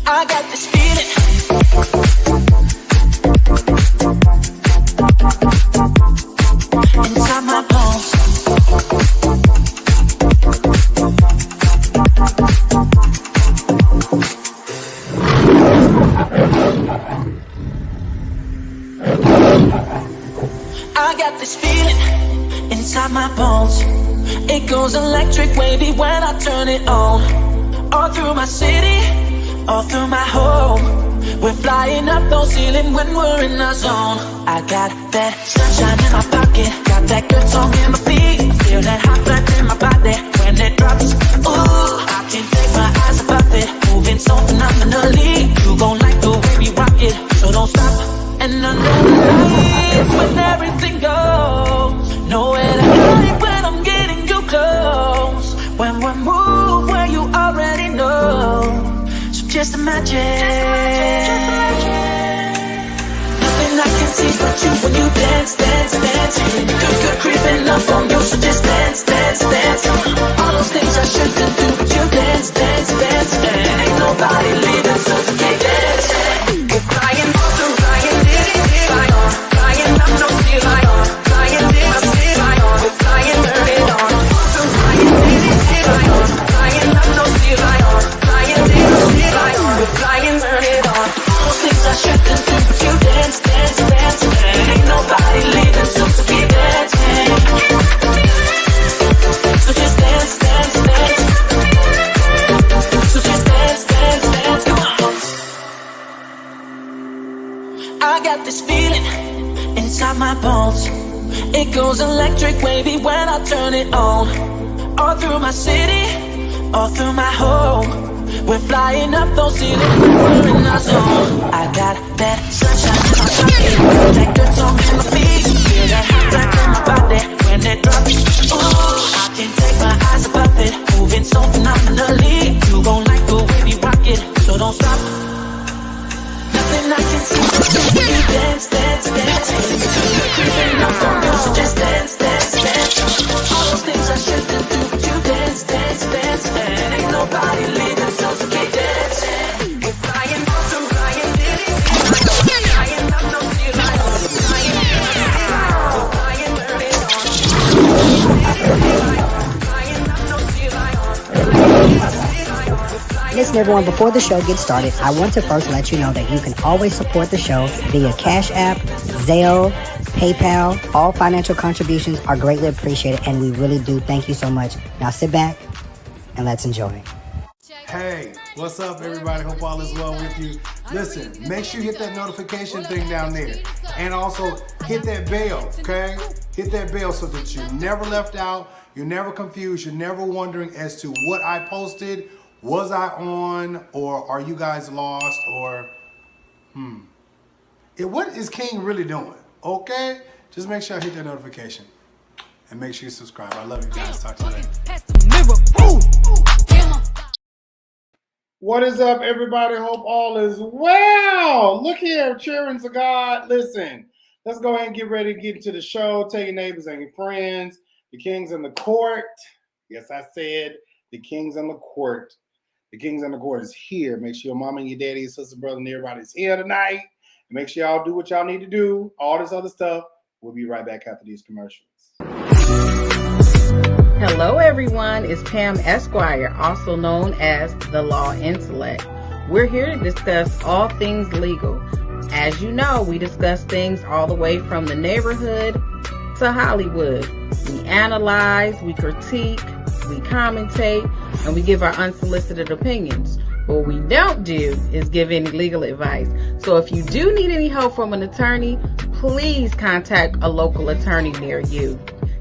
I got this feeling inside my bones. I got this feeling inside my bones. It goes electric wavy when I turn it on. All through my city, all through my home. We're flying up those ceilings when we're in our zone. I got that sunshine in my pocket, got that good song in my feet. Feel that hot blood in my body when it drops. Ooh, I can't take my eyes above it, moving so phenomenally. You gon' like the way we rock it, so don't stop. And under the lights when everything goes, nowhere to hide when I'm getting you close. When we move where you already know. Just imagine. Nothing I can see but you when you dance, dance, dance. Good creeping up on you, so just dance, dance, dance. All those things I shouldn't do, but you dance, dance, dance. And ain't nobody leaving, so you can't dance. We're flying, flying, flying on, flying up no ceiling on, flying this, flying on, we're flying, turn it on, flying, flying on, flying up no ceiling on, flying this. We're flying, turn it on. Those things I shouldn't do, but you dance, dance, dance. Ain't nobody leaving, so keep dancing. So just dance, dance, dance. So just dance, dance, dance. Come on. I got this feeling inside my bones. It goes electric wavy when I turn it on. All through my city, all through my home. We're flying up those ceilings, we're in our zone. I got that sunshine in my pocket, that good song in my feet. Feel that hot blood in my body when it drops. Ooh, I can't take my eyes above it, moving so phenomenally. You gon' like the way we rock it, so don't stop. Nothing I can see but you when you dance, dance, dance. You're creeping up on you, so just dance, dance, dance. All those things I shouldn't do, but you dance, dance, dance. And ain't nobody leaving, so keep dancing. We're flying, flying, flying up no ceiling, flying, flying, turn it on. Flying up no ceiling. Listen, everyone, before the show gets started, I want to first let you know that you can always support the show via Cash App, Zelle, PayPal. All financial contributions are greatly appreciated, and we really do thank you so much. Now sit back and let's enjoy. Hey, what's up, everybody? Hope all is well with you. Listen, make sure you hit that notification thing down there. And also hit that bell, okay? Hit that bell so that you're never left out, you're never confused, you're never wondering as to what I posted, was I on, or are you guys lost, or what is King really doing, okay? Just make sure I hit that notification. And make sure you subscribe. I love you guys. Talk to you later. What is up, everybody? Hope all is well. Look here, children of God. Listen, let's go ahead and get ready to get into the show. Tell your neighbors and your friends. The King's in the court. Yes, I said the King's in the court. The King's in the court is here. Make sure your mama and your daddy, your sister, brother, and everybody's here tonight. And make sure y'all do what y'all need to do. All this other stuff. We'll be right back after these commercials. Hello everyone, it's Pam Esquire, also known as the Law Intellect. We're here to discuss all things legal. As you know, we discuss things all the way from the neighborhood to Hollywood. We analyze, we critique, we commentate, and we give our unsolicited opinions. What we don't do is give any legal advice. So if you do need any help from an attorney, please contact a local attorney near you.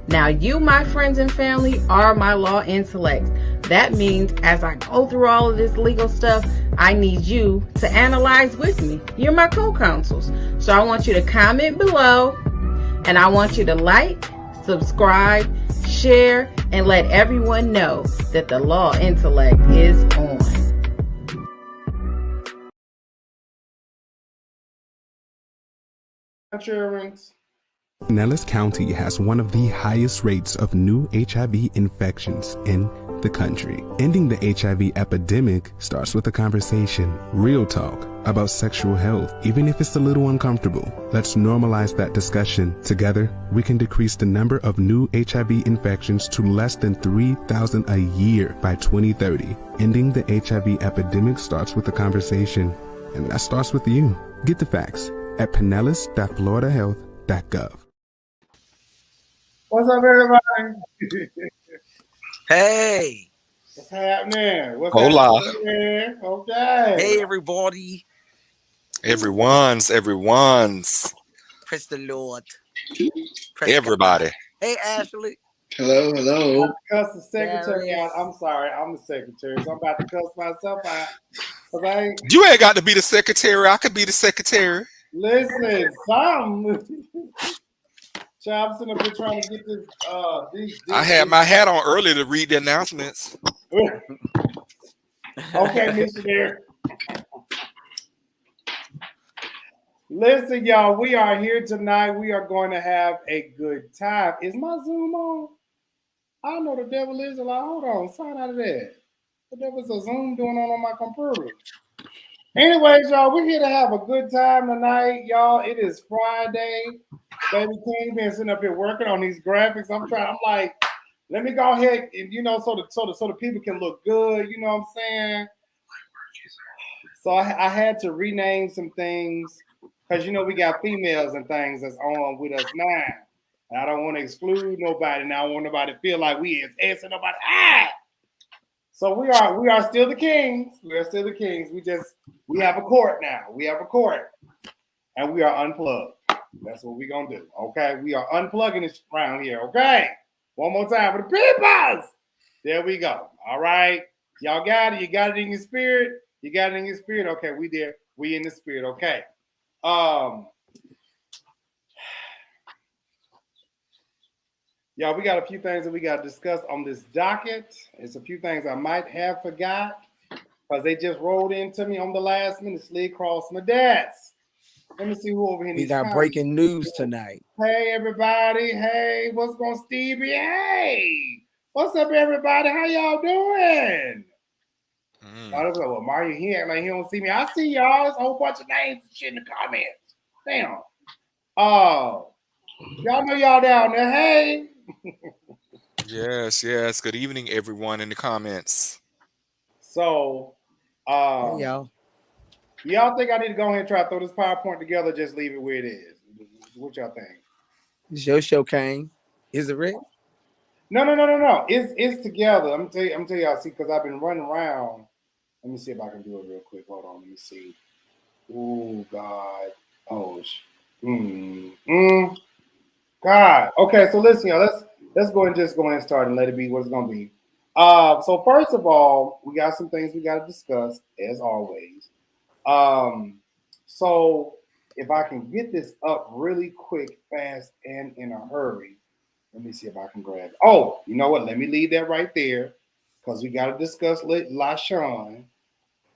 Now, you, my friends and family, are my law intellects. That means as I go through all of this legal stuff, I need you to analyze with me. You're my co-counsels. So I want you to comment below, and I want you to like, subscribe, share, and let everyone know that the law intellect is on. Insurance. Pinellas County has one of the highest rates of new HIV infections in the country. Ending the HIV epidemic starts with a conversation, real talk about sexual health, even if it's a little uncomfortable. Let's normalize that discussion. Together, we can decrease the number of new HIV infections to less than 3,000 a year by 2030. Ending the HIV epidemic starts with a conversation, and that starts with you. Get the facts at pinellas.floridahealth.gov. What's up, everybody? Hey. What's happening? What's Hola. happening? Okay. Hey, everybody. Everyone's. Praise the Lord. Everybody. Hey, Ashley. Hello. Cuss the secretary Darius. out. I'm sorry. I'm the secretary, so I'm about to cuss myself out. Okay. You ain't got to be the secretary. I could be the secretary. Listen, something. Child, I'm sitting up here trying to get this. I had my hat on earlier to read the announcements. Okay, missionary. Listen, y'all, we are here tonight. We are going to have a good time. Is my Zoom on? I know the devil is a lie. Hold on, sign out of that. The devil's a Zoom going on my computer. Anyways, y'all, we're here to have a good time tonight, y'all. It is Friday. Baby King been sitting up here working on these graphics. I'm like, let me go ahead and so the people can look good. You know what I'm saying? So I had to rename some things because we got females and things that's on with us now. And I don't want to exclude nobody. And I don't want nobody to feel like we is asking nobody. So we are still the kings. We are still the kings. We have a court now. We have a court. And we are unplugged. That's what we're gonna do. Okay. We are unplugging this around here. Okay. One more time for the peoples. There we go. All right. Y'all got it. You got it in your spirit. You got it in your spirit. Okay, we there. We in the spirit. Okay. Y'all, we got a few things that we got to discuss on this docket. It's a few things I might have forgot because they just rolled into me on the last minute, slid across my desk. Let me see who over here. We got breaking news tonight. Hey, everybody. Hey, what's going on, Stevie? Hey, what's up, everybody? How y'all doing? Well, Mario, he act like he don't see me. I see y'all. There's a whole bunch of names and shit in the comments. Damn. Oh, y'all know y'all down there. Hey. Yes. Good evening, everyone in the comments. So, Hey, y'all think I need to go ahead and try to throw this PowerPoint together? Just leave it where it is. What y'all think? It's your show, Kane. Is it ready? No. It's together. I'm tell y'all. See, because I've been running around. Let me see if I can do it real quick. Hold on. Let me see. Oh God. Oh. God. Okay. So listen, y'all. Let's go and start and let it be what it's gonna be. So first of all, we got some things we got to discuss as always. So if I can get this up really quick, fast, and in a hurry, let me see if I can grab it. Oh, you know what? Let me leave that right there because we got to discuss LaShawn.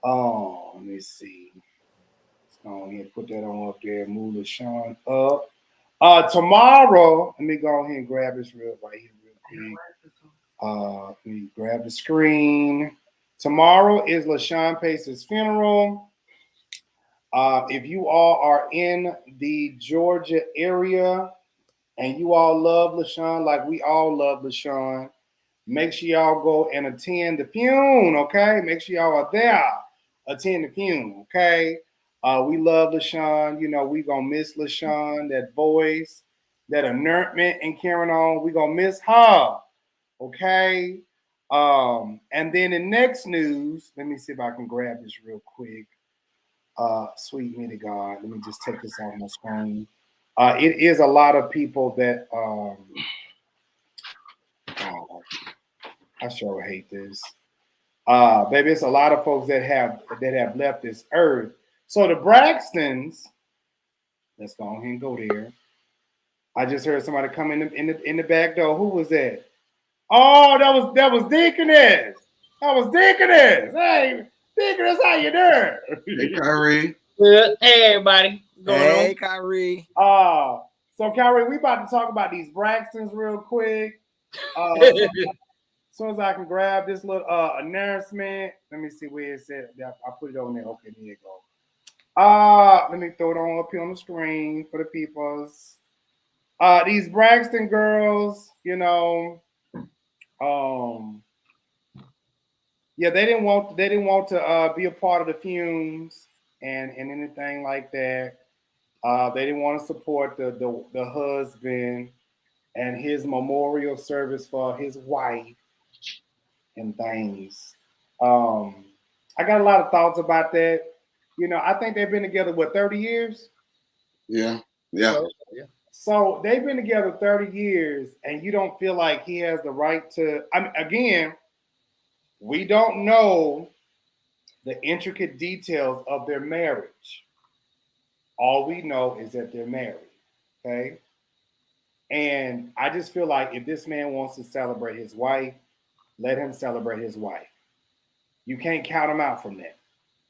Let me see. Let's go ahead and put that on up there. Move LaShawn up. Tomorrow, let me go ahead and grab this right here real quick. Let me grab the screen. Tomorrow is LaShawn Pace's funeral. If you all are in the Georgia area and you all love LaShawn like we all love LaShawn, make sure y'all go and attend the funeral, okay? Make sure y'all are there. Attend the funeral, okay? We love LaShawn. We gonna miss LaShawn, that voice, that inertment and carrying on. We gonna miss her, okay? And then in next news, let me see if I can grab this real quick. Sweet me to God. Let me just take this off my screen. It is a lot of people that I sure hate this. Baby, it's a lot of folks that have left this earth. So the Braxtons, let's go ahead and go there. I just heard somebody come in the back door. Who was that? Oh, that was Deaconess. That was Deaconess. Hey, Deaconess, how you doing? Hey, Kyrie. Good. Hey, everybody. Hey, Kyrie. So So, Kyrie, we about to talk about these Braxtons real quick. As soon as I can grab this little announcement, let me see where it said. I put it on there. Okay, there you go. Let me throw it on up here on the screen for the peoples. These Braxton girls, you know, yeah, they didn't want to be a part of the fumes and anything like that. They didn't want to support the husband and his memorial service for his wife and things. I got a lot of thoughts about that. You know, I think they've been together, 30 years? Yeah. So they've been together 30 years, and you don't feel like he has the right to. I mean, again, we don't know the intricate details of their marriage. All we know is that they're married, okay? And I just feel like if this man wants to celebrate his wife, let him celebrate his wife. You can't count him out from that.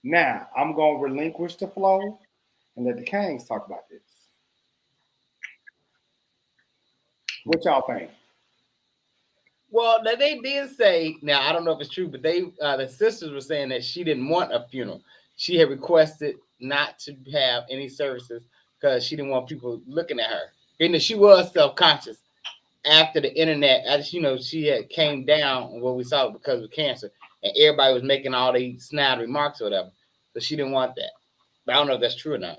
Now, I'm going to relinquish the flow and let the Kings talk about this. What y'all think? Well, they did say, now I don't know if it's true, but the sisters were saying that she didn't want a funeral. She had requested not to have any services because she didn't want people looking at her. And she was self-conscious after the internet, as you know, she had came down on what we saw because of cancer, and everybody was making all these snide remarks or whatever. So she didn't want that. But I don't know if that's true or not.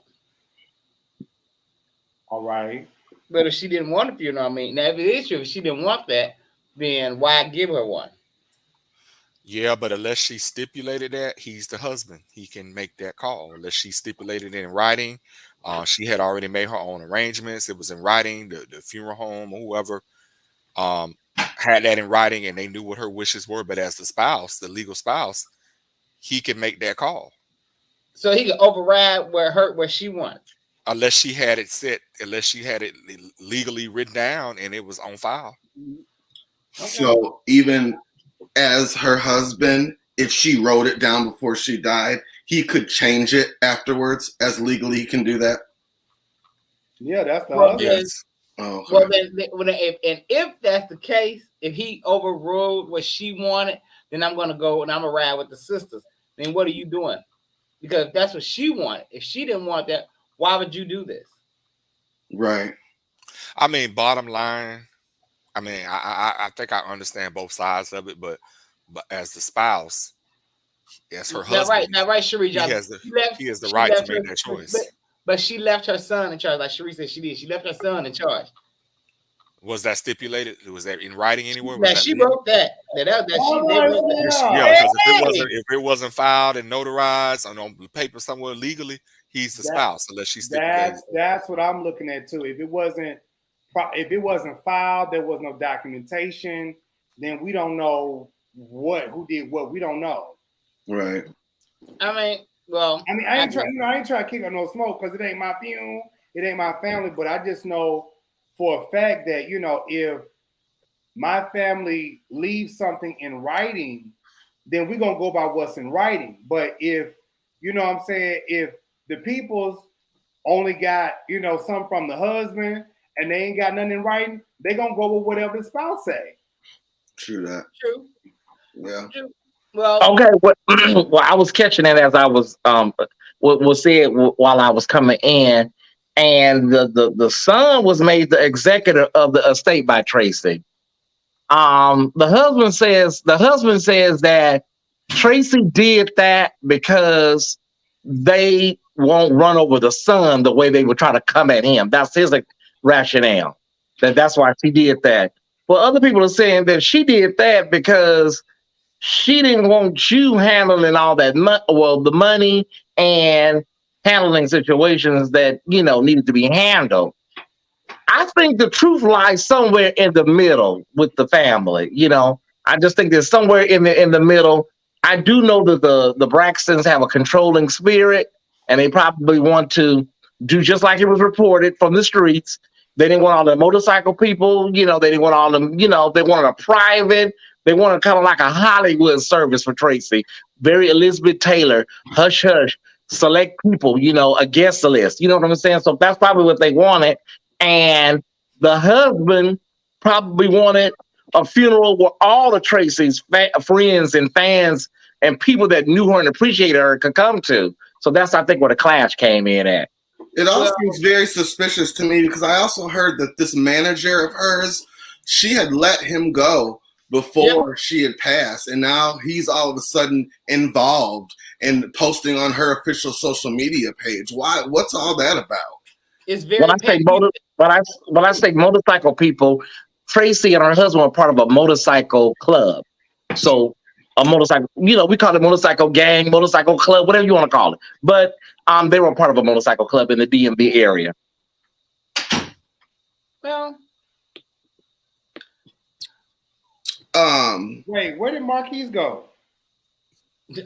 All right. But if she didn't want a funeral, I mean, now if it is true, if she didn't want that, then why give her one? Yeah, but unless she stipulated that, he's the husband. He can make that call. Unless she stipulated it in writing. She had already made her own arrangements. It was in writing. The funeral home or whoever had that in writing, and they knew what her wishes were. But as the spouse, the legal spouse, he can make that call. So he could override where she wanted. Unless she had it set, unless she had it legally written down and it was on file. Okay. So even as her husband, if she wrote it down before she died, he could change it afterwards, as legally he can do that. Yeah, that's the husband. Yes. Oh, okay. Well, if that's the case, if he overruled what she wanted, then I'm going to go and I'm going to ride with the sisters. Then what are you doing? Because that's what she wanted. If she didn't want that, why would you do this? Right. I mean, bottom line, I mean, I think I understand both sides of it, but as the spouse, as her husband, now, right, Cherie, he has the right to make that choice. But she left her son in charge, like Cherie said she did. She left her son in charge. Was that stipulated? Was that in writing anywhere? Yeah, she wrote that. They wrote that. Yeah, because if it wasn't filed and notarized on paper somewhere legally, he's the spouse unless she stipulated. That's what I'm looking at too. If it wasn't filed, there was no documentation, then we don't know who did what. We don't know. Right. I ain't trying to kick up no smoke because it ain't my funeral, it ain't my family, but I just know for a fact that, you know, if my family leaves something in writing, then we're going to go by what's in writing. But if, you know what I'm saying, if the people's only got, you know, something from the husband and they ain't got nothing in writing, they're going to go with whatever the spouse say. True that. True. Yeah. True. Well, okay. Well, I was catching it as I was was said while I was coming in, and the son was made the executor of the estate by Traci. The husband says that Traci did that because they won't run over the son the way they would try to come at him. That's his rationale. That's why she did that. Well, other people are saying that she did that because she didn't want you handling all that the money and handling situations that, you know, needed to be handled. I think the truth lies somewhere in the middle with the family. You know, I just think there's somewhere in the middle. I do know that the Braxtons have a controlling spirit, and they probably want to do just like it was reported from the streets. They didn't want all the motorcycle people, you know, they didn't want all them, you know, they wanted a private, they wanted kind of like a Hollywood service for Traci. Very Elizabeth Taylor, hush, hush, select people, you know, a guest list. You know what I'm saying? So that's probably what they wanted. And the husband probably wanted a funeral where all the Traci's friends and fans and people that knew her and appreciated her could come to. So that's, I think, where the clash came in at. It all seems very suspicious to me because I also heard that this manager of hers, she had let him go before she had passed, and now he's all of a sudden involved and posting on her official social media page. Why? What's all that about? It's very. When I say motorcycle people, Traci and her husband were part of a motorcycle club. So a motorcycle, we call it motorcycle gang, motorcycle club, whatever you want to call it. But they were part of a motorcycle club in the DMV area. Well, wait, where did Marquise go?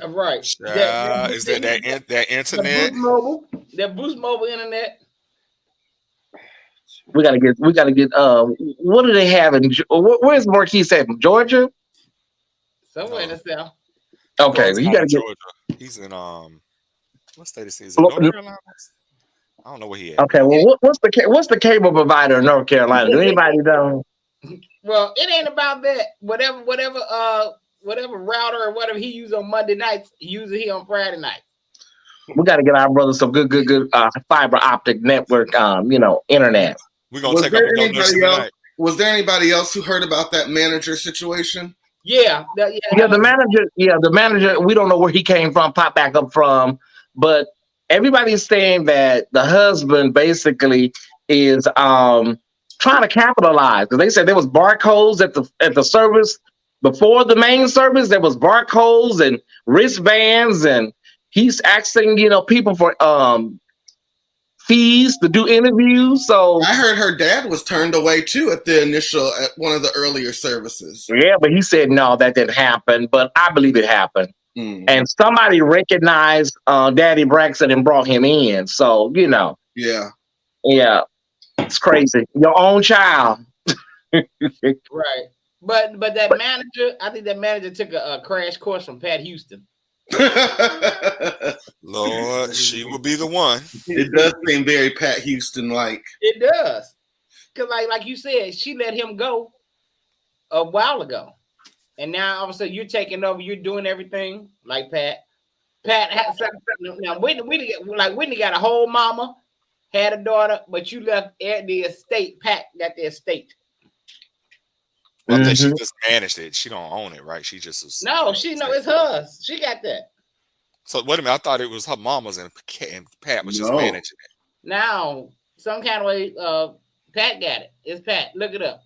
Right. Is that internet? That Boost Mobile internet. We gotta get. What do they have in? Where's Marquise at? Georgia? Somewhere in the South. Okay, you gotta get. Georgia. He's in what state is he? Is it North Carolina? I don't know where he at. Okay, well, what's the cable provider in North Carolina? Do anybody know? Well, it ain't about that. Whatever router or whatever he uses on Monday nights, he uses it on Friday night. We got to get our brothers some good fiber optic network, internet. We're gonna take up a donation tonight. Was there anybody else who heard about that manager situation? The manager. We don't know where he came from, popped back up from, but everybody's saying that the husband basically is trying to capitalize, because they said there was barcodes at the service before the main service. There was barcodes and wristbands, and he's asking people for fees to do interviews. So I heard her dad was turned away too at one of the earlier services. Yeah, but he said no, that didn't happen. But I believe it happened. And somebody recognized Daddy Braxton and brought him in. So Yeah, it's crazy. Your own child. Right. But that manager, I think that manager took a crash course from Pat Houston. Lord, she will be the one. It does seem very Pat Houston-like. It does. Because like you said, she let him go a while ago. And now all of a sudden you're taking over, you're doing everything like Pat. Pat had something. Now Whitney got a whole mama, had a daughter, but you left the estate. Pat got the estate. Well, I think she just managed it. She don't own it, right? She just was. No, it's hers. She got that. So wait a minute. I thought it was her mama's and Pat was just managing it. Now, some kind of way, Pat got it. It's Pat. Look it up.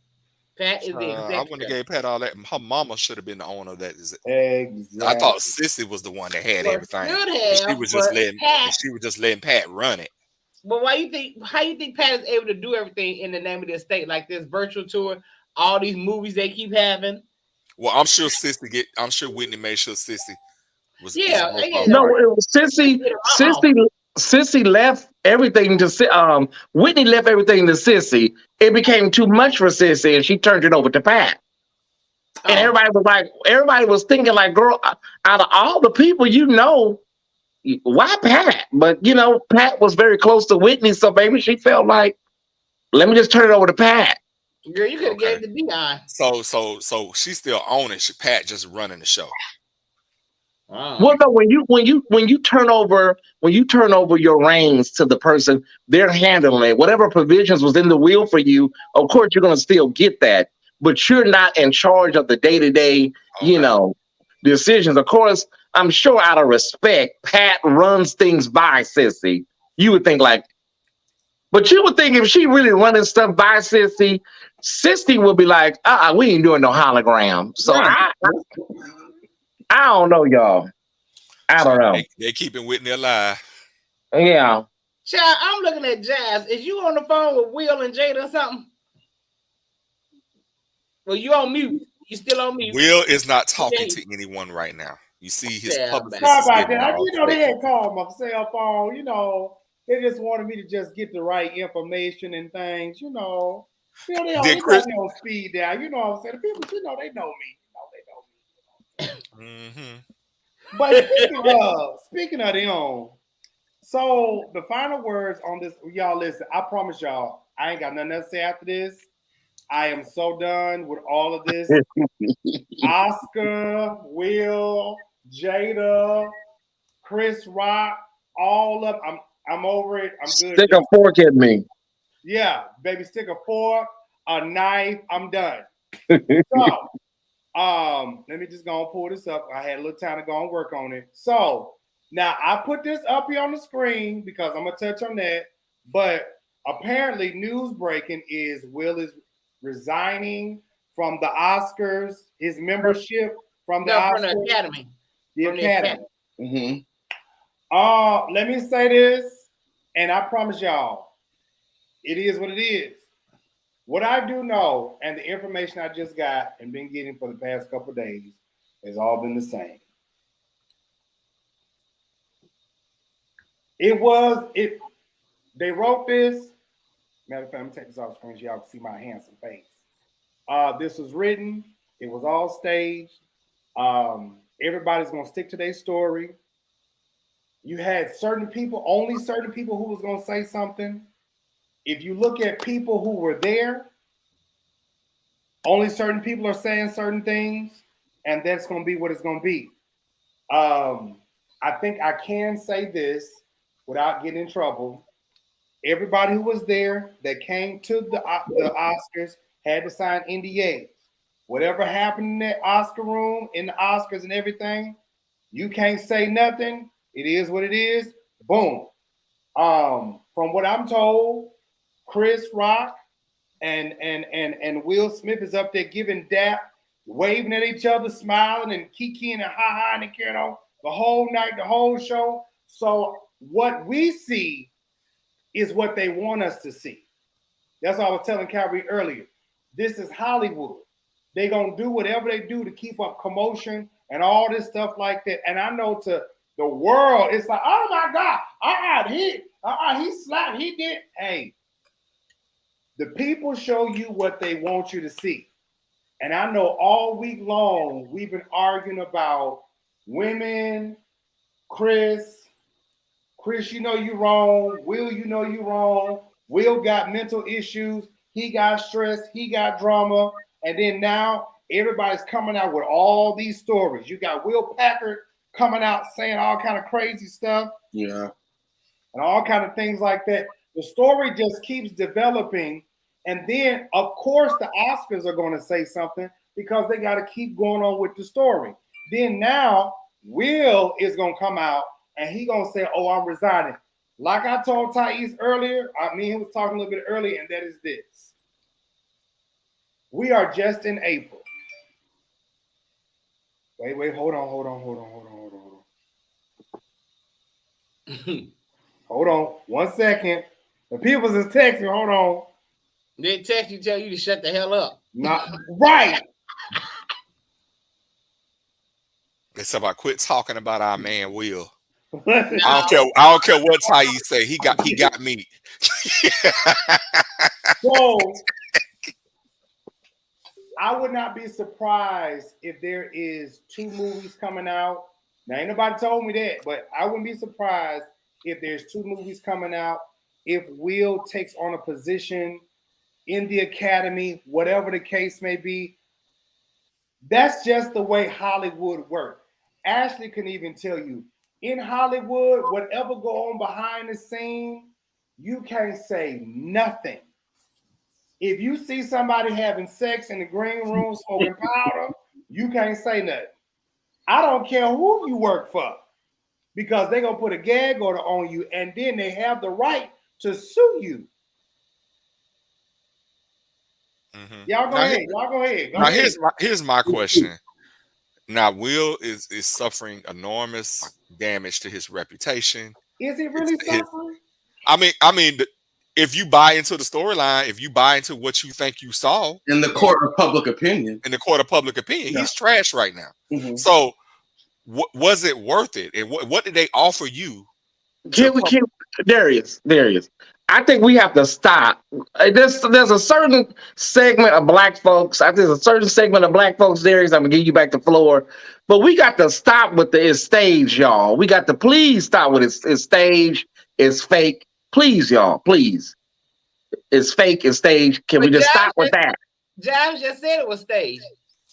Pat is the executive. I wouldn't have gave Pat all that. Her mama should have been the owner of that. Exactly. I thought Sissy was the one that had everything. She was just letting Pat run it. But how you think Pat is able to do everything in the name of the estate, like this virtual tour? All these movies they keep having. Well, I'm sure Whitney made sure Sissy was. No, it was Sissy. Sissy left everything to Whitney left everything to Sissy. It became too much for Sissy, and she turned it over to Pat. And everybody was thinking like, girl, out of all the people why Pat? But Pat was very close to Whitney, so maybe she felt like, let me just turn it over to Pat. Girl, you could have gave the Dion. So she still owning it. Pat just running the show. Wow. Well, no, when you turn over your reins to the person, they're handling it. Whatever provisions was in the will for you, of course you're gonna still get that, but you're not in charge of the day-to-day, decisions. Of course, I'm sure out of respect, Pat runs things by Sissy. You would think but you would think if she really running stuff by Sissy would be like, we ain't doing no hologram. So I don't know, y'all. I don't know. They're keeping Whitney alive. Yeah. Child, I'm looking at Jazz. Is you on the phone with Will and Jada or something? Well, you on mute. You still on mute. Will is not talking to anyone right now. You see his publicist. How about that? They had called my cell phone. They just wanted me to just get the right information and things. They got me on speed down. You know what I'm saying? The people, they know me. But speaking of them, So the final words on this, y'all listen, I promise y'all, I ain't got nothing else to say after this. I am so done with all of this. Oscar, Will, Jada, Chris Rock, all of I'm over it. I'm good. Stick a fork at me. Yeah, baby, stick a fork, a knife. I'm done. So, let me just go and pull this up. I had a little time to go and work on it. So now I put this up here on the screen because I'm gonna touch on that. But apparently, news breaking is Will is resigning from the Oscars, his membership from the Oscars, from the Academy. The Academy. Mm-hmm. Let me say this, and I promise y'all, it is what it is. What I do know, and the information I just got and been getting for the past couple of days, has all been the same. They wrote this. Matter of fact, let me take this off screen so y'all can see my handsome face. This was written. It was all staged. Everybody's gonna stick to their story. You had certain people, only certain people who was gonna say something. If you look at people who were there, only certain people are saying certain things, and that's gonna be what it's gonna be. I think I can say this without getting in trouble. Everybody who was there that came to the Oscars had to sign NDAs. Whatever happened in that Oscar room, in the Oscars and everything, you can't say nothing. It is what it is. Boom. From what I'm told, Chris Rock and Will Smith is up there giving dap, waving at each other, smiling and kikiing and ha-ha and carrying on the whole night, the whole show. So what we see is what they want us to see. That's what I was telling Calvary earlier. This is Hollywood. They're going to do whatever they do to keep up commotion and all this stuff like that. And I know to the world, it's like, oh my God, he slapped, he did. Hey, the people show you what they want you to see. And I know all week long, we've been arguing about women, Chris, you know you wrong. Will, you know you wrong. Will got mental issues. He got stress. He got drama. And then now everybody's coming out with all these stories. You got Will Packard coming out saying all kind of crazy stuff. Yeah. And all kind of things like that. The story just keeps developing. And then, of course, the Oscars are going to say something because they got to keep going on with the story. Then now Will is going to come out and he gonna say, "Oh, I'm resigning." Like I told Thais earlier, he was talking a little bit earlier, and that is this: we are just in April. Wait, hold on. Hold on, 1 second. The people is texting. Hold on. They text you, tell you to shut the hell up. Not right. It's about quit talking about our man Will. I don't care what Thais say. He got me. So I would not be surprised if there is 2 movies coming out. Now, ain't nobody told me that, but I wouldn't be surprised if there's 2 movies coming out. If Will takes on a position in the Academy, whatever the case may be, that's just the way Hollywood works. Ashley can even tell you, in Hollywood, whatever go on behind the scene, you can't say nothing. If you see somebody having sex in the green room smoking powder, you can't say nothing. I don't care who you work for, because they're going to put a gag order on you, and then they have the right to sue you. Mm-hmm. Y'all go ahead. Go ahead. Here's my question. Now, Will is suffering enormous damage to his reputation. Is he really suffering? I mean, if you buy into the storyline, if you buy into what you think you saw in the court of public opinion, he's trash right now. Mm-hmm. So, was it worth it? And what did they offer you? Darius. I think we have to stop. There's a certain segment of black folks. I think there's a certain segment of black folks, Darius, I'm gonna give you back the floor, But we got to stop with the it's stage, y'all. We got to please stop with it's stage, it's fake. Please, y'all, please. It's fake, it's stage. Can we just stop with that? Jives just said it was staged.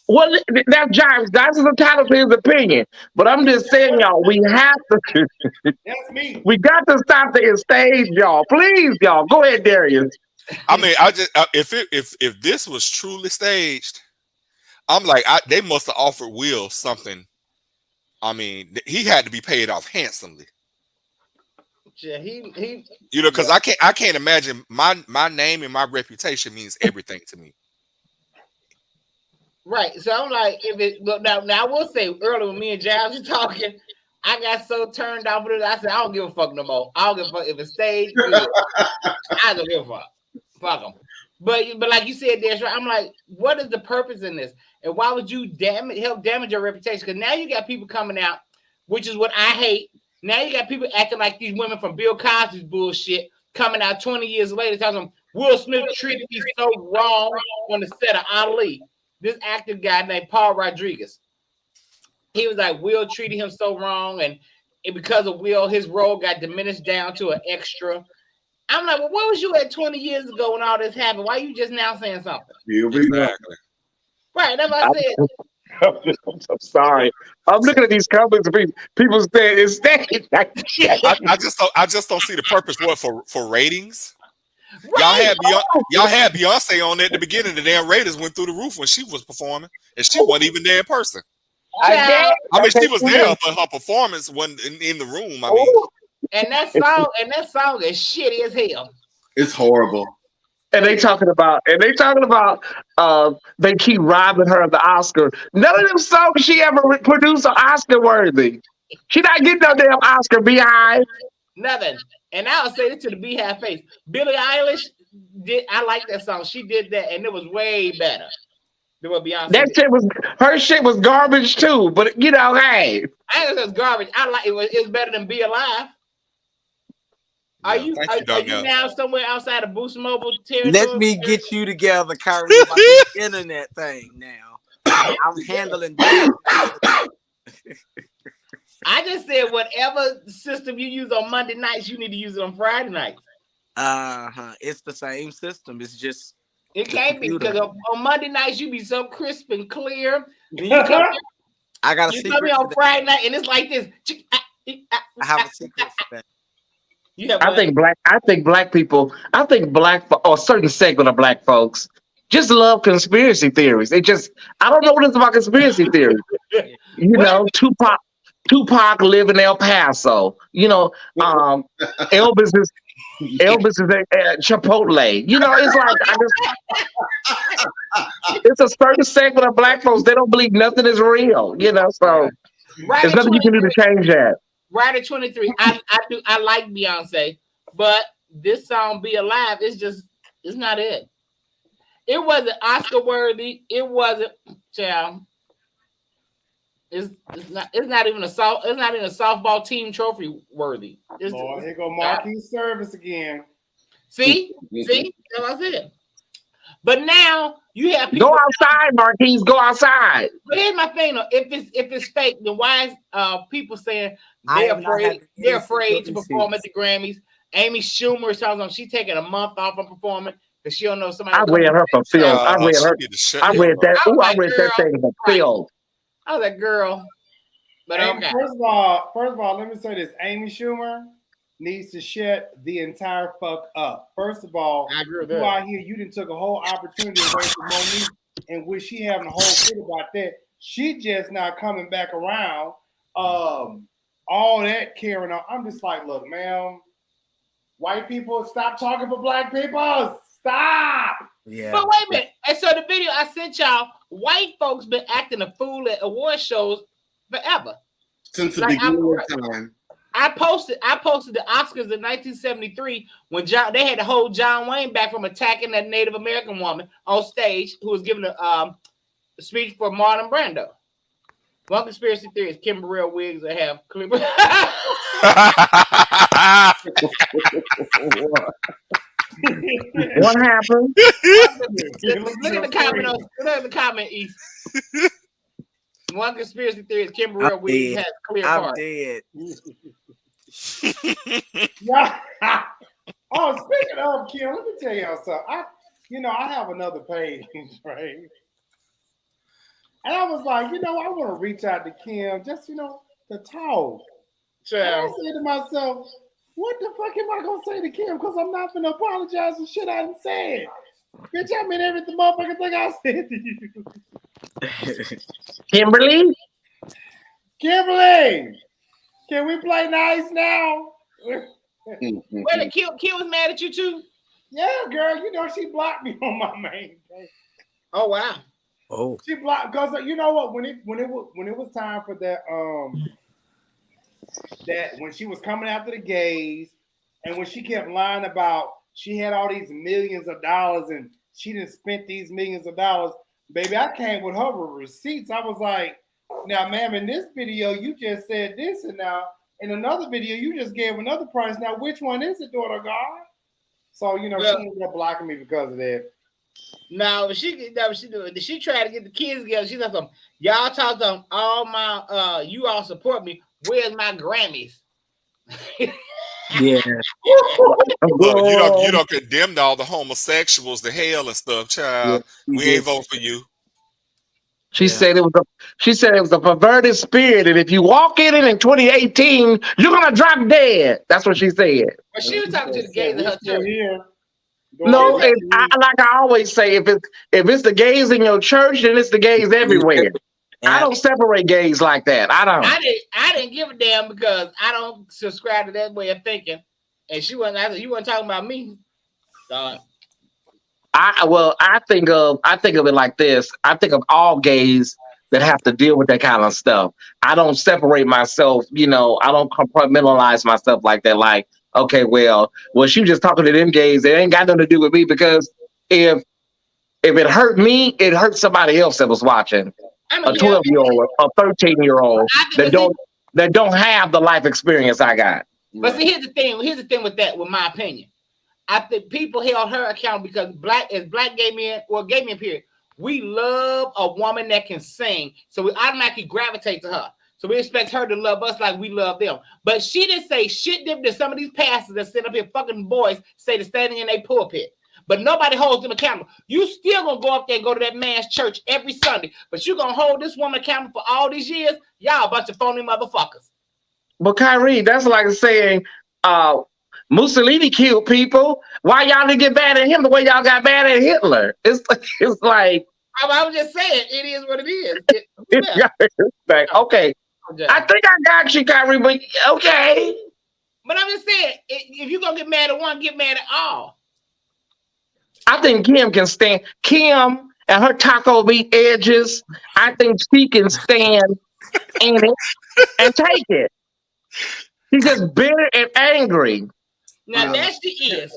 Well, that's Jives. That's entitled to his opinion. But I'm just saying, y'all, we have to. That's me. We got to stop the it's stage, y'all. Please, y'all. Go ahead, Darius. I mean, if this was truly staged, I'm like, they must have offered Will something. I mean, he had to be paid off handsomely. Yeah, he you know, because I can't imagine my name and my reputation means everything to me. Right. So I'm like, if it look now I will say earlier when me and Jives were talking, I got so turned off with it. I said, I don't give a fuck no more. I don't give a fuck if it's staged. I don't give a fuck. Fuck them. But like you said, that's right. I'm like, what is the purpose in this? And why would you help damage your reputation? Because now you got people coming out, which is what I hate. Now you got people acting like these women from Bill Cosby's bullshit coming out 20 years later telling them Will Smith treated me so wrong on the set of Ali. This active guy named Paul Rodriguez. He was like, Will treated him so wrong, and because of Will, his role got diminished down to an extra. I'm like, well, where was you at 20 years ago when all this happened? Why are you just now saying something? Exactly. Right, that's what I said. I'm sorry. I'm looking at these comments. People saying it's staged. I just don't see the purpose for ratings. Right. Y'all had Beyonce on at the beginning. The damn ratings went through the roof when she was performing, and she wasn't even there in person. I mean, she was there, but her performance wasn't in the room. I mean, and that song is shitty as hell. It's horrible. And they talking about they keep robbing her of the Oscar. None of them songs she ever produced are Oscar worthy. She not getting no damn Oscar, Beehive. Nothing. And I'll say this to the Beehive face. Billie Eilish I like that song. She did that, and it was way better than what Beyonce did. Her shit was garbage too. But you know, hey, I think it was garbage. I like it. It's better than Be Alive. Are you now somewhere outside of Boost Mobile territory? Let me get you together, Kyrie, about this internet thing now. I'm handling that. I just said whatever system you use on Monday nights, you need to use it on Friday nights. It's the same system. It's just it can't be because on Monday nights you be so crisp and clear. You come I got a secret. You come in on Friday night and it's like this. I have a secret for that. I think black people, or a certain segment of black folks just love conspiracy theories. I don't know what it's about conspiracy theories. You know, Tupac live in El Paso. You know, Elvis is at Chipotle. You know, it's like it's a certain segment of black folks. They don't believe nothing is real. You know, so there's nothing you can do to change that. Right at 23, I like Beyonce, but this song "Be Alive" it's not it. It wasn't Oscar worthy. It wasn't, child. It's not even a softball team trophy worthy. Lord, here go Marquis Service again. See, that's what I said. But now you have people go outside, Marquise. Go outside. But here's my thing: though, if it's fake, then why is people saying they're afraid to perform at the Grammys? Amy Schumer is telling them she's taking a month off from performing because she don't know somebody. I read her for film. I read that thing in the film. I was like, girl. But okay. First of all, let me say this: Amy Schumer needs to shut the entire fuck up. First of all, I agree with you that. out here, you didn't took a whole opportunity to work with Monique, and which she having a whole fit about that. She just not coming back around. All that carrying on. I'm just like, look, ma'am, white people, stop talking for black people. Stop. Yeah. But wait a minute. And so the video I sent y'all, white folks been acting a fool at award shows forever. Since the beginning of time. I posted the Oscars in 1973 when they had to hold John Wayne back from attacking that Native American woman on stage who was giving a speech for Marlon Brando. One conspiracy theory is Kim Burrell wigs that have clear. What happened? Look at the comment, East. one conspiracy theory is Kimberly Williams has clear I'm part. dead. Yeah. Oh, speaking of Kim, let me tell y'all something. I have another page, right? And I was like, I want to reach out to Kim just, to talk. Sure. And I said to myself, what the fuck am I going to say to Kim? Because I'm not going to apologize for shit I done said. Bitch, I mean everything motherfucking thing I said to you. Kimberly, can we play nice now? Wait, Kim was mad at you too? Yeah, girl. She blocked me on my main page. Oh wow. Oh. She blocked because you know what? When it was time for that when she was coming after the gays, and when she kept lying about she had all these millions of dollars and she didn't spend these millions of dollars, baby, I came with her with receipts. I was like, now, ma'am, in this video you just said this, and now in another video you just gave another price. Now, which one is it, daughter of God? So she ended up blocking me because of that. Now, she tried to get the kids together. She said, y'all talk to all my, you all support me. Where's my Grammys? Yeah. Look, you don't condemn all the homosexuals to hell and stuff, child. Yeah, we ain't vote for you. she said it was a perverted spirit, and if you walk in it in 2018, you're gonna drop dead. That's what she said. But she was talking to the gays in her church. No, like I always say, if it's the gays in your church, then it's the gays everywhere. I don't separate gays like that. I don't. I didn't give a damn because I don't subscribe to that way of thinking. And she wasn't. You weren't talking about me. I think of it like this. I think of all gays that have to deal with that kind of stuff. I don't separate myself. I don't compartmentalize myself like that. Like, okay, well, she just talking to them gays. It ain't got nothing to do with me, because if it hurt me, it hurt somebody else that was watching. A 12-year-old, a 13-year-old that don't have the life experience I got. But see, here's the thing with that, with my opinion. I think people held her accountable because black gay men, gay men period, we love a woman that can sing. So we automatically gravitate to her. So we expect her to love us like we love them. But she didn't say shit different than some of these pastors that sit up here fucking boys say to standing in their pulpit. But nobody holds them accountable. You still gonna go up there and go to that man's church every Sunday, but you gonna hold this woman accountable for all these years? Y'all a bunch of phony motherfuckers. But Kyrie, that's like saying Mussolini killed people. Why y'all didn't get mad at him the way y'all got mad at Hitler? It's like I was just saying, it is what it is. Like, okay, I think I got you, Kyrie, but okay. But I'm just saying, if you're gonna get mad at one, get mad at all. I think Kim can stand. Kim and her taco meat edges, I think she can stand in it and take it. She's just bitter and angry. Now that she is.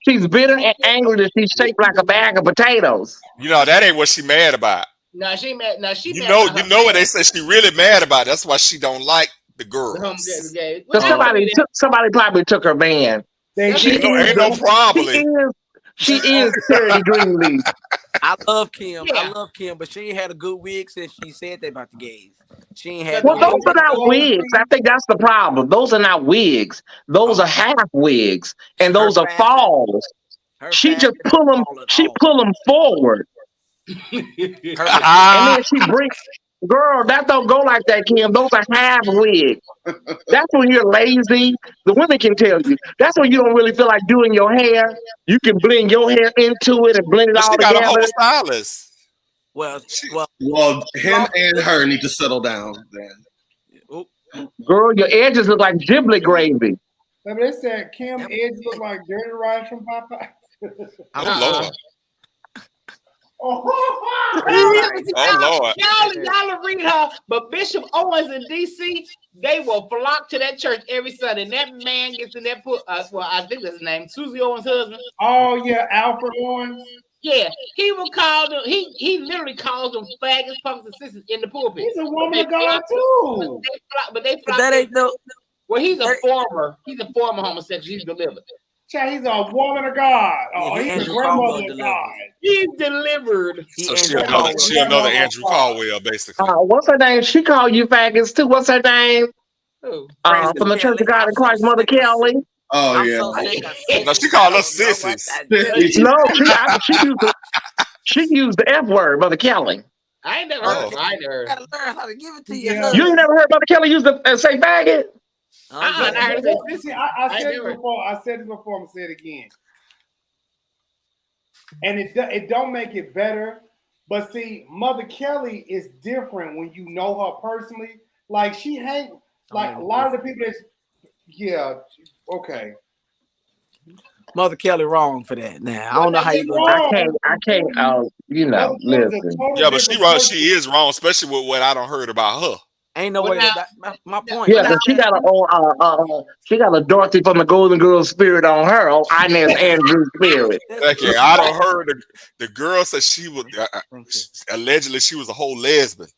She's bitter and angry that she's shaped like a bag of potatoes. That ain't what she mad about. No, she mad. No, she. You know what they say she really mad about. That's why she don't like the girls. Somebody probably took her man. Ain't no problem. She is Charity Greenleaf. I love Kim. Yeah. I love Kim, but she ain't had a good wig since she said that about the gays. She ain't had. Well, those are not wigs. I think that's the problem. Those are not wigs. Those are half wigs, and those are falls. She just pull them. She pull them forward, and then she brings. Girl, that don't go like that, Kim. Those are half wigs. That's when you're lazy. The women can tell you. That's when you don't really feel like doing your hair. You can blend your hair into it and blend it all together. Got a whole stylist. Well, him and her need to settle down then. Girl, your edges look like giblet gravy. They said Kim edges look like dirty rice from Popeye. Oh Lord. Lord. Y'all read her, but Bishop Owens in DC, they will flock to that church every Sunday. And that man gets in there, I think that's his name, Susie Owens' husband. Oh yeah, Alfred Owens. Yeah, he will call them. He literally calls them faggots, punks, and sisters in the pulpit. He's a woman of God too. But they flock. That ain't no. Well, he's a former homosexual. He's delivered. Child, he's a woman of God. Oh, Yeah, he's a Andrew grandmother Caldwell of delivered. God. He's delivered. So she another Andrew Caldwell, basically. What's her name? She called you faggots too. What's her name? Who? From the Church of God in Christ, Mother Kelly. Oh I'm yeah. so sick of sissies. No, she called I us don't know what sissies. that- No, she used the F word, Mother Kelly. I ain't never heard. I ain't never You heard. gotta learn how to give it to your Yeah. husband. You ain't never heard Mother Kelly use the say faggot? I heard it. See, I said never- it before. I said it before. I'm gonna say it again. And it don't make it better. But see, Mother Kelly is different when you know her personally. Like she hang like a lot of the people that's okay. Mother Kelly wrong for that. Now I don't know how you gonna. I can't. Listen. Yeah, but she is wrong, especially with what I don't heard about her. Ain't no way. My point. Yeah, but she got she got a Dorothy from the Golden Girls spirit on her, on Inez Andrews spirit. Okay, I don't heard the girl said she was allegedly she was a whole lesbian.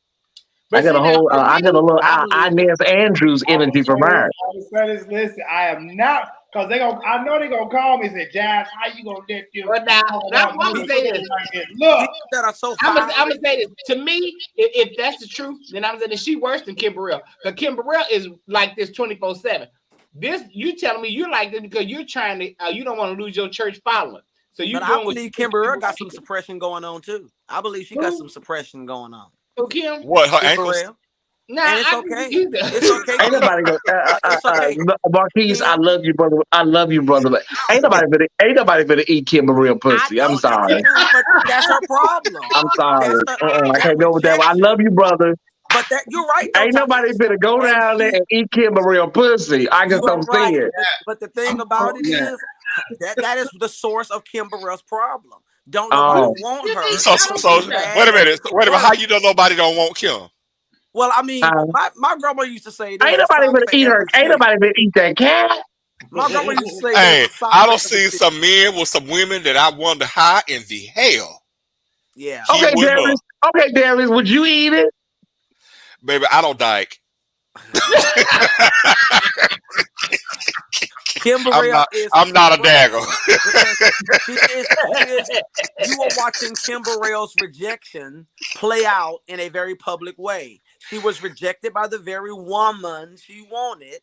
I got a whole I got a little Inez Andrews energy from her. Listen, I am not because I know they're gonna call me and say, Jives, how you gonna let them? But now I'm gonna say this. Look, that are so I'm gonna say this. To me, if that's the truth, then I'm saying that she worse than Kim Burrell. Because Kim Burrell is like this 24/7. This you telling me you like this because you're trying to you don't want to lose your church following. So you. But I believe Kim Burrell got some suppression going on too. I believe she got some suppression going on. Who Kim? What her Kim ankles? Burrell. Nah, and it's okay. It's okay. Ain't nobody go. It's okay. Marquise, I love you, brother. I love you, brother. But ain't nobody gonna eat Kim Burrell pussy. I'm sorry. That's her problem. I'm sorry. I can't go with that. I love you, brother. But you're right. Ain't nobody gonna go down there and eat Kim Burrell pussy. I just don't see it. But the thing about it is that is the source of Kim Burrell's problem. Don't nobody want her. So wait a minute. How you know nobody don't want Kim? Well, I mean, my grandma used to say, "Ain't nobody gonna eat her. Ain't nobody gonna eat that cat." My grandma used to say, "Hey, I don't see some men with some women that I wonder how in the hell." Yeah. Okay, Darius. Okay, Darius. Would you eat it? Baby, I don't dyke. Kim Burrell I'm not a dagger. You are watching Kim Burrell's rejection play out in a very public way. She was rejected by the very woman she wanted,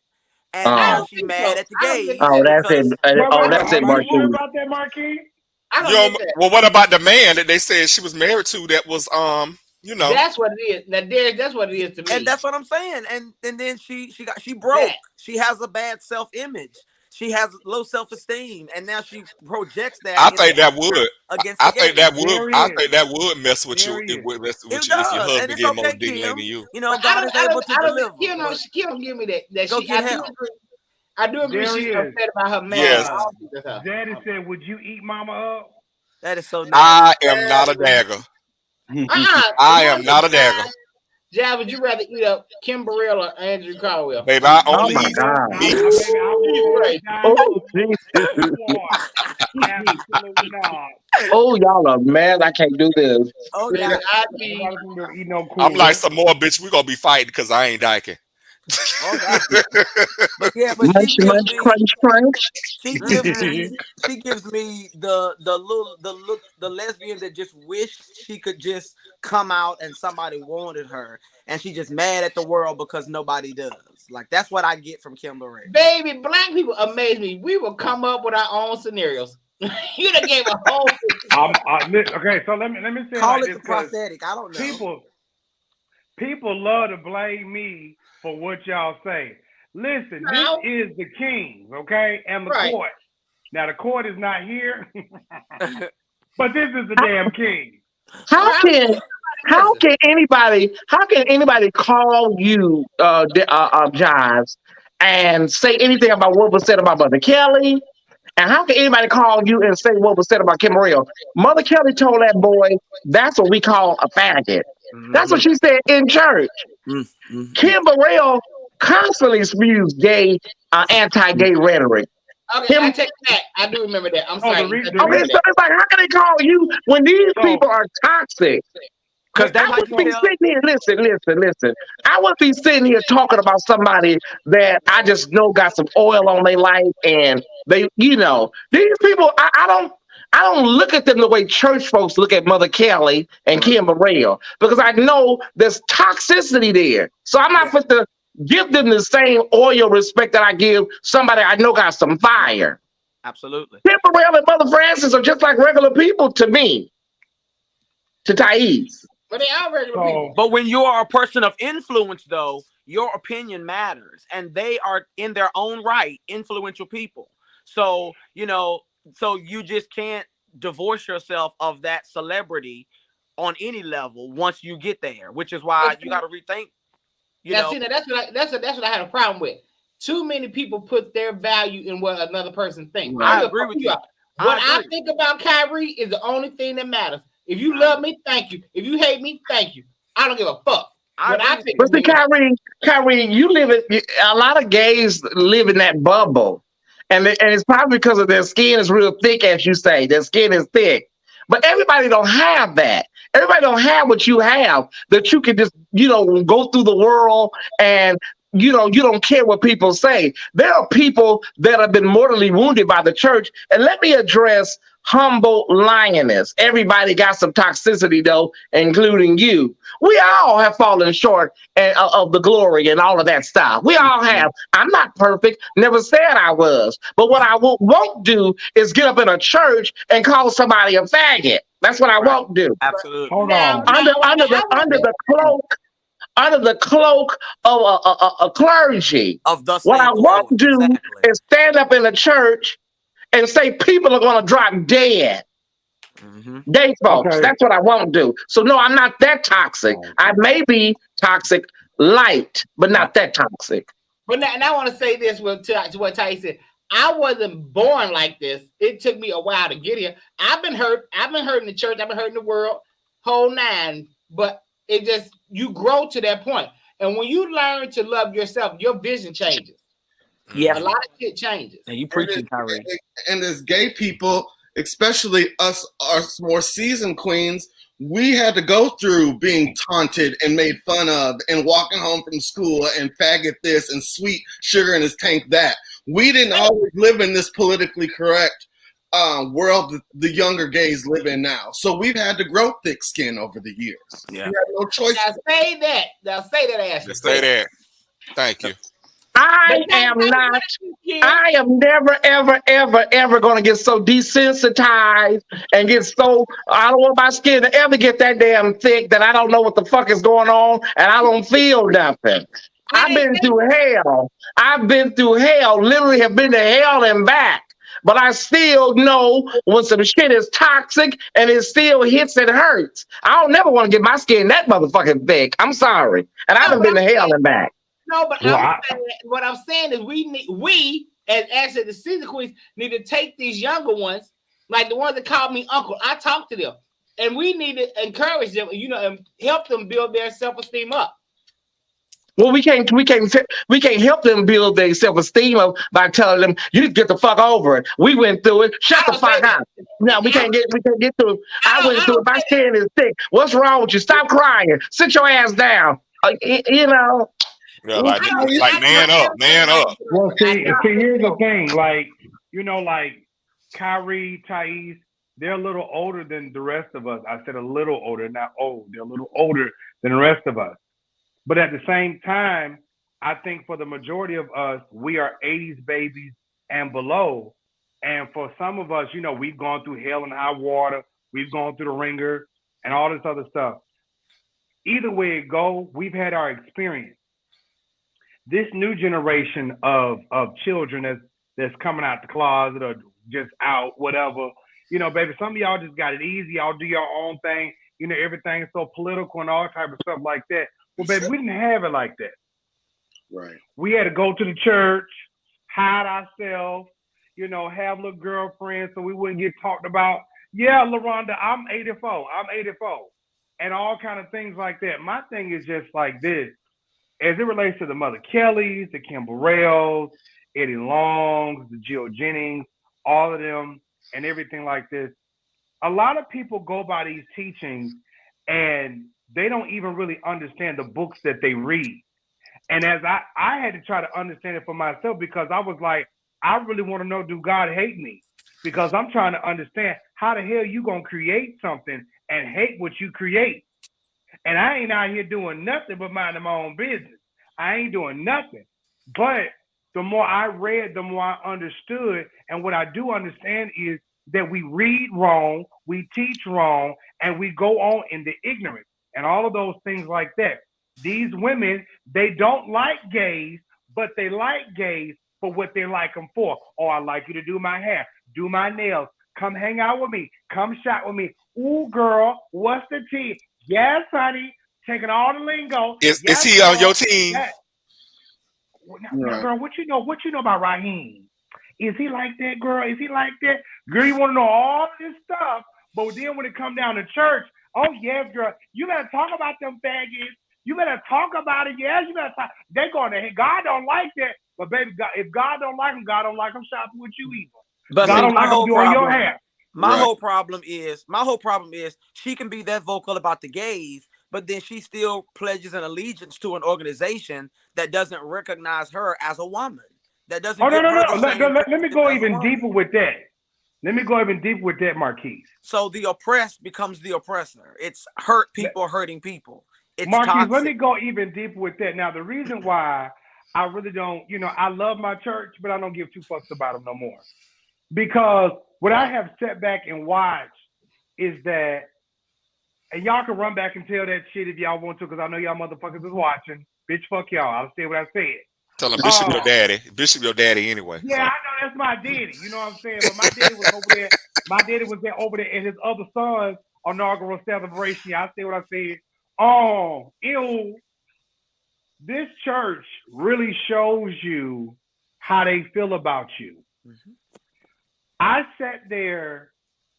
and now she's mad at the gays. That's it, Marquis. What about that, Marquis? Well, what about the man that they said she was married to? That was That's what it is. Now, Derek, that's what it is to me. And that's what I'm saying. And then she broke. Yeah. She has a bad self-image. She has low self-esteem, and now she projects that. I think that would. I think that would mess with you. It does, if your husband get more dignity than you. You know, God is able to deliver. She don't give me that. Go get help. I do agree. She's upset about her man. Yes. Daddy said, "Would you eat Mama up?" That is so nice. I am not a dagger. I am not a dagger. Jive, would you rather eat up Kim Burrell or Andrew Caldwell? Baby, I only eat meat. Oh, y'all are mad. I can't do this. Oh, yeah. I'm like some more, bitch. We're going to be fighting because I ain't dyking. But she gives me the lesbian that just wished she could just come out and somebody wanted her, and she just mad at the world because nobody does. Like, that's what I get from Kim Burrell. Baby, black people amaze me. We will come up with our own scenarios. You done gave a whole. Okay, so let me say call like it the prosthetic. I don't know. People love to blame me for what y'all say. Listen, this is the Kings, okay, and the court. Now the court is not here, but this is the damn King. How can anybody call you Jives and say anything about what was said about Mother Kelly? And how can anybody call you and say what was said about Kim Burrell? Mother Kelly told that boy, that's what we call a faggot. That's what she said in church. Kim Burrell constantly spews gay, anti-gay rhetoric. Okay, I take that. I do remember that. I'm sorry. So it's like, how can they call you when these people are toxic? Because that's I how would you be tell. sitting here, listen. I would be sitting here talking about somebody that I just know got some oil on their life, and they, these people. I don't look at them the way church folks look at Mother Kelly and Kim Burrell, because I know there's toxicity there. So I'm not supposed to give them the same oil respect that I give somebody I know got some fire. Absolutely. Kim Burrell and Mother Francis are just like regular people to me, to Thais. But they are regular people. But when you are a person of influence, though, your opinion matters, and they are in their own right influential people. So so you just can't divorce yourself of that celebrity on any level once you get there, which is why you got to rethink. That's what I had a problem with. Too many people put their value in what another person thinks. I agree with you. What I think about Kyrie is the only thing that matters. If you love me, thank you. If you hate me, thank you. I don't give a fuck. But see, Kyrie, you live in a lot of gays live in that bubble. And it's probably because of their skin is real thick, as you say. Their skin is thick. But everybody don't have that. Everybody don't have what you have, that you can just, go through the world and, you don't care what people say. There are people that have been mortally wounded by the church. And let me address humble lioness. Everybody got some toxicity, though, including you. We all have fallen short of the glory and all of that stuff. We all have. I'm not perfect. Never said I was. But what I won't do is get up in a church and call somebody a faggot. That's what I won't do. Absolutely. Hold on. Under the cloak of a clergy. Of thus what I saith the won't Lord. do Exactly. is stand up in a church and say people are going to drop dead. Gay folks. That's what I won't do. So no, I'm not that toxic. I may be toxic light, but not that toxic. But now, and I want to say this to what Ty said. I wasn't born like this. It took me a while to get here. I've been hurt. I've been hurt in the church. I've been hurt in the world, whole nine. But it just, you grow to that point. And when you learn to love yourself, your vision changes. Yeah, a lot of shit changes. And you preaching, Kyrie. And as gay people, especially us more seasoned queens, we had to go through being taunted and made fun of and walking home from school and faggot this and sweet sugar in his tank that. We didn't always live in this politically correct world that the younger gays live in now. So we've had to grow thick skin over the years. Yeah. We had no choice. Now say that. Ashley. Say that. Thank you. I am never, ever going to get so desensitized and get so, I don't want my skin to ever get that damn thick that I don't know what the fuck is going on and I don't feel nothing. I've been through hell. Literally have been to hell and back. But I still know when some shit is toxic and it still hits and hurts. I don't never want to get my skin that motherfucking thick. I'm sorry. And I haven't been to hell and back. No, but what I'm saying is we as actually the season queens need to take these younger ones, like the ones that called me uncle. I talk to them, and we need to encourage them, and help them build their self-esteem up. Well, we can't help them build their self-esteem up by telling them you need to get the fuck over it. We went through it. Shut the fuck up. No, we can't get through it. I went through it. My skin is thick. What's wrong with you? Stop crying. Sit your ass down. Yeah, like man up. Well, see, here's the thing. Like Kyrie, Thais, they're a little older than the rest of us. I said a little older, not old. They're a little older than the rest of us. But at the same time, I think for the majority of us, we are 80s babies and below. And for some of us, we've gone through hell and high water. We've gone through the ringer and all this other stuff. Either way it go, we've had our experience. This new generation of children that's coming out the closet or just out, whatever, baby, some of y'all just got it easy. Y'all do your own thing. Everything is so political and all type of stuff like that. Well, baby, we didn't have it like that. Right. We had to go to the church, hide ourselves, have little girlfriends so we wouldn't get talked about. Yeah, LaRonda, I'm 84. And all kind of things like that. My thing is just like this. As it relates to the Mother Kellys, the Kim Burrells, Eddie Longs, the Jill Jennings, all of them, and everything like this, a lot of people go by these teachings and they don't even really understand the books that they read. And as I had to try to understand it for myself, because I was like, I really want to know, do God hate me? Because I'm trying to understand how the hell you gonna create something and hate what you create. And I ain't out here doing nothing but minding my own business. I ain't doing nothing. But the more I read, the more I understood. And what I do understand is that we read wrong, we teach wrong, and we go on in the ignorance and all of those things like that. These women, they don't like gays, but they like gays for what they like them for. Oh, I like you to do my hair, do my nails, come hang out with me, come shop with me. Ooh, girl, what's the tea? Yes, honey, taking all the lingo. Is yes, he girl. on your team? Yes. Now, girl, what you know about Raheem? Is he like that, girl? Is he like that? Girl, you want to know all of this stuff, but then when it come down to church, oh yeah, girl, you better talk about them faggots. You better talk about it. Yes, you better talk. They going to, God don't like that. But baby, God, if God don't like them, God don't like them shopping with you either. But God see, don't like them doing your hair. My whole problem is she can be that vocal about the gays, but then she still pledges an allegiance to an organization that doesn't recognize her as a woman. That doesn't. Oh no. Let me go even deeper with that. Let me go even deeper with that, Marquise. So the oppressed becomes the oppressor. It's hurt people hurting people. It's Marquise, toxic. let me go even deeper with that. Now, the reason why I really don't, I love my church, but I don't give two fucks about them no more. Because what I have sat back and watched is that, and y'all can run back and tell that shit if y'all want to, because I know y'all motherfuckers is watching. Bitch, fuck y'all. I'll say what I said. Tell him Bishop your daddy. Bishop your daddy anyway. Yeah, I know that's my daddy. You know what I'm saying? But my daddy was over there. My daddy was there over there at his other son's inaugural celebration. I say what I said. Oh, ew. This church really shows you how they feel about you. Mm-hmm. I sat there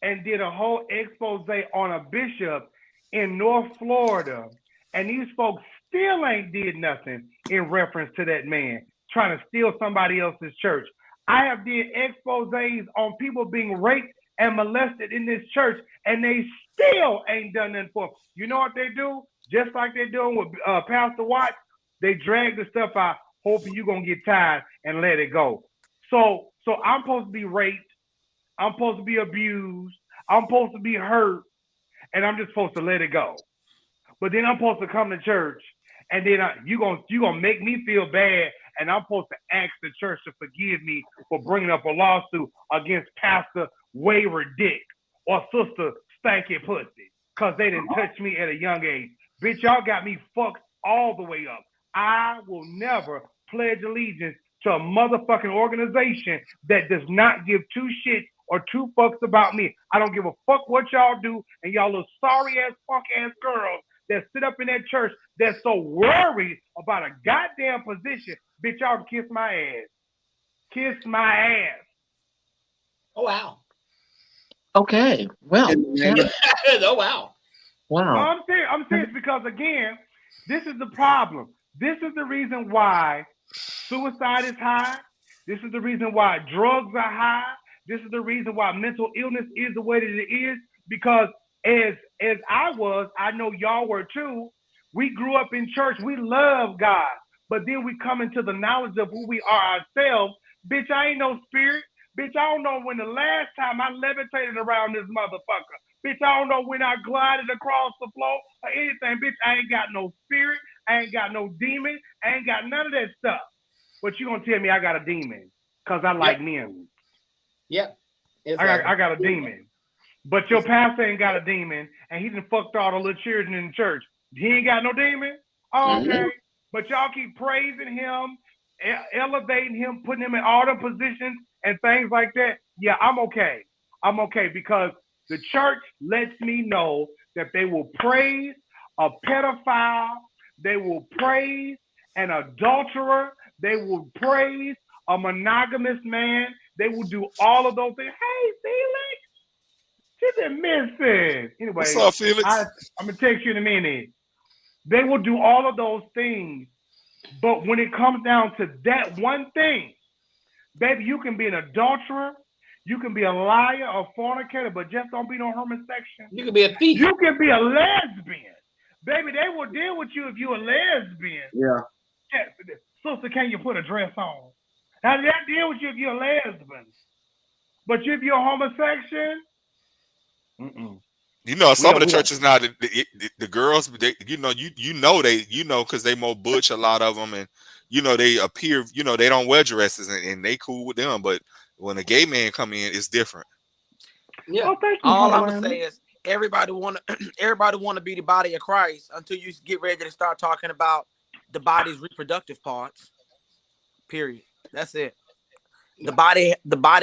and did a whole expose on a bishop in North Florida, and these folks still ain't did nothing in reference to that man trying to steal somebody else's church. I have did exposes on people being raped and molested in this church, and they still ain't done nothing for them. You know what they do? Just like they're doing with Pastor Watts, they drag the stuff out, hoping you're going to get tired and let it go. So I'm supposed to be raped. I'm supposed to be abused. I'm supposed to be hurt, and I'm just supposed to let it go. But then I'm supposed to come to church, and then you're gonna make me feel bad, and I'm supposed to ask the church to forgive me for bringing up a lawsuit against Pastor Wayward Dick or Sister Stanky Pussy because they didn't touch me at a young age. Bitch, y'all got me fucked all the way up. I will never pledge allegiance to a motherfucking organization that does not give two shits or two fucks about me. I don't give a fuck what y'all do, and y'all little sorry-ass, fuck-ass girls that sit up in that church that's so worried about a goddamn position. Bitch, y'all can kiss my ass. Kiss my ass. Oh, wow. Okay. Well. Oh, wow. Wow. I'm serious because, again, this is the problem. This is the reason why suicide is high. This is the reason why drugs are high. This is the reason why mental illness is the way that it is, because as I was, I know y'all were too, we grew up in church. We love God. But then we come into the knowledge of who we are ourselves. Bitch, I ain't no spirit. Bitch, I don't know when the last time I levitated around this motherfucker. Bitch, I don't know when I glided across the floor or anything. Bitch, I ain't got no spirit. I ain't got no demon. I ain't got none of that stuff. But you gonna tell me I got a demon because I like men. Yep. I got a demon. But your pastor ain't got a demon, and he done fucked all the little children in the church. He ain't got no demon? Oh, okay. Mm-hmm. But y'all keep praising him, elevating him, putting him in all the positions and things like that. Yeah, I'm okay. I'm okay because the church lets me know that they will praise a pedophile. They will praise an adulterer. They will praise a monogamous man. They will do all of those things. Hey, Felix, she's been missing. Anyway, what's up, Felix? I'm going to text you in a minute. They will do all of those things. But when it comes down to that one thing, baby, you can be an adulterer. You can be a liar, a fornicator, but just don't be no homosexual. You can be a thief. You can be a lesbian. Baby, they will deal with you if you're a lesbian. Yeah. Sister, can you put a dress on? Now, they deal with you if you're a lesbian. But if you're a homosexual, You know, some of the churches now, the girls, they, because they more butch, a lot of them, and they appear, they don't wear dresses, and they cool with them. But when a gay man come in, it's different. Yeah. All I'm gonna say is everybody want to be the body of Christ until you get ready to start talking about the body's reproductive parts. Period. That's it. The body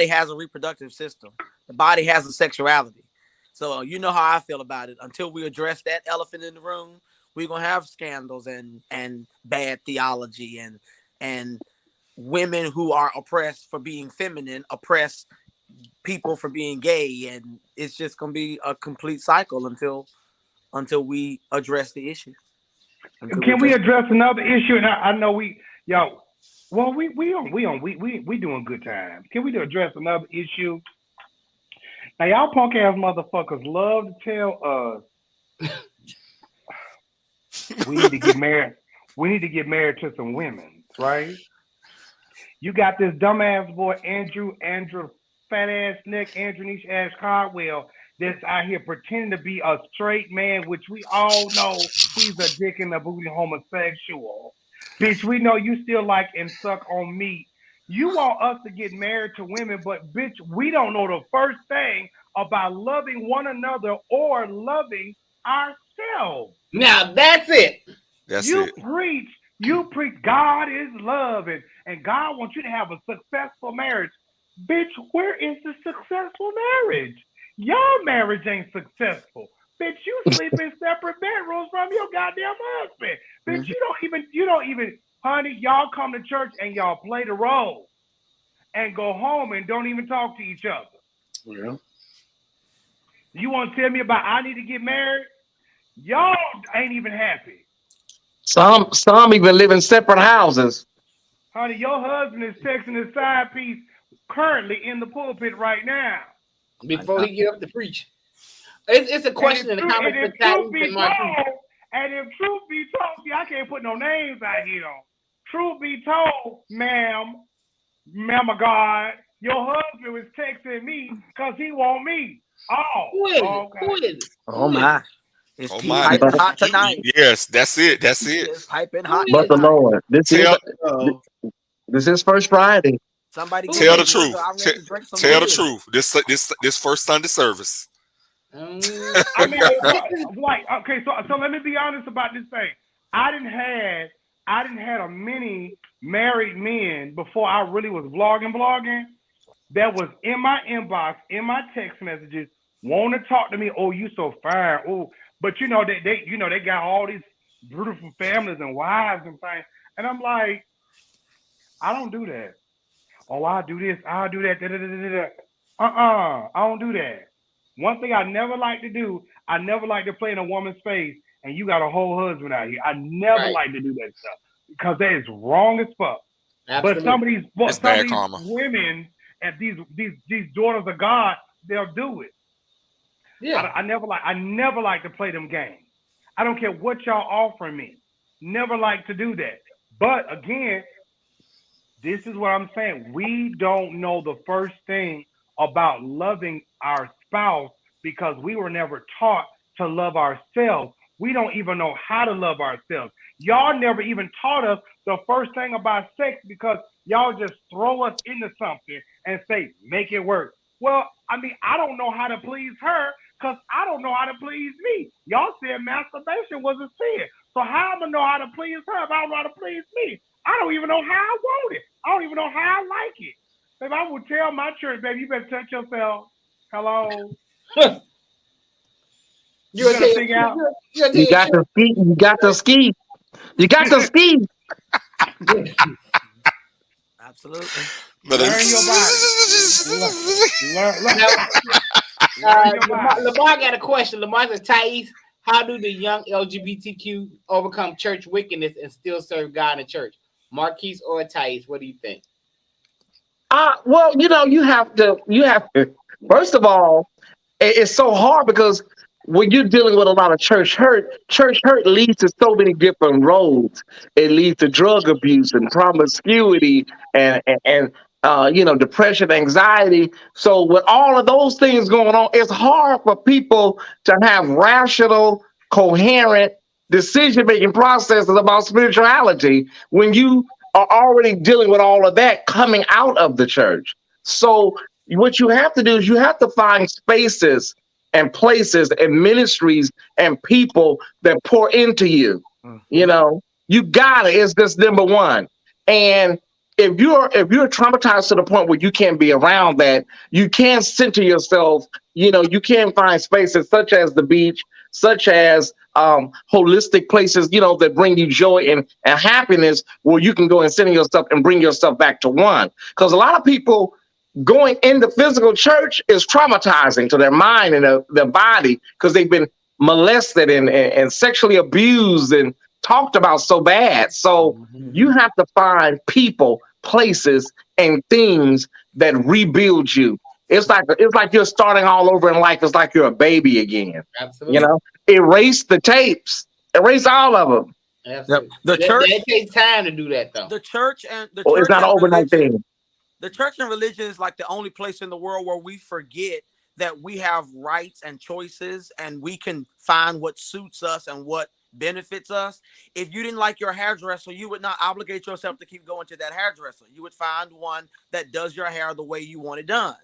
has a reproductive system. The body has a sexuality. So you know how I feel about it. Until we address that elephant in the room, we're gonna have scandals and bad theology and women who are oppressed for being feminine, oppress people for being gay, and it's just gonna be a complete cycle until we address the issue. Can we address another issue? And I know we doing good times. Can we address another issue? Now, y'all punk ass motherfuckers love to tell us we need to get married. We need to get married to some women, right? You got this dumbass boy, Andrew, fat ass neck, Andrew Niche ass Caldwell, that's out here pretending to be a straight man, which we all know he's a dick in the booty homosexual. Bitch, we know you still like and suck on meat. You want us to get married to women, but bitch, we don't know the first thing about loving one another or loving ourselves. Now that's it. You preach God is love and God wants you to have a successful marriage. Bitch, where is the successful marriage? Your marriage ain't successful. Bitch, you sleep in separate bedrooms from your goddamn husband. Bitch, you don't even, honey, y'all come to church and y'all play the role and go home and don't even talk to each other. Yeah. You want to tell me about I need to get married? Y'all ain't even happy. Some even live in separate houses. Honey, your husband is texting his side piece currently in the pulpit right now. Before he get up to preach. It's a question in the comments. And if truth be told, see, I can't put no names out here. Truth be told, ma'am of God, your husband was texting me because he want me. Oh, who is okay. Who is it? Oh my. It's piping hot tonight. Yes, that's it. It's piping hot. But the Lord, this is First Friday. Somebody tell the truth. Tell the truth. This first Sunday service. I mean, like, okay, so let me be honest about this thing. I didn't had a many married men before I really was vlogging. That was in my inbox, in my text messages, want to talk to me. Oh, you so fine. Oh, but they got all these beautiful families and wives and things, and I'm like, I don't do that. Oh, I'll do this, I'll do that. I don't do that. One thing I never like to do, I never like to play in a woman's face, and you got a whole husband out here. I never like to do that stuff because that is wrong as fuck. Absolutely. But some of these women and these daughters of God, they'll do it. Yeah, I never like to play them games. I don't care what y'all offering me. Never like to do that. But again, this is what I'm saying. We don't know the first thing about loving our spouse because we were never taught to love ourselves. We don't even know how to love ourselves. Y'all never even taught us the first thing about sex because y'all just throw us into something and say, make it work. Well, I mean, I don't know how to please her because I don't know how to please me. Y'all said masturbation was a sin. So how am I going to know how to please her if I don't know how to please me? I don't even know how I want it. I don't even know how I like it. If I would tell my church, baby, you better touch yourself. Hello. You got the ski. You got the ski. You got the ski. Absolutely. Learn your body. Lamar got a question. Lamar said, Thais, how do the young LGBTQ overcome church wickedness and still serve God in church? Marquise or Thais, what do you think? Well, you have to. First of all, it's so hard because when you're dealing with a lot of church hurt leads to so many different roads. It leads to drug abuse and promiscuity and depression, anxiety. So with all of those things going on, it's hard for people to have rational, coherent decision making processes about spirituality when you are already dealing with all of that coming out of the church. So what you have to do is you have to find spaces and places and ministries and people that pour into you. You know, you got it. It's just number one. And if you're traumatized to the point where you can't be around that, you can't center yourself. You can't find spaces such as the beach, such as holistic places, that bring you joy and happiness, where you can go and center yourself and bring yourself back to one. Because a lot of people going into physical church is traumatizing to their mind and their body, because they've been molested and sexually abused and talked about so bad. So you have to find people, places, and things that rebuild you. It's like you're starting all over in life. It's like you're a baby again. Absolutely. Erase the tapes, erase all of them. Absolutely. The church, it takes time to do that, though. the church and the It's church not an and overnight religion. thing. The church and religion is like the only place in the world where we forget that we have rights and choices, and we can find what suits us and what benefits us. If you didn't like your hairdresser, you would not obligate yourself to keep going to that hairdresser. You would find one that does your hair the way you want it done.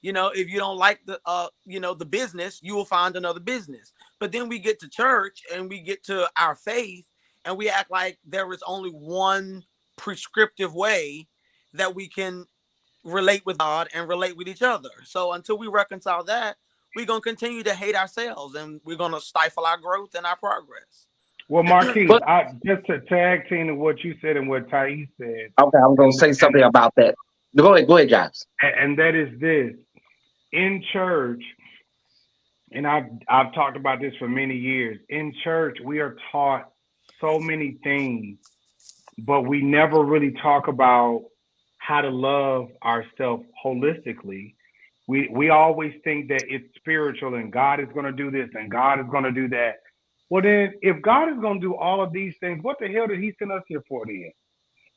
If you don't like the business, you will find another business. But then we get to church and we get to our faith, and we act like there is only one prescriptive way that we can relate with God and relate with each other. So until we reconcile that, we're going to continue to hate ourselves, and we're going to stifle our growth and our progress. Well, Marquise, But I just to tag team to what you said and what Thais said. okay, I'm going to say something about that. Go ahead, Giles. And that is this. In church, and I've talked about this for many years. In church, we are taught so many things, but we never really talk about how to love ourselves holistically. We always think that it's spiritual and God is going to do this and God is going to do that. Well, then, if God is going to do all of these things, what the hell did he send us here for then?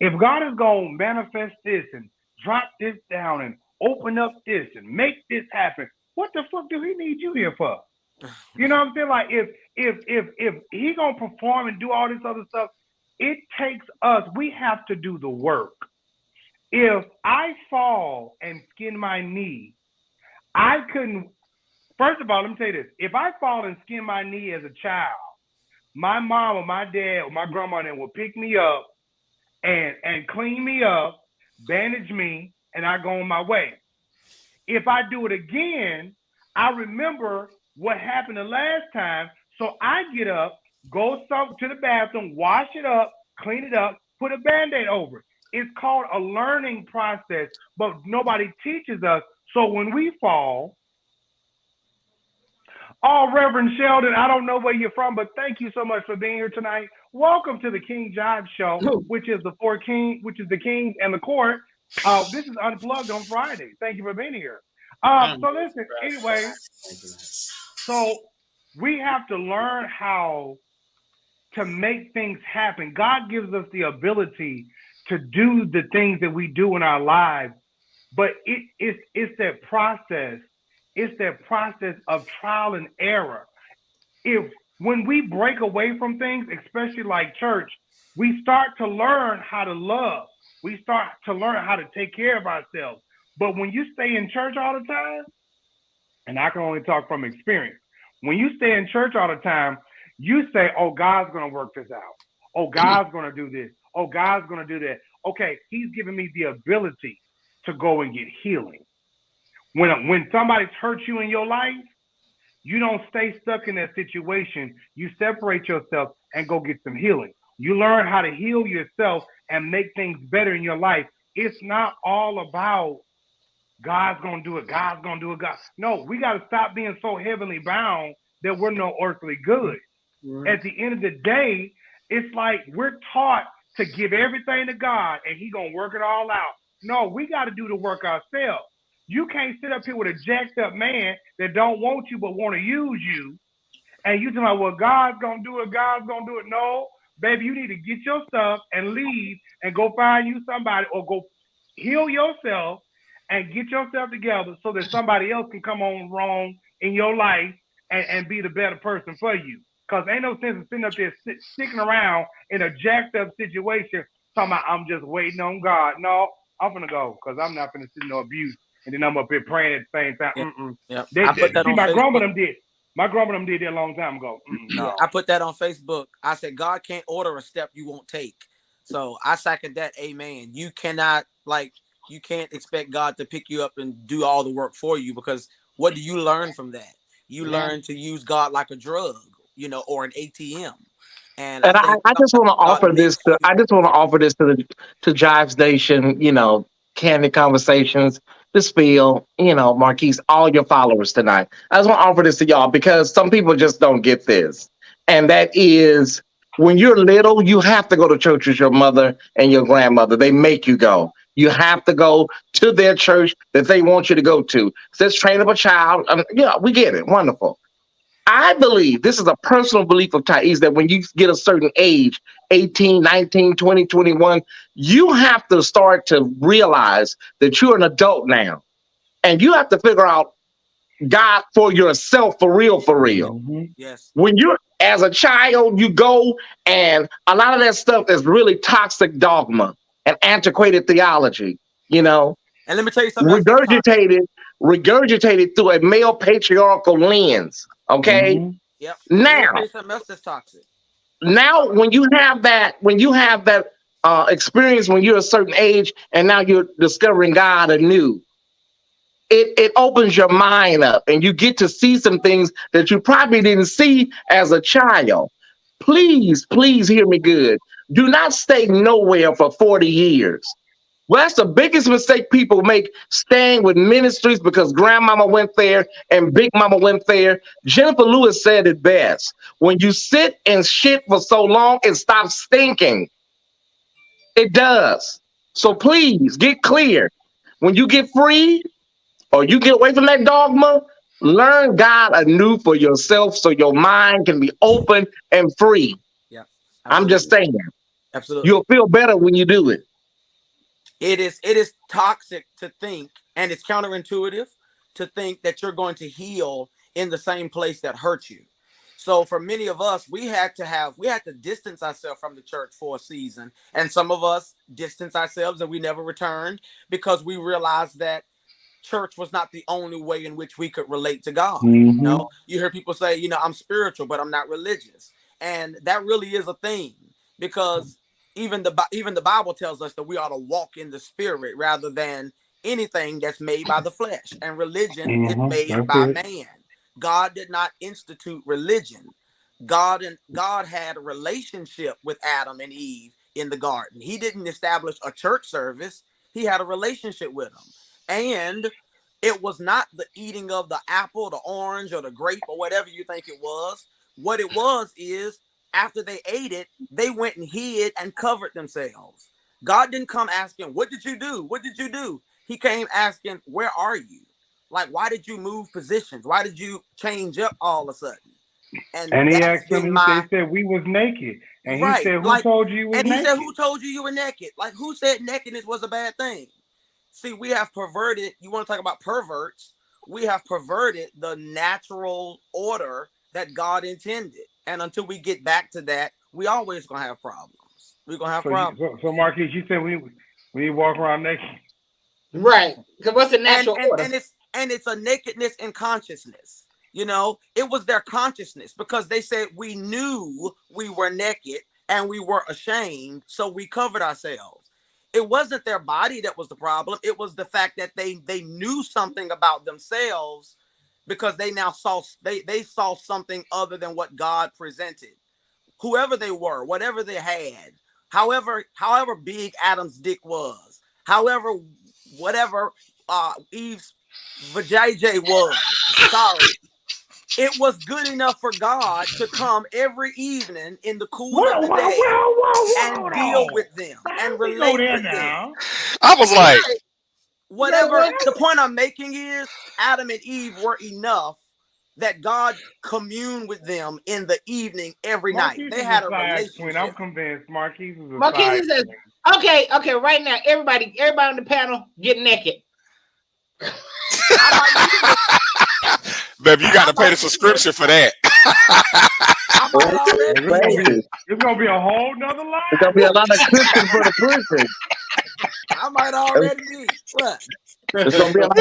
If God is going to manifest this and drop this down and open up this and make this happen, what the fuck do he need you here for? You know what I'm saying? Like, if he going to perform and do all this other stuff, it takes us, we have to do the work. If I fall and skin my knee, I couldn't, first of all, let me tell you this. If I fall and skin my knee as a child, my mom or my dad or my grandma then will pick me up and clean me up, bandage me, and I go on my way. If I do it again, I remember what happened the last time, so I get up, go to the bathroom, wash it up, clean it up, put a Band-Aid over it. It's called a learning process, but nobody teaches us. So when we fall, Reverend Sheldon, I don't know where you're from, but thank you so much for being here tonight. Welcome to the King Jives Show, which is the Kings and the Court. This is Unplugged on Friday. Thank you for being here. So listen, anyway, so we have to learn how to make things happen. God gives us the ability to do the things that we do in our lives, but it's that process. It's that process of trial and error. When we break away from things, especially like church, we start to learn how to love. We start to learn how to take care of ourselves. But when you stay in church all the time, and I can only talk from experience, when you stay in church all the time, you say, oh, God's going to work this out. Oh, God's going to do this. Oh, God's going to do that. Okay, he's giving me the ability to go and get healing. When somebody's hurt you in your life, you don't stay stuck in that situation. You separate yourself and go get some healing. You learn how to heal yourself and make things better in your life. It's not all about God's going to do it. God's going to do it. God. No, we got to stop being so heavenly bound that we're no earthly good. At the end of the day, it's like we're taught to give everything to God and he's going to work it all out. No, we got to do the work ourselves. You can't sit up here with a jacked up man that don't want you but want to use you And you talking about, well, God's gonna do it, God's gonna do it. No, baby, you need to get your stuff and leave and go find you somebody, or go heal yourself and get yourself together so that somebody else can come on wrong in your life and be the better person for you. Because ain't no sense in sitting up there sticking around in a jacked up situation talking about, I'm just waiting on God. No, I'm gonna go, because I'm not gonna see no abuse and then I'm up here praying at the same time. Yeah. I put that on my Facebook. grandma them did. My grandma them did that a long time ago. No. I put that on Facebook. I said, God can't order a step you won't take. So I second that. Amen. You cannot, you can't expect God to pick you up and do all the work for you, because what do you learn from that? You learn to use God like a drug, or an ATM. And I just want to offer this. I just want to offer this to Jive Station. Candid Conversations, the Spiel. Marquise, all your followers tonight. I just want to offer this to y'all, because some people just don't get this, and that is, when you're little, you have to go to church with your mother and your grandmother. They make you go. You have to go to their church that they want you to go to. Says train up a child. We get it. Wonderful. I believe, this is a personal belief of Thais, that when you get a certain age, 18, 19, 20, 21, you have to start to realize that you're an adult now. And you have to figure out God for yourself, for real, for real. Mm-hmm. Yes. When you're, as a child, you go, and a lot of that stuff is really toxic dogma and antiquated theology, And let me tell you something regurgitated through a male patriarchal lens. Okay. Mm-hmm. Yep. Now, let me tell you something else that's toxic. Now, when you have that experience when you're a certain age, and now you're discovering God anew, it opens your mind up, and you get to see some things that you probably didn't see as a child. Please hear me good. Do not stay nowhere for 40 years. Well, that's the biggest mistake people make, staying with ministries because grandmama went there and big mama went there. Jennifer Lewis said it best. When you sit and shit for so long, it stops stinking. It does. So please get clear. When you get free, or you get away from that dogma, learn God anew for yourself, so your mind can be open and free. Yeah, I'm just saying. Absolutely. You'll feel better when you do it. It is toxic to think, and it's counterintuitive to think that you're going to heal in the same place that hurt you. So for many of us, we had to distance ourselves from the church for a season. And some of us distanced ourselves and we never returned, because we realized that church was not the only way in which we could relate to God. Mm-hmm. You hear people say, I'm spiritual, but I'm not religious. And that really is a thing, because even the Bible tells us that we ought to walk in the spirit rather than anything that's made by the flesh. And religion is made by man. God did not institute religion. God had a relationship with Adam and Eve in the garden. He didn't establish a church service. He had a relationship with them. And it was not the eating of the apple, the orange, or the grape, or whatever you think it was. What it was is, after they ate it, they went and hid and covered themselves. God didn't come asking, what did you do? What did you do? He came asking, where are you? Like, why did you move positions? Why did you change up all of a sudden? And he asked them, he said, we was naked. And he said, who told you were naked? And he said, who told you were naked? Like, who said nakedness was a bad thing? See, we have perverted, you want to talk about perverts, we have perverted the natural order that God intended. And until we get back to that, we always going to have problems. We're going to have problems. So Marquise, you said we walk around naked? Right. Because what's the natural order? And it's a nakedness in consciousness. It was their consciousness, because they said we knew we were naked and we were ashamed, so we covered ourselves. It wasn't their body that was the problem. It was the fact that they knew something about themselves, because they now saw they saw something other than what God presented. Whoever they were, whatever they had, however big Adam's dick was, whatever Eve's vajayjay was, sorry, it was good enough for God to come every evening in the cool of the day and deal with them and relate with them. I was like, whatever. The point I'm making is, Adam and Eve were enough that God communed with them in the evening every night. Marquise They is had a a side relationship. queen. I'm convinced Marquise is a side Marquise says, queen. okay, right now, everybody on the panel, get naked. Baby, you got to pay the subscription for that. I might already be. It's gonna be a whole nother line. There's gonna be a lot of cushion for the pushing. I might already be. What? There's gonna be a lot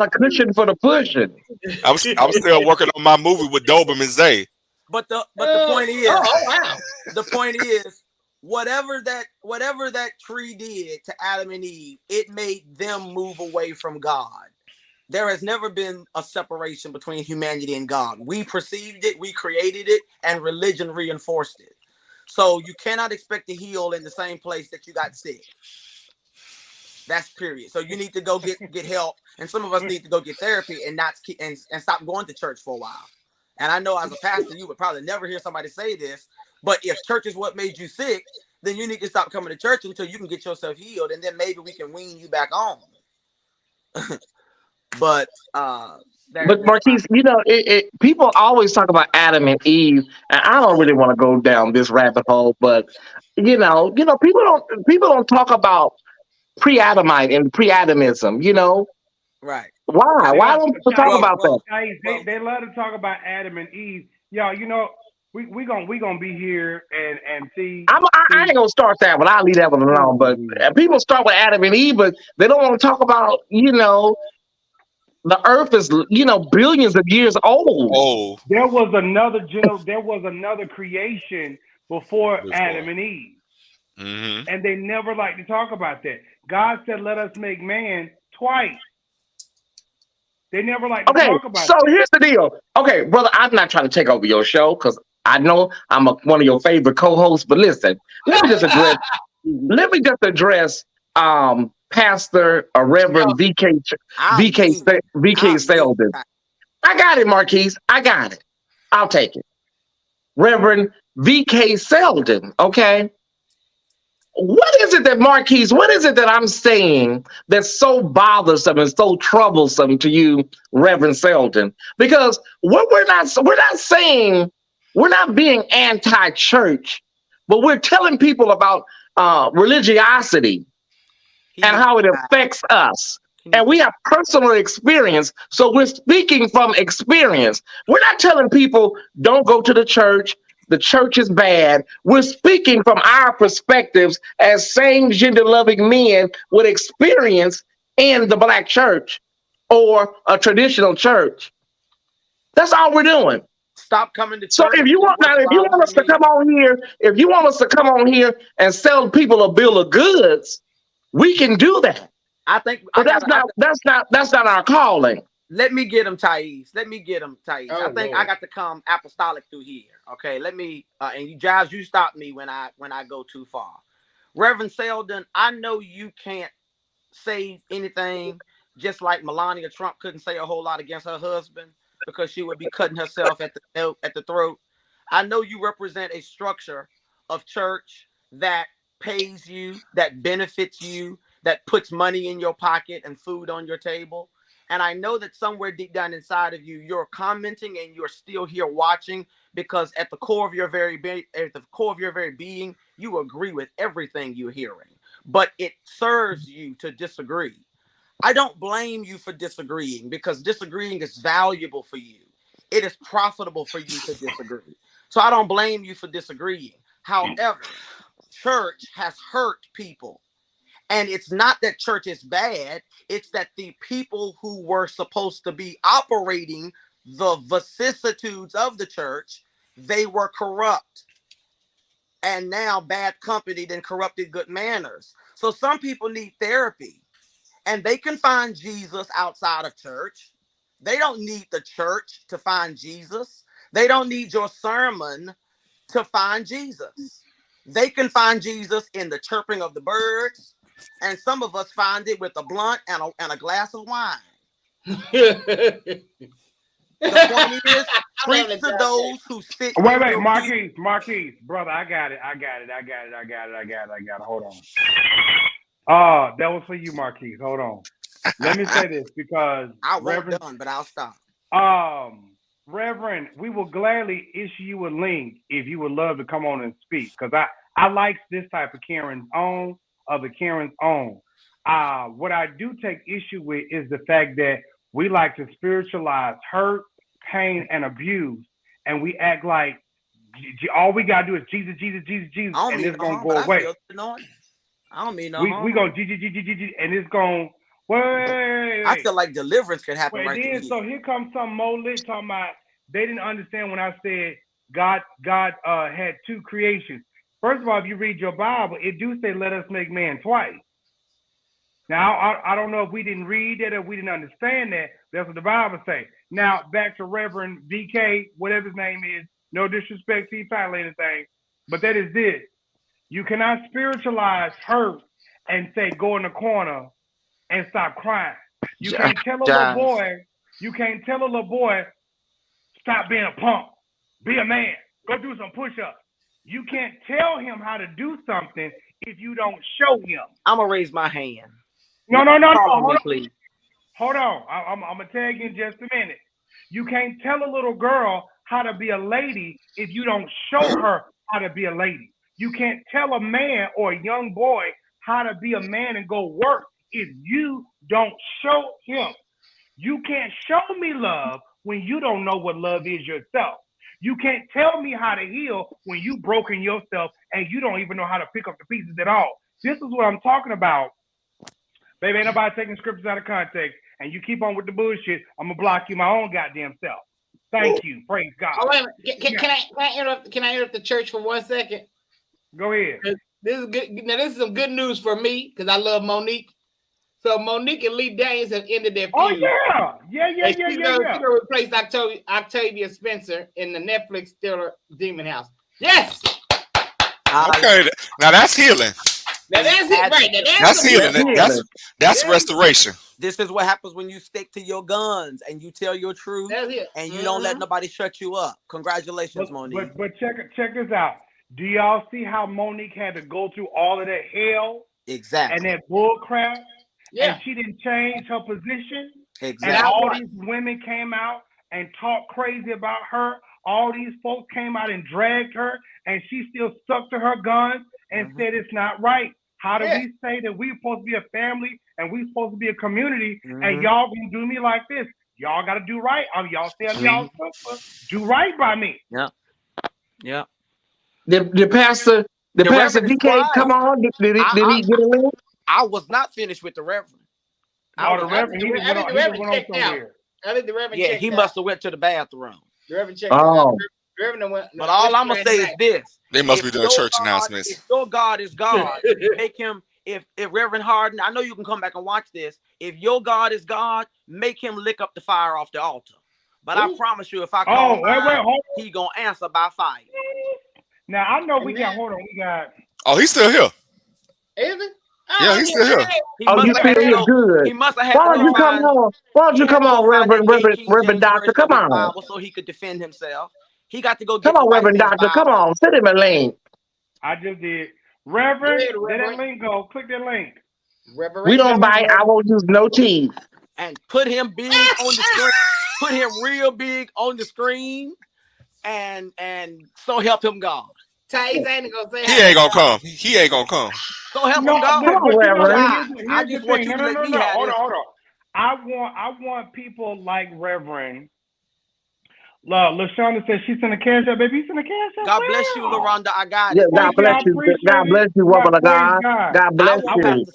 of cushion for the pushing. I'm still working on my movie with Doberman Zay. But the point is, wow. The point is, whatever that tree did to Adam and Eve, it made them move away from God. There has never been a separation between humanity and God. We perceived it, we created it, and religion reinforced it. So you cannot expect to heal in the same place that you got sick. That's period. So you need to go get help, and some of us need to go get therapy and stop going to church for a while. And I know as a pastor, you would probably never hear somebody say this, but if church is what made you sick, then you need to stop coming to church until you can get yourself healed, and then maybe we can wean you back on. But Marquise, people always talk about Adam and Eve, and I don't really want to go down this rabbit hole, but people don't talk about pre-Adamite and pre-Adamism, Right. Why? Why don't people talk about that? They love to talk about Adam and Eve. Y'all, we gonna be here and see. I ain't gonna start that one. I'll leave that one alone. But people start with Adam and Eve, but they don't want to talk about, the earth is, billions of years old. Oh, there was another creation before Adam and Eve. Mm-hmm. And they never like to talk about that. God said, let us make man twice. They never like to talk about so that. Here's the deal. Okay, brother, I'm not trying to take over your show because I know I'm one of your favorite co-hosts, but listen, let me just address Pastor or Reverend VK Selden. I got it, Marquise. I got it. I'll take it. Reverend VK Selden, okay? What is it that I'm saying that's so bothersome and so troublesome to you, Reverend Selden? Because we're not being anti-church, but we're telling people about religiosity and how it affects us. And we have personal experience, so we're speaking from experience. We're not telling people don't go to the church is bad. We're speaking from our perspectives as same gender loving men with experience in the Black church or a traditional church. That's all we're doing. Stop coming to church. So if you want us to come on here and sell people a bill of goods, we can do that. I think, but that's not our calling. Let me get him, Thais. Oh, I think Lord. I got to come apostolic through here. Okay, let me and you, Jives, you stop me when I go too far. Reverend Selden, I know you can't say anything, just like Melania Trump couldn't say a whole lot against her husband because she would be cutting herself at the throat. I know you represent a structure of church that pays you, that benefits you, that puts money in your pocket and food on your table. And I know that somewhere deep down inside of you, you're commenting and you're still here watching because at the core of your very being, you agree with everything you're hearing. But it serves you to disagree. I don't blame you for disagreeing because disagreeing is valuable for you. It is profitable for you to disagree. So I don't blame you for disagreeing. However, church has hurt people. And it's not that church is bad. It's that the people who were supposed to be operating the vicissitudes of the church, they were corrupt. And now bad company then corrupted good manners. So some people need therapy. And they can find Jesus outside of church. They don't need the church to find Jesus. They don't need your sermon to find Jesus. They can find Jesus in the chirping of the birds. And some of us find it with a blunt and a glass of wine. The point is, preach to those who sit. Wait, Marquise, brother, I got it. Hold on. That was for you, Marquise. Hold on. Let me say this because I wasn't done, but I'll stop. Reverend, we will gladly issue you a link if you would love to come on and speak, because I like this type of Karen's own of the Karen's own. What I do take issue with is the fact that we like to spiritualize hurt, pain, and abuse, and we act like all we gotta do is Jesus, Jesus, Jesus, Jesus, and it's gonna go away. I don't mean no we harm. We go Jesus, Jesus, Jesus, and it's gonna wait. I feel like deliverance could happen Well, right then, here. so here comes some more lit talking about they didn't understand when I said God had two creations. First of all, if you read your Bible, it do say let us make man twice. Now, I don't know if we didn't read that or we didn't understand that. That's what the Bible say. Now, back to Reverend VK, whatever his name is. No disrespect to his title or anything, but that is this. You cannot spiritualize hurt and say go in the corner and stop crying. You can't tell a little boy, stop being a punk, be a man, go do some push-ups. You can't tell him how to do something if you don't show him. I'm gonna raise my hand. No. Hold on, please. Hold on. I'm gonna tag you in just a minute. You can't tell a little girl how to be a lady if you don't show her how to be a lady. You can't tell a man or a young boy how to be a man and go work if you don't show him. You can't show me love when you don't know what love is yourself. You can't tell me how to heal when you broken yourself and you don't even know how to pick up the pieces at all. This is what I'm talking about. Baby, ain't nobody taking scriptures out of context, and you keep on with the bullshit, I'm gonna block you my own goddamn self. Thank you. Praise God. Oh, wait a minute. Can I interrupt the church for 1 second? Go ahead. This is good. Now, this is some good news for me because I love Monique. So Monique and Lee Daniels have ended their feud. Oh yeah. She's gonna replace Octavia Spencer in the Netflix thriller Demon House. Yes. Okay, now that's healing. Now that's it, right? Now that's healing. That's restoration. This is what happens when you stick to your guns and you tell your truth, and you don't let nobody shut you up. Congratulations, Monique. But check this out. Do y'all see how Monique had to go through all of that hell? Exactly. And that bull crap? Yeah. And she didn't change her position? Exactly. And all these women came out and talked crazy about her. All these folks came out and dragged her, and she still stuck to her guns and said it's not right. How do we say that we're supposed to be a family and we're supposed to be a community, and y'all gonna do me like this? Y'all gotta do right. Y'all say y'all do right by me. Yeah. The pastor DK come on. Did he get a link? I was not finished with the Reverend. The Reverend, he went on somewhere. I think the Reverend checked he out. Must have went to the bathroom. The Reverend checked out. The Reverend went. But all I'm gonna say is this: they must be doing church announcements. If your God is God, make him. If Reverend Harden, I know you can come back and watch this. If your God is God, make him lick up the fire off the altar. But I promise you, if I call he gonna answer by fire. Now I know we got. Hold on, we got. Oh, he's still here. Is it? Yeah, he's still here. You still here? Good. He must have had. Why don't you come on? Why don't you come on, Reverend Doctor? Come on. So he could defend himself. He got to go. Come on, Reverend Doctor. Come on. Send him a link. I just did. Reverend, let that link go. Click that link. We don't bite. I won't use no teeth. And put him big on the screen. Put him real big on the screen, and so help him God. He ain't gonna say. He ain't gonna come. He ain't gonna come. So help him God. Come on, Reverend. I just want you to let me have Hold on. I want people like Reverend. LaShonda says she's in the cash app, baby. She's in the cash app. God bless you, LaRonda. I got it. God bless you. God bless you, woman of God. God bless you.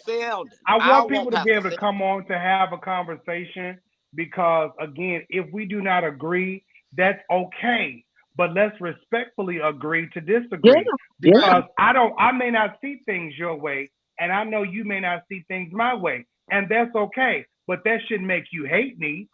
I want people to be able to come on to have a conversation because, again, if we do not agree, that's okay. But let's respectfully agree to disagree. Because I may not see things your way, and I know you may not see things my way, and that's okay. But that shouldn't make you hate me.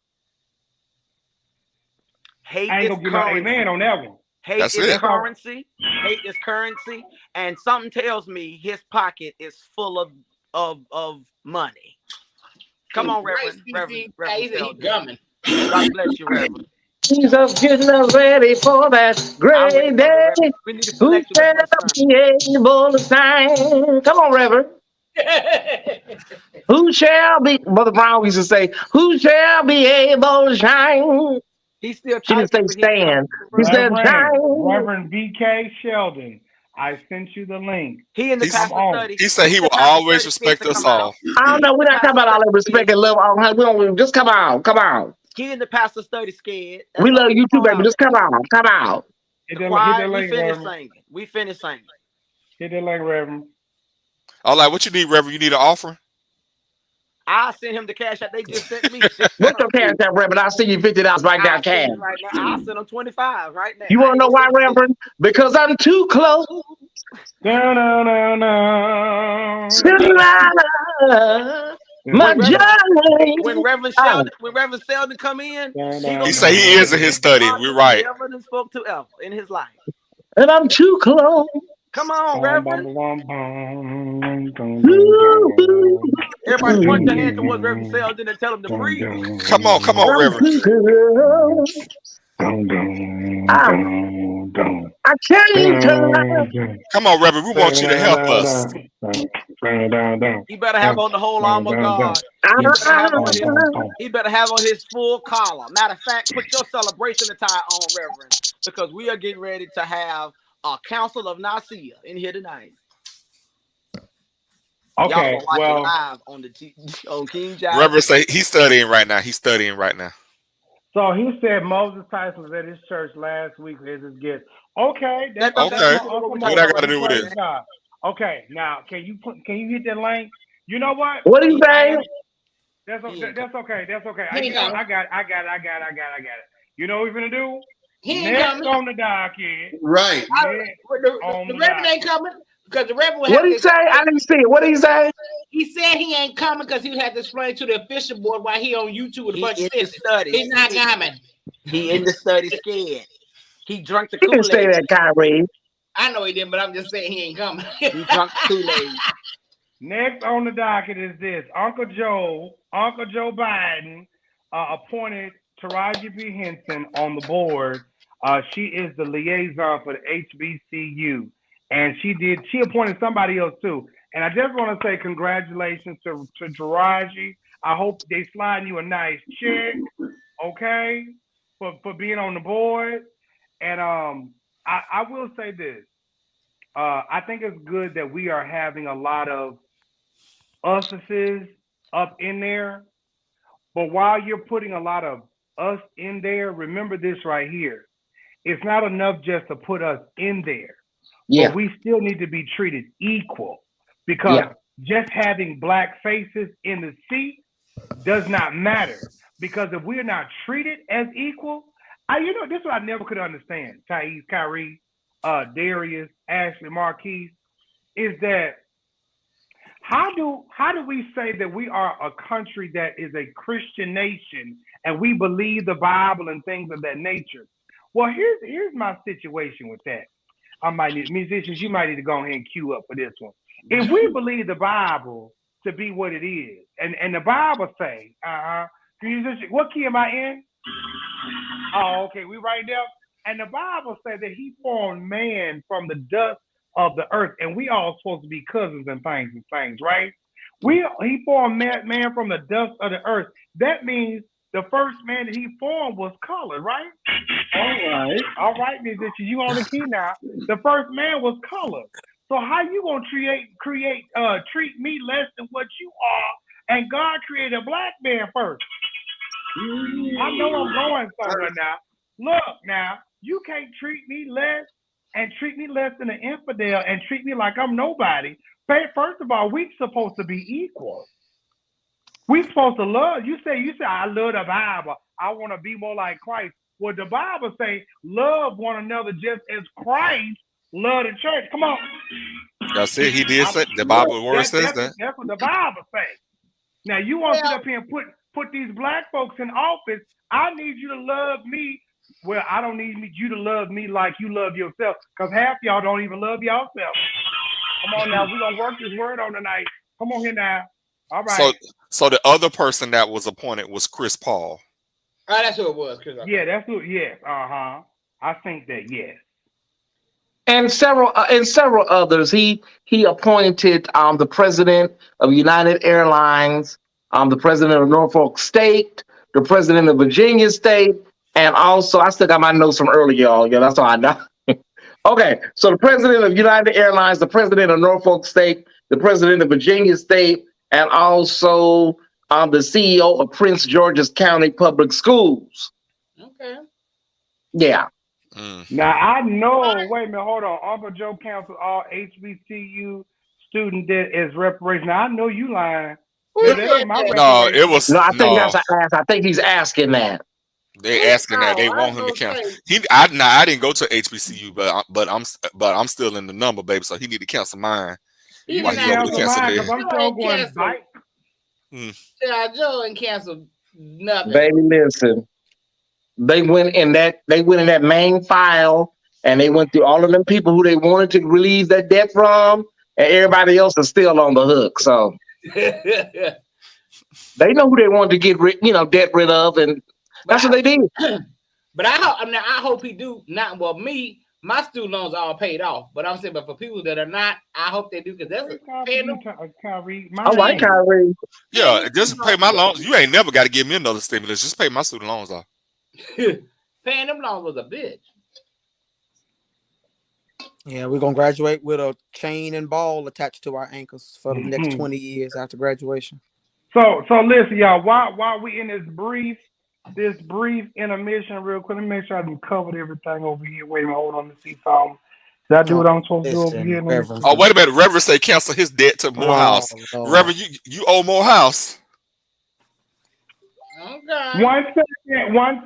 Hate I ain't is gonna give no amen on that one. Hate is currency. Hate is currency, and something tells me his pocket is full of money. Come on, Reverend. He's coming. God bless you, Reverend. Jesus getting us ready for that great day. Who shall be able to stand? Come on, Reverend. Who shall be? Brother Brown used to say, "Who shall be able to shine?" He's still She didn't typing, say but he's not. stand. He said Reverend VK Sheldon, I sent you the link. He in the pastor study. He said he will always respect us all. I don't know. We're not talking about all that respect and love. We don't just come on. He in the pastor study scared. We love you too, baby. Just come on. Hit that link, we finished Reverend. singing. We finished singing. Hit that link, Reverend. All right, what you need, Reverend? You need an offering? I sent him the cash out they just sent me. What's your cash out, Reverend? I'll send you $50 right now, cash. Right now, I'll send him 25 right now. You want to know why, Reverend? Because I'm too close. My journey. When Reverend Sheldon come in, he say he is in his study. We're right. Never than spoke to ever in his life. And I'm too close. Come on, Reverend. Everybody point their hand towards Reverend Sheldon and tell him to breathe. Come on, Reverend. I can't turn. Come on, Reverend. We want you to help us. He better have on the whole armor God. He better have on his full collar. Matter of fact, put your celebration attire on, Reverend, because we are getting ready to have a Council of Nicaea in here tonight. Okay, y'all watch it live on King Jives. Reverend say he's studying right now. So he said Moses Tyson was at his church last week as his guest. Okay. What I got to do with it? Okay, now can you hit that link? You know what? What are you saying? That's okay. I got it. You know what we're gonna do? He ain't Next coming on the docket. Right. The Reverend ain't coming because the Reverend. What did he say? I didn't see it. What did he say? He said he ain't coming because he had to explain to the official board why he on YouTube with a bunch of sisters. He's not coming. He in the study scared. He drank the He Kool-Aid. didn't say that, Kyrie. I know he didn't, but I'm just saying he ain't coming. He drank Kool-Aid. Next on the docket is this: Uncle Joe Biden appointed Taraji P Henson on the board. She is the liaison for the HBCU, and she appointed somebody else too. And I just want to say congratulations to Taraji. I hope they slide you a nice check, okay, for being on the board. And I will say this. I think it's good that we are having a lot of us's up in there. But while you're putting a lot of us in there, remember this right here. It's not enough just to put us in there. Yeah. But we still need to be treated equal, because just having black faces in the seat does not matter. Because if we're not treated as equal, this is what I never could understand, Thais, Kyrie, Darius, Ashley, Marquise, is that how do we say that we are a country that is a Christian nation and we believe the Bible and things of that nature? Well, here's my situation with that. Musicians, you might need to go ahead and cue up for this one. If we believe the Bible to be what it is, and the Bible say, what key am I in? Oh, okay, we right there. And the Bible said that he formed man from the dust of the earth, and we all supposed to be cousins and things, right? He formed man from the dust of the earth. That means the first man that he formed was colored, right? All right, musicians, you on the key now. The first man was colored. So how you gonna treat me less than what you are? And God created a black man first. I know I'm going somewhere now. Look now, you can't treat me less and treat me less than an infidel and treat me like I'm nobody. First of all, we're supposed to be equal. We're supposed to love. You say, I love the Bible. I want to be more like Christ. Well, the Bible say, love one another just as Christ loved the church. Come on. That's it. He did say the Bible word says that. That's what the Bible says. Now you want to sit up here and put these black folks in office. I need you to love me. Well, I don't need you to love me like you love yourself, because half y'all don't even love yourself. Come on now, we're gonna work this word on tonight. Come on here now. All right. So the other person that was appointed was Chris Paul. Oh, that's who it was, Chris. Yeah, that's who. Yes. I think that. Yes. And several others. He appointed the president of United Airlines, the president of Norfolk State, the president of Virginia State, And also, I still got my notes from earlier, y'all. Yeah, that's all I know. Okay, so the president of United Airlines, the president of Norfolk State, the president of Virginia State, and also the CEO of Prince George's County Public Schools. Okay. Yeah. Now I know. Wait a minute, hold on. Uncle Joe canceled all HBCU student debt as reparation. Now, I know you lying. Who That's said my that? No, reparation. it was No, I think no. that's an ass. I think he's asking that. They asking that. They Oh, I want was him to gonna cancel. say, I didn't go to HBCU, but I'm still in the number, baby. So he need to cancel mine. he You Why did need he to not. over to cancel cancel mine me? because I'm Joe still ain't going canceled. bike. Joe ain't canceled nothing. Baby, listen. They went in that main file and they went through all of them people who they wanted to release that debt from, and everybody else is still on the hook. So they know who they wanted to get debt rid of, and that's what they did. But I hope he do not. Well, my student loans are all paid off. But I'm saying, but for people that are not, I hope they do because that's paying them. Kyrie, All right, Kyrie. Yeah, just pay my loans. You ain't never got to give me another stimulus. Just pay my student loans off. Paying them loans was a bitch. Yeah, we're gonna graduate with a chain and ball attached to our ankles for the next 20 years after graduation. So listen, y'all. While we in this brief intermission, real quick, let me make sure I done covered everything over here. Wait a minute, hold on to see something. Did I do what I'm supposed to do over here? Reverend. Oh, wait a minute. Reverend say cancel his debt to Morehouse. Lord. Reverend, you owe Morehouse. Okay. 1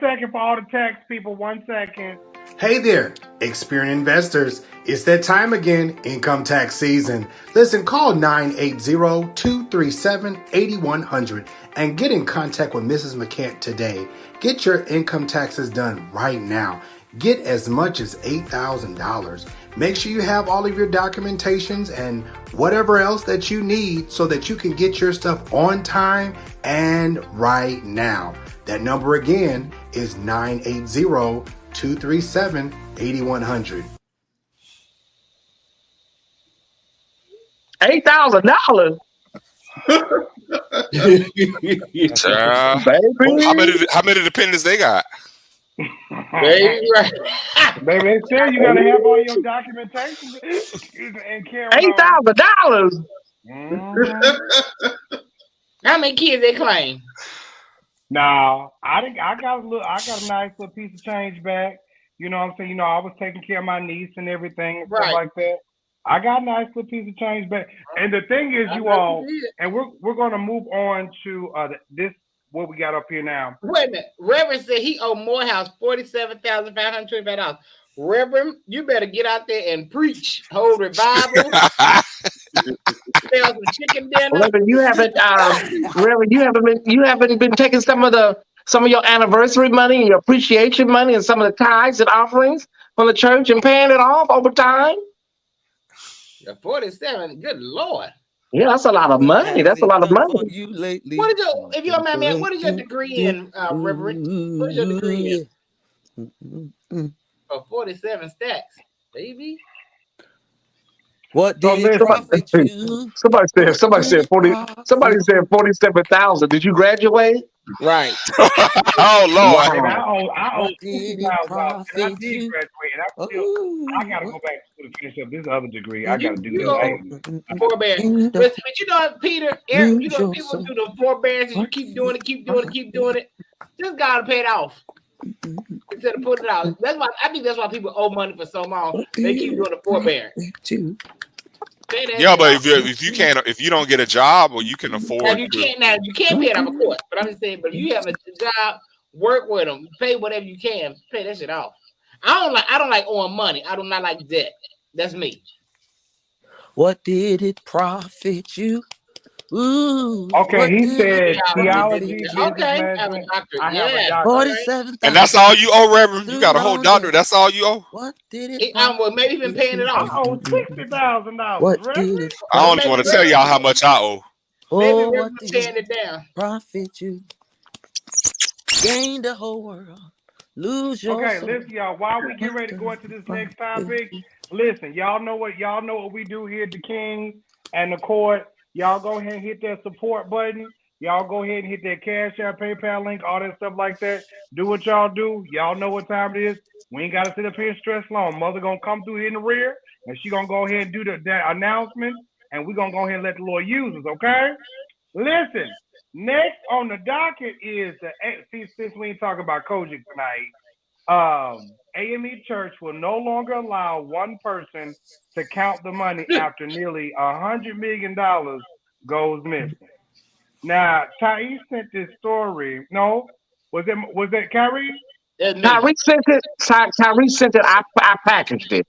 second for all the tax people. 1 second. Hey there, experienced investors. It's that time again, income tax season. Listen, call 980-237-8100 and get in contact with Mrs. McCant today. Get your income taxes done right now. Get as much as $8,000. Make sure you have all of your documentations and whatever else that you need so that you can get your stuff on time and right now. That number again is 980-237-8100. $8,000. How many dependents they got? Baby, right. Baby, they say you gotta have all your documentation and carry on. $8,000. How many kids they claim? No, I got a nice little piece of change back. You know what I'm saying? You know, I was taking care of my niece and everything and stuff like that. I got a nice little piece of change back. And the thing is, you all, and we're gonna move on to this what we got up here now. Wait a minute. Reverend said he owed Morehouse $47,525. Reverend, you better get out there and preach, hold revival, sell some chicken dinner. Reverend, you haven't been taking some of your anniversary money and your appreciation money and some of the tithes and offerings from the church and paying it off over time. 47, good Lord. Yeah, that's a lot of money. That's a lot of money. What is your, if you don't mind me, what is your degree in, Reverend? What is your degree in? For 47 stacks, baby. What did it profit you? Somebody said 47,000. Did you graduate? Right. Oh Lord. Wow. I owe $50,000. I did graduate. I gotta go back to finish up this other degree. I gotta do this. Forbearance. But you know, Peter, Eric, you know, people do the forbearance and you keep doing it. Just gotta pay it off. Instead of putting it out. I think that's why people owe money for so long. They keep doing the forbearance. Yeah, but if you don't get a job or you can afford you can't pay it off, of course. But I'm just saying, but if you have a job, work with them, pay whatever you can, pay that shit off. I don't like owing money. I do not like debt. That's me. What did it profit you? Ooh. Okay, he said theology. Okay, I have a doctorate. I have a doctorate. 47,000. And that's all you owe, Reverend? You got a whole doctorate. That's all you owe? What did it? Well, maybe even paying it off. I owe $60,000. What did it? I don't want to tell y'all how much I owe. Maybe we're paying it down. Profit you. Gain the whole world. Lose your soul. Listen, y'all. While we get ready to go into this next topic, listen, y'all know what we do here at the King and the Court. Y'all go ahead and hit that support button. Y'all go ahead and hit that Cash App, PayPal link, all that stuff like that. Do what y'all do. Y'all know what time it is. We ain't got to sit up here and stress long. Mother going to come through here in the rear, and she going to go ahead and do the announcement, and we going to go ahead and let the Lord use us, okay? Listen, next on the docket is, since we ain't talking about Kojic tonight, AME Church will no longer allow one person to count the money after nearly $100 million goes missing. Now, Thais sent this story. No, was that Kyrie? Tyree sent it. Tyree sent it. I packaged it.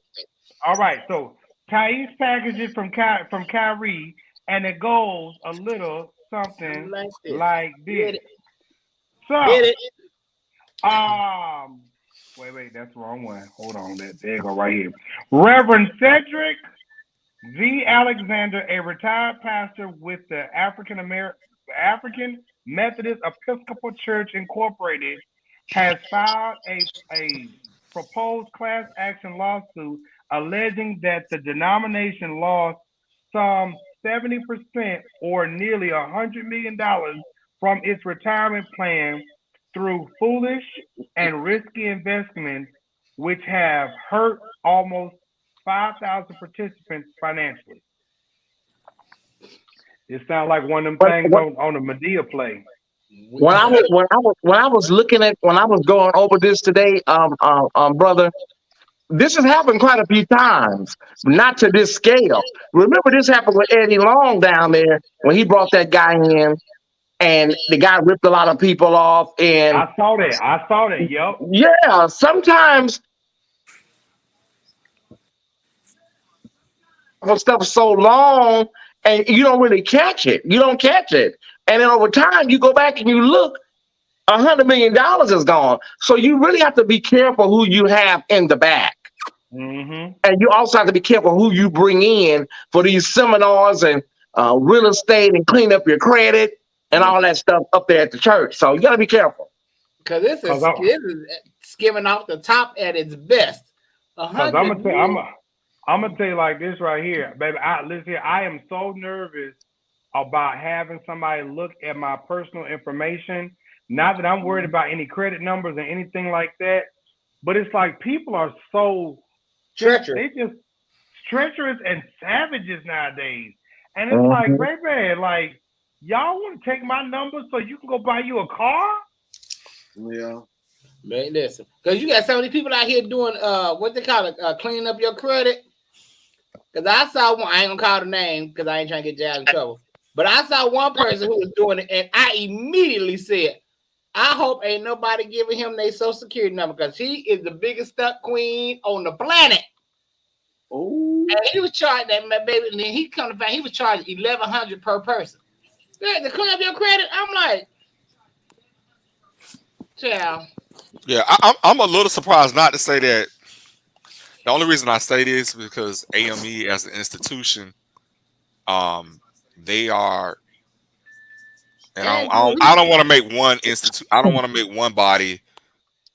All right, so Thais packaged it from Kyrie, and it goes a little something like this. So, wait, that's the wrong one. Hold on, there you go, right here. Reverend Cedric V. Alexander, a retired pastor with the African Methodist Episcopal Church Incorporated, has filed a proposed class action lawsuit alleging that the denomination lost some 70% or nearly $100 million from its retirement plan through foolish and risky investments, which have hurt almost 5,000 participants financially. It sounds like one of them things on the Medea play. When I was going over this today, brother, this has happened quite a few times, not to this scale. Remember, this happened with Eddie Long down there when he brought that guy in, and the guy ripped a lot of people off. And I saw that. Yep. Yeah, sometimes stuff so long and you don't really catch it. You don't catch it. And then over time, you go back and you look, $100 million is gone. So you really have to be careful who you have in the back. Mm-hmm. And you also have to be careful who you bring in for these seminars and real estate and clean up your credit and all that stuff up there at the church. So you got to be careful. Because this is skimming off the top at its best. I'm gonna tell you like this right here, baby. Listen, I am so nervous about having somebody look at my personal information. Not that I'm worried about any credit numbers or anything like that, but it's like people are so treacherous. They just treacherous and savages nowadays. And it's like, baby, like y'all want to take my number so you can go buy you a car? Yeah. Man, listen, because you got so many people out here doing what they call it, cleaning up your credit. Because I saw one, I ain't gonna call the name because I ain't trying to get Jives in trouble. But I saw one person who was doing it, and I immediately said, I hope ain't nobody giving him their social security number because he is the biggest stuck queen on the planet. Oh, and he was charging that my baby, and then he come to find he was charging $1,100 per person. To clean up your credit, I'm like, child. Yeah, I'm a little surprised not to say that. The only reason I say this is because AME as an institution, they are, and I don't want to make one institute. I don't want to make one body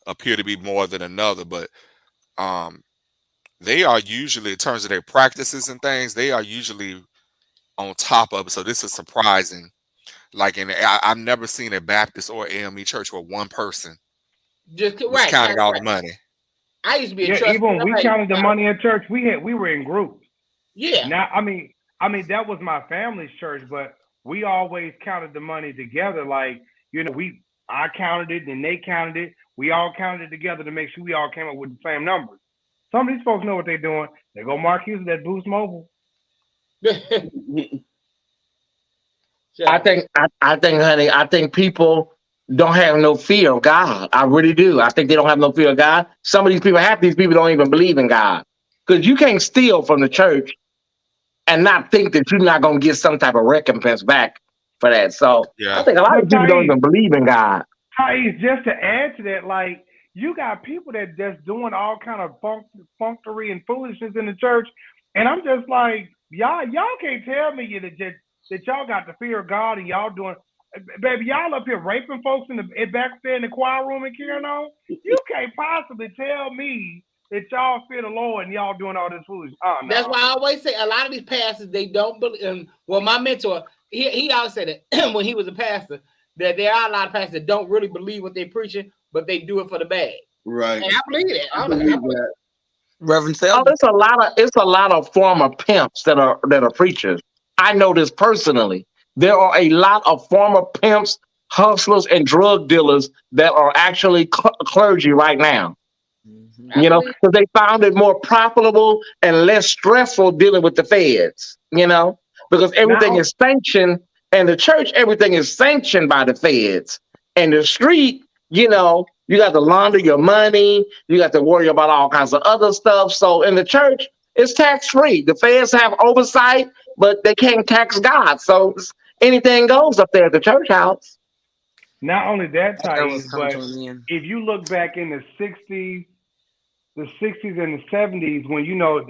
appear to be more than another, but they are usually, in terms of their practices and things, they are usually on top of it. So this is surprising. Like, I've never seen a Baptist or AME church where one person just was counting all the money. I used to be a trustee. Even when we counted the money in church, we were in groups. Yeah. Now, I mean that was my family's church, but we always counted the money together. Like, I counted it, and they counted it. We all counted it together to make sure we all came up with the same numbers. Some of these folks know what they're doing. They go Mark Hughes that Boost Mobile. I think, honey, I think people don't have no fear of God. I really do. I think they don't have no fear of God. Some of these people, half these people don't even believe in God. Because you can't steal from the church and not think that you're not going to get some type of recompense back for that. So I think a lot of people don't even believe in God. Thais, just to add to that, like, you got people that just doing all kind of funckery and foolishness in the church. And I'm just like, y'all can't tell me that y'all got the fear of God and y'all doing, baby, y'all up here raping folks in back there in the choir room and carrying on. You can't possibly tell me that y'all fear the Lord and y'all doing all this foolishness. Oh, no. That's why I always say a lot of these pastors, they don't believe. Well, my mentor, he always said that when he was a pastor, that there are a lot of pastors that don't really believe what they're preaching, but they do it for the bag. Right. And I believe that. I believe that. Reverend Oh, Selden. it's a lot of former pimps that are preachers. I know this personally. There are a lot of former pimps, hustlers, and drug dealers that are actually clergy right now. You know, because they found it more profitable and less stressful dealing with the feds. You know, because everything is sanctioned, and the church, everything is sanctioned by the feds. And the street, you know, you got to launder your money. You got to worry about all kinds of other stuff. So in the church, it's tax free. The feds have oversight, but they can't tax God. So anything goes up there at the church house. Not only that, Thais, but in. if you look back in the 60s and the 70s, when, you know,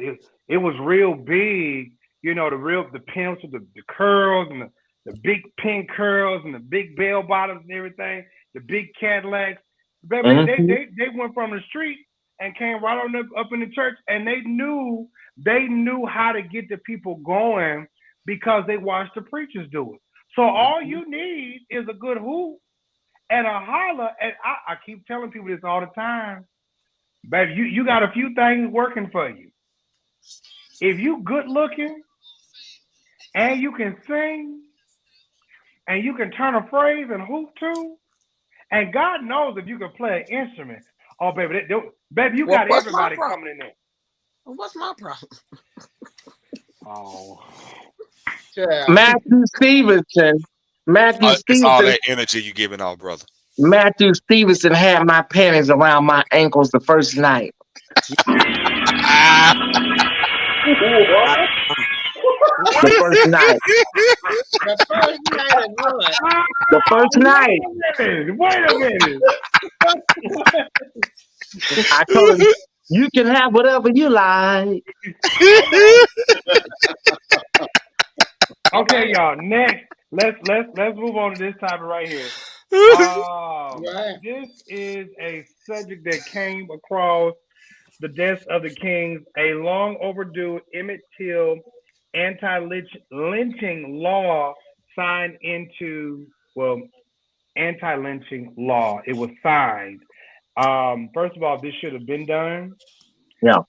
it was real big, you know, the pimps with the curls and the big pink curls and the big bell bottoms and everything, the big Cadillacs. Baby, they went from the street and came right on up in the church, and they knew how to get the people going because they watched the preachers do it. So all you need is a good hoop and a holler. And I keep telling people this all the time. Baby, you got a few things working for you. If you good looking and you can sing and you can turn a phrase and hoop too, and God knows if you can play an instrument. Oh, baby, you got everybody coming in there. What's my problem? Oh, Matthew Stevenson. It's all that energy you giving off, brother. Matthew Stevenson had my panties around my ankles the first night. The first night. The first night. Wait a minute. I told him, you can have whatever you like. Okay, y'all. Next, let's move on to this topic right here. This is a subject that came across the desk of the Kings, a long overdue Emmett Till anti-lynching law signed into, anti-lynching law. It was signed. First of all, this should have been done. Yeah.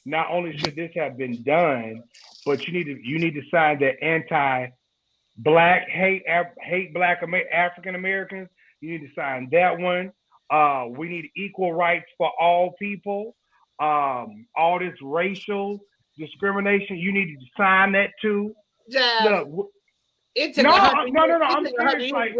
Not only should this have been done, but you need to sign that anti-black hate black African Americans. You need to sign that one. We need equal rights for all people. All this racial discrimination, you need to sign that too. Look, no. I'm serious. Like,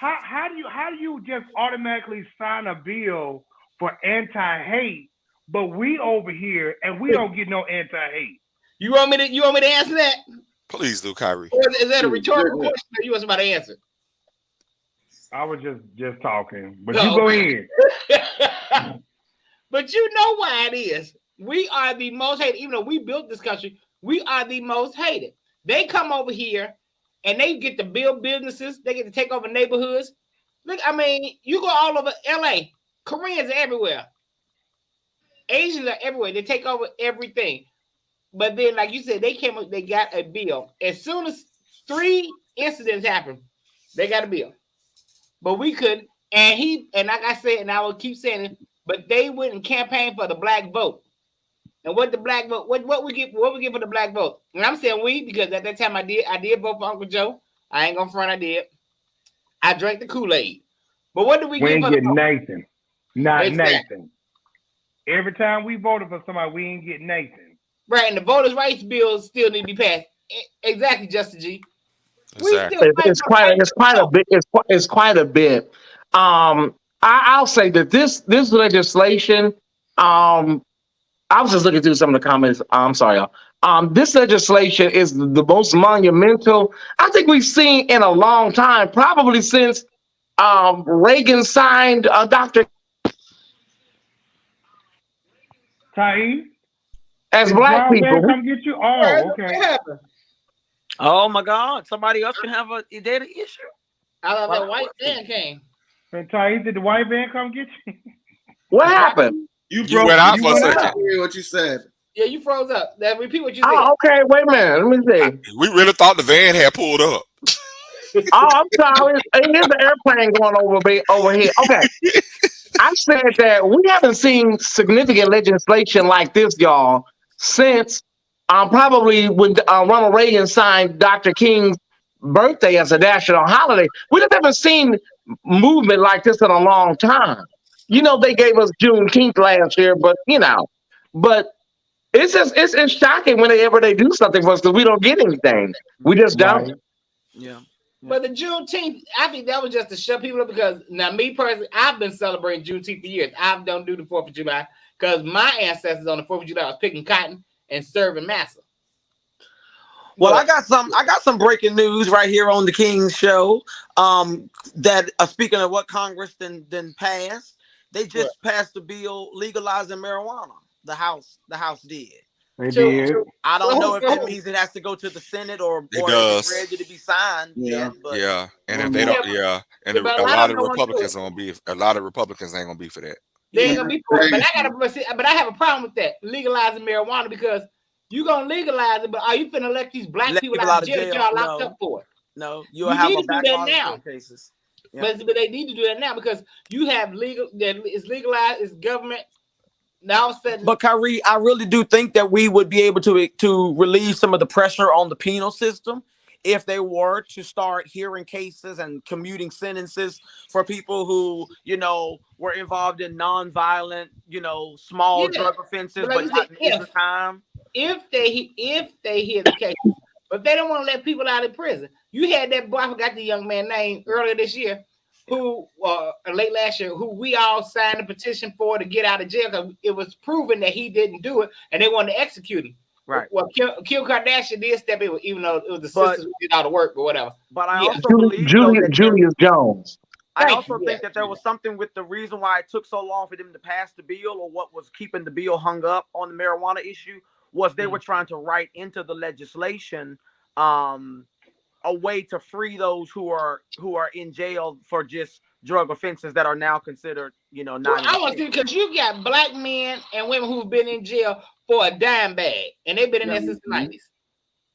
how do you just automatically sign a bill for anti-hate, but we over here and we don't get no anti-hate? You want me to answer that? Please do, Kyrie. Or is that a rhetorical question or you want somebody to answer? I was just talking, but you go ahead. But you know why it is. We are the most hated. Even though we built this country, we are the most hated. They come over here and they get to build businesses. They get to take over neighborhoods. Look, I mean, you go all over LA. Koreans are everywhere. Asians are everywhere. They take over everything. But then, like you said, they got a bill. As soon as 3 incidents happened, they got a bill. But we couldn't. And like I said, and I will keep saying it, but they wouldn't campaign for the black vote. And what the black vote, what we get for the black vote? And I'm saying we, because at that time I did vote for Uncle Joe. I ain't gonna front, I did. I drank the Kool-Aid. But what do we get for the vote? Nathan. Not exactly. Nathan. Every time we voted for somebody, we ain't get Nathan. Right, and the voters' rights bills still need to be passed. Exactly, Justin G. Exactly. It's quite a bit. I'll say that this legislation. I was just looking through some of the comments. I'm sorry, y'all. This legislation is the most monumental I think we've seen in a long time, probably since Reagan signed Dr. Thais? As black people. Come get you. Oh, okay. Oh my God! Somebody else can have a data issue. I thought that white van came. And Thais, did the white van come get you? What happened? You broke out for a second. What you said? Yeah, you froze up. Now repeat what you said. Oh, okay. Wait a minute. Let me see. We really thought the van had pulled up. Oh, I'm sorry. It is an airplane going over here. Okay. I said that we haven't seen significant legislation like this, y'all, since probably when Ronald Reagan signed Dr. King's birthday as a national holiday. We just haven't seen movement like this in a long time. You know, they gave us Juneteenth last year, but but it's shocking whenever they do something for us because we don't get anything. We just don't. Yeah. But the Juneteenth, I think that was just to shut people up because now me personally, I've been celebrating Juneteenth for years. I don't do the 4th of July because my ancestors on the 4th of July was picking cotton and serving massa. Well, I got some breaking news right here on the King's show. That speaking of what Congress then passed, they just passed a bill legalizing marijuana. The House did. They did. I don't know if that means it has to go to the Senate or it's ready to be signed. Yeah, but and if they don't, and a lot of Republicans ain't gonna be for that. They ain't gonna be for it. But I have a problem with that legalizing marijuana because you gonna legalize it, but are you finna let these black people out of jail that y'all locked up for it? No, you need to do that now. Cases. Yeah. But they need to do that now because you have it's legalized, it's government. Now, but Kyrie, I really do think that we would be able to relieve some of the pressure on the penal system if they were to start hearing cases and commuting sentences for people who, were involved in non-violent, small drug offenses, but not major time. If they hear the case, but they don't want to let people out of prison. You had that boy, I forgot the young man's name earlier this year, who late last year, who we all signed a petition for to get out of jail because it was proven that he didn't do it and they wanted to execute him. Right. Well, Kim Kardashian did step in, even though it was the sisters who did all the work or whatever. But I also believe Julius Jones. I also think that there was something with the reason why it took so long for them to pass the bill, or what was keeping the bill hung up on the marijuana issue, was they were trying to write into the legislation a way to free those who are in jail for just drug offenses that are now considered, not. Well, I want to because you got black men and women who've been in jail for a dime bag, and they've been in there since the 90s.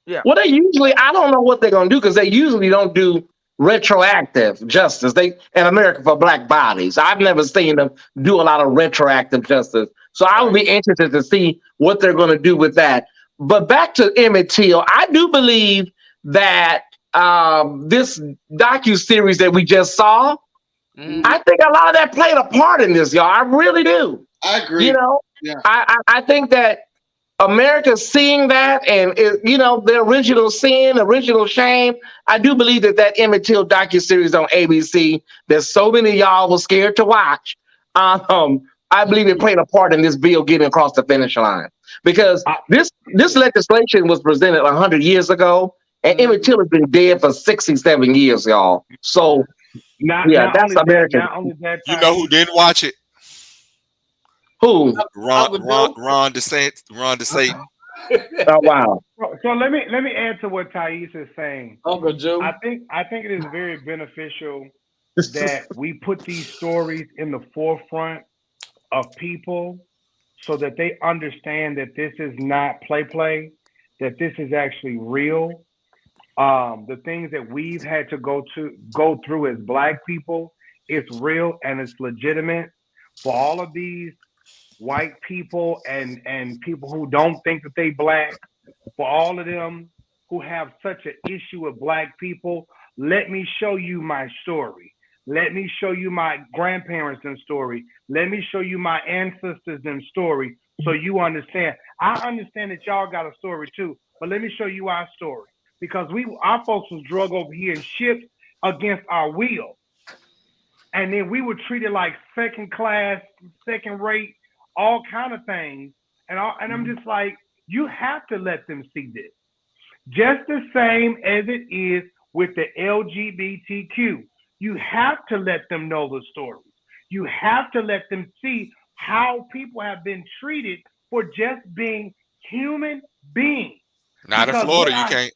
Yeah. Well, I don't know what they're gonna do because they usually don't do retroactive justice. They in America for black bodies. I've never seen them do a lot of retroactive justice. So I would be interested to see what they're gonna do with that. But back to Emmett Till, I do believe that this docu-series that we just saw, I think a lot of that played a part in this, y'all. I really do. I agree. I think that America seeing that and the original sin, original shame. I do believe that Emmett Till docu-series on ABC that so many of y'all were scared to watch. I believe it played a part in this bill getting across the finish line because this legislation was presented 100 years ago. And Emmett Till has been dead for 67 years, y'all. So, that's American. You know who didn't watch it? Who? Ron DeSantis. Oh wow. So let me add to what Thais is saying. Uncle Joe. I think it is very beneficial that we put these stories in the forefront of people so that they understand that this is not play, that this is actually real. The things that we've had to go through as black people, it's real and it's legitimate. For all of these white people and people who don't think that they black, for all of them who have such an issue with black people, let me show you my story. Let me show you my grandparents' story. Let me show you my ancestors' story so you understand. I understand that y'all got a story too, but let me show you our story. Because our folks was drug over here and shipped against our will. And then we were treated like second class, second rate, all kind of things. And I'm just like, you have to let them see this. Just the same as it is with the LGBTQ. You have to let them know the stories. You have to let them see how people have been treated for just being human beings. Not in Florida, you can't.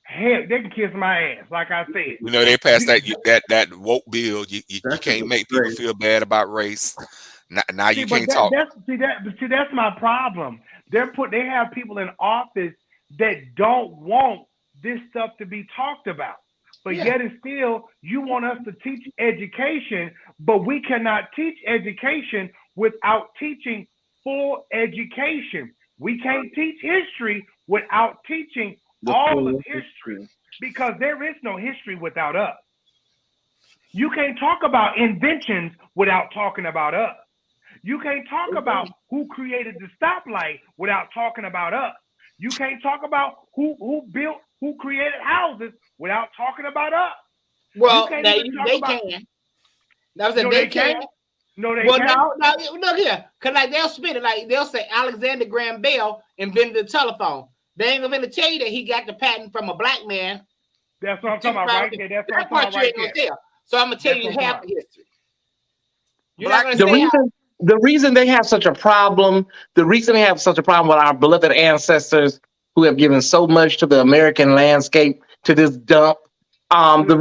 Heck, they can kiss my ass, like I said. They passed that woke bill. You can't make people feel bad about race. Now you can't talk. That's my problem. They have people in office that don't want this stuff to be talked about. But yet and still, you want us to teach education, but we cannot teach education without teaching full education. We can't teach history without teaching all of history, because there is no history without us. You can't talk about inventions without talking about us. You can't talk about who created the stoplight without talking about us. You can't talk about who created houses without talking about us. Well, they can. That was they can. No, they can't. No, look here. Because like they'll spit it. Like they'll say Alexander Graham Bell invented the telephone. They ain't going to tell you that he got the patent from a black man. That's what I'm talking about right there. That's what I'm talking about right there. So I'm going to tell you half the history. The reason they have such a problem, with our beloved ancestors who have given so much to the American landscape, to this dump, the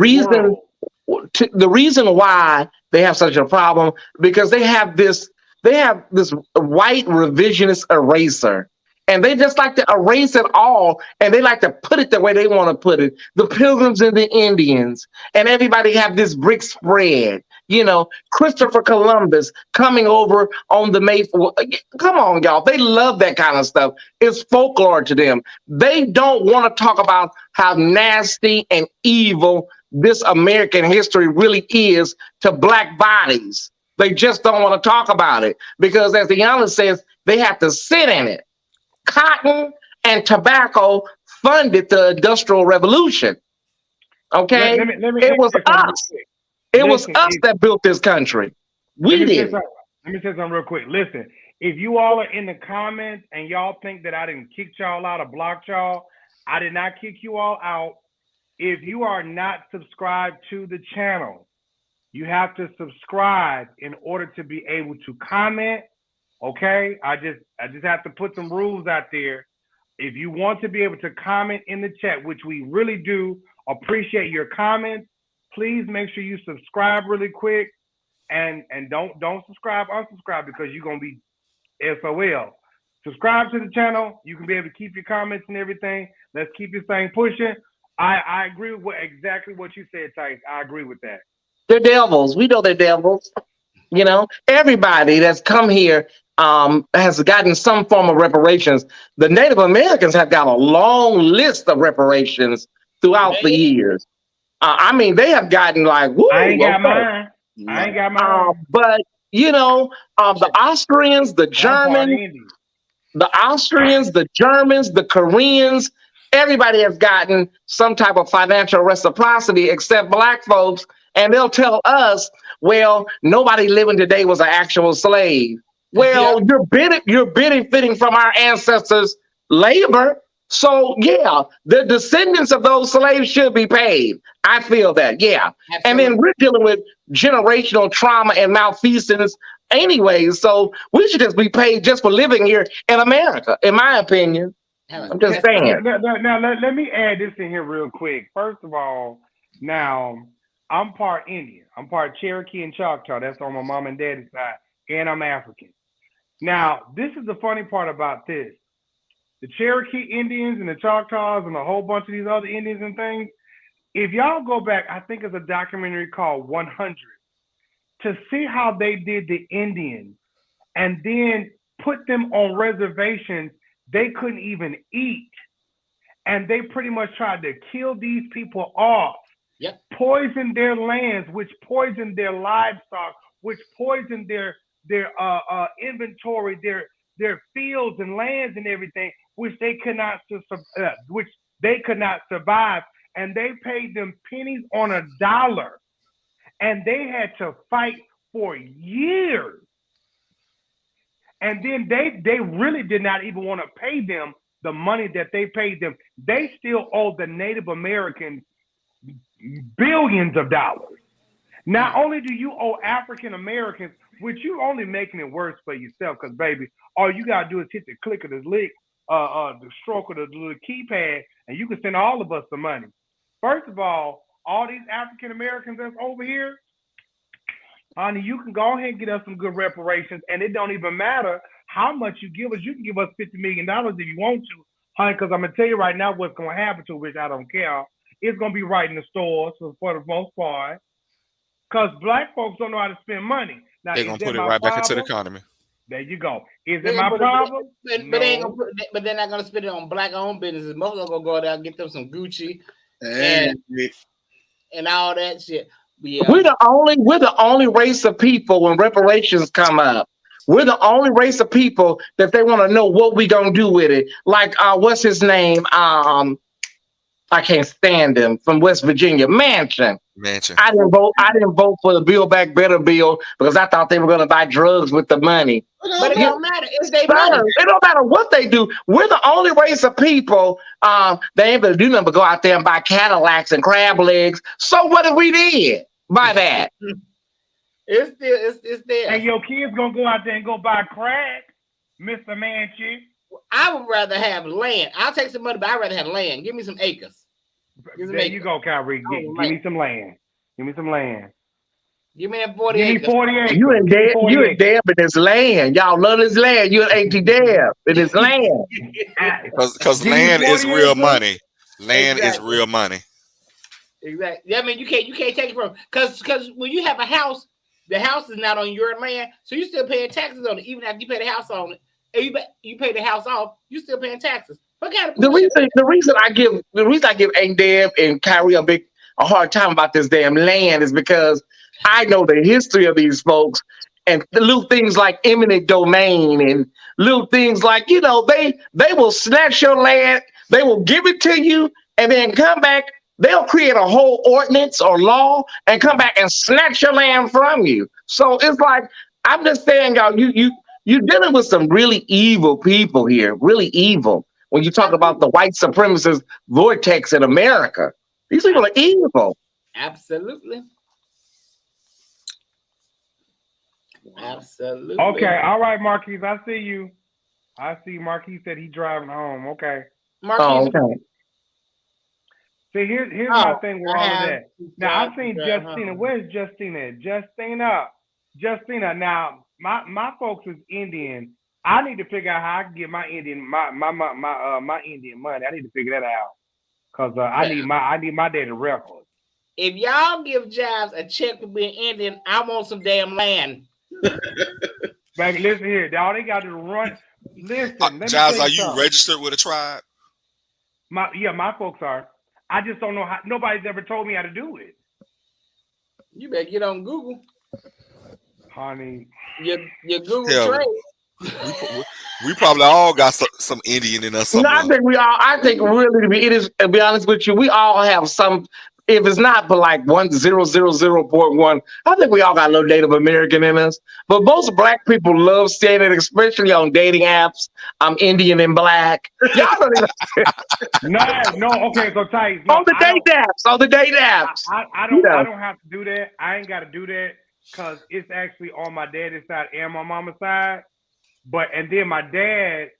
reason why they have such a problem, because they have this white revisionist eraser. And they just like to erase it all, and they like to put it the way they want to put it. The Pilgrims and the Indians, and everybody have this brick spread. You know, Christopher Columbus coming over on the Mayflower. Come on, y'all. They love that kind of stuff. It's folklore to them. They don't want to talk about how nasty and evil this American history really is to black bodies. They just don't want to talk about it because, as Deanna says, they have to sit in it. Cotton and tobacco funded the Industrial Revolution. Okay, it was us. It was us that built this country. We did. Let me say something real quick. Listen, if you all are in the comments and y'all think that I didn't kick y'all out or block y'all, I did not kick you all out. If you are not subscribed to the channel, you have to subscribe in order to be able to comment. Okay, I just have to put some rules out there. If you want to be able to comment in the chat, which we really do appreciate your comments, please make sure you subscribe really quick, and don't unsubscribe because you're gonna be SOL. Subscribe to the channel. You can be able to keep your comments and everything. Let's keep this thing pushing. I agree with exactly what you said, Tice. I agree with that. They're devils. We know they're devils. You know, everybody that's come here has gotten some form of reparations. The Native Americans have got a long list of reparations throughout the years. I mean, they have gotten like, woo, I ain't got mine. I ain't got mine. But, you know, the Austrians, the Germans, the Koreans, everybody has gotten some type of financial reciprocity except black folks. And they'll tell us, well, nobody living today was an actual slave. Well, you're benefiting from our ancestors' labor. So, yeah, the descendants of those slaves should be paid. I feel that, yeah. Absolutely. And then we're dealing with generational trauma and malfeasance anyway. So we should just be paid just for living here in America, in my opinion. I'm just saying. Now let me add this in here real quick. First of all, now, I'm part Indian. I'm part Cherokee and Choctaw. That's on my mom and daddy's side. And I'm African. Now, this is the funny part about this. The Cherokee Indians and the Choctaws and a whole bunch of these other Indians and things, if y'all go back, I think it's a documentary called 100, to see how they did the Indians and then put them on reservations they couldn't even eat. And they pretty much tried to kill these people off. Yep. Poisoned their lands, which poisoned their livestock, which poisoned their inventory, their fields and lands and everything, which they could not survive. And they paid them pennies on a dollar, and they had to fight for years. And then they really did not even want to pay them the money that they paid them. They still owed the Native Americans billions of dollars. Not only do you owe African Americans, which you're only making it worse for yourself, because baby, all you gotta do is hit the click of the lick, the stroke of the little keypad, and you can send all of us the money. First of all these African Americans that's over here, honey, you can go ahead and get us some good reparations, and it don't even matter how much you give us. You can give us $50 million if you want to, honey, because I'm going to tell you right now what's going to happen to which I don't care. It's going to be right in the stores for the most part. Because black folks don't know how to spend money. Now, They're gonna put it right back into the economy. There you go. Is it my problem? But they ain't gonna but they're not gonna spend it on black-owned businesses. Most of them gonna go out there and get them some Gucci and all that shit. Yeah. We're the only race of people when reparations come up. We're the only race of people that they want to know what we gonna do with it. Like what's his name? I can't stand him from West Virginia. Manchin. I didn't vote for the Build Back Better bill because I thought they were gonna buy drugs with the money. But it don't matter. It's their money. It don't matter what they do. We're the only race of people they ain't able to do nothing but go out there and buy Cadillacs and crab legs. So what if we did by that? It's there. And your kids gonna go out there and go buy crack, Mr. Manchin. I would rather have land. I'll take some money, but I'd rather have land. Give me some acres. There you go, Kyrie. Give me some land. Give me some land. Give me that 40 Give acres. me 40 acres. You and Deb in this land. Y'all love this land. You and Auntie Deb in this land. Because land is real money. Land is real money. Exactly. I mean, you can't take it from because when you have a house, the house is not on your land, so you still paying taxes on it, even after you pay the house on it. And you pay the house off, you still paying taxes. What kind of the reason I give Aunt Deb and Kyrie a hard time about this damn land is because I know the history of these folks and the little things like eminent domain and little things like, they will snatch your land, they will give it to you, and then come back, they'll create a whole ordinance or law and come back and snatch your land from you. So it's like, I'm just saying, y'all, you're dealing with some really evil people here, really evil. When you talk about the white supremacist vortex in America, these people are evil. Absolutely. Absolutely. Okay, all right, Marquise, I see you. I see Marquise said he's driving home. Okay. Marquise. Okay. See, here's my thing with all of that. Now, I've seen Justina. Where's Justina? Justina. Now, my folks is Indian. I need to figure out how I can get my Indian my Indian money. I need to figure that out because I need my data record. If y'all give Jives a check for being Indian, I want some damn land. Back, listen here. All they got to run. Listen, Jives, are you registered with a tribe? My folks are. I just don't know how. Nobody's ever told me how to do it. You better get on Google, honey. Your Google trade. We probably all got some Indian in us. No, I think really to be honest with you, we all have some. If it's not for like 1,000.1, I think we all got a little Native American in us. But most black people love saying it, especially on dating apps. I'm Indian and black. Y'all don't even. No. Okay, so tight. On the date apps. I don't have to do that. I ain't got to do that because it's actually on my daddy's side and my mama's side. And then my dad,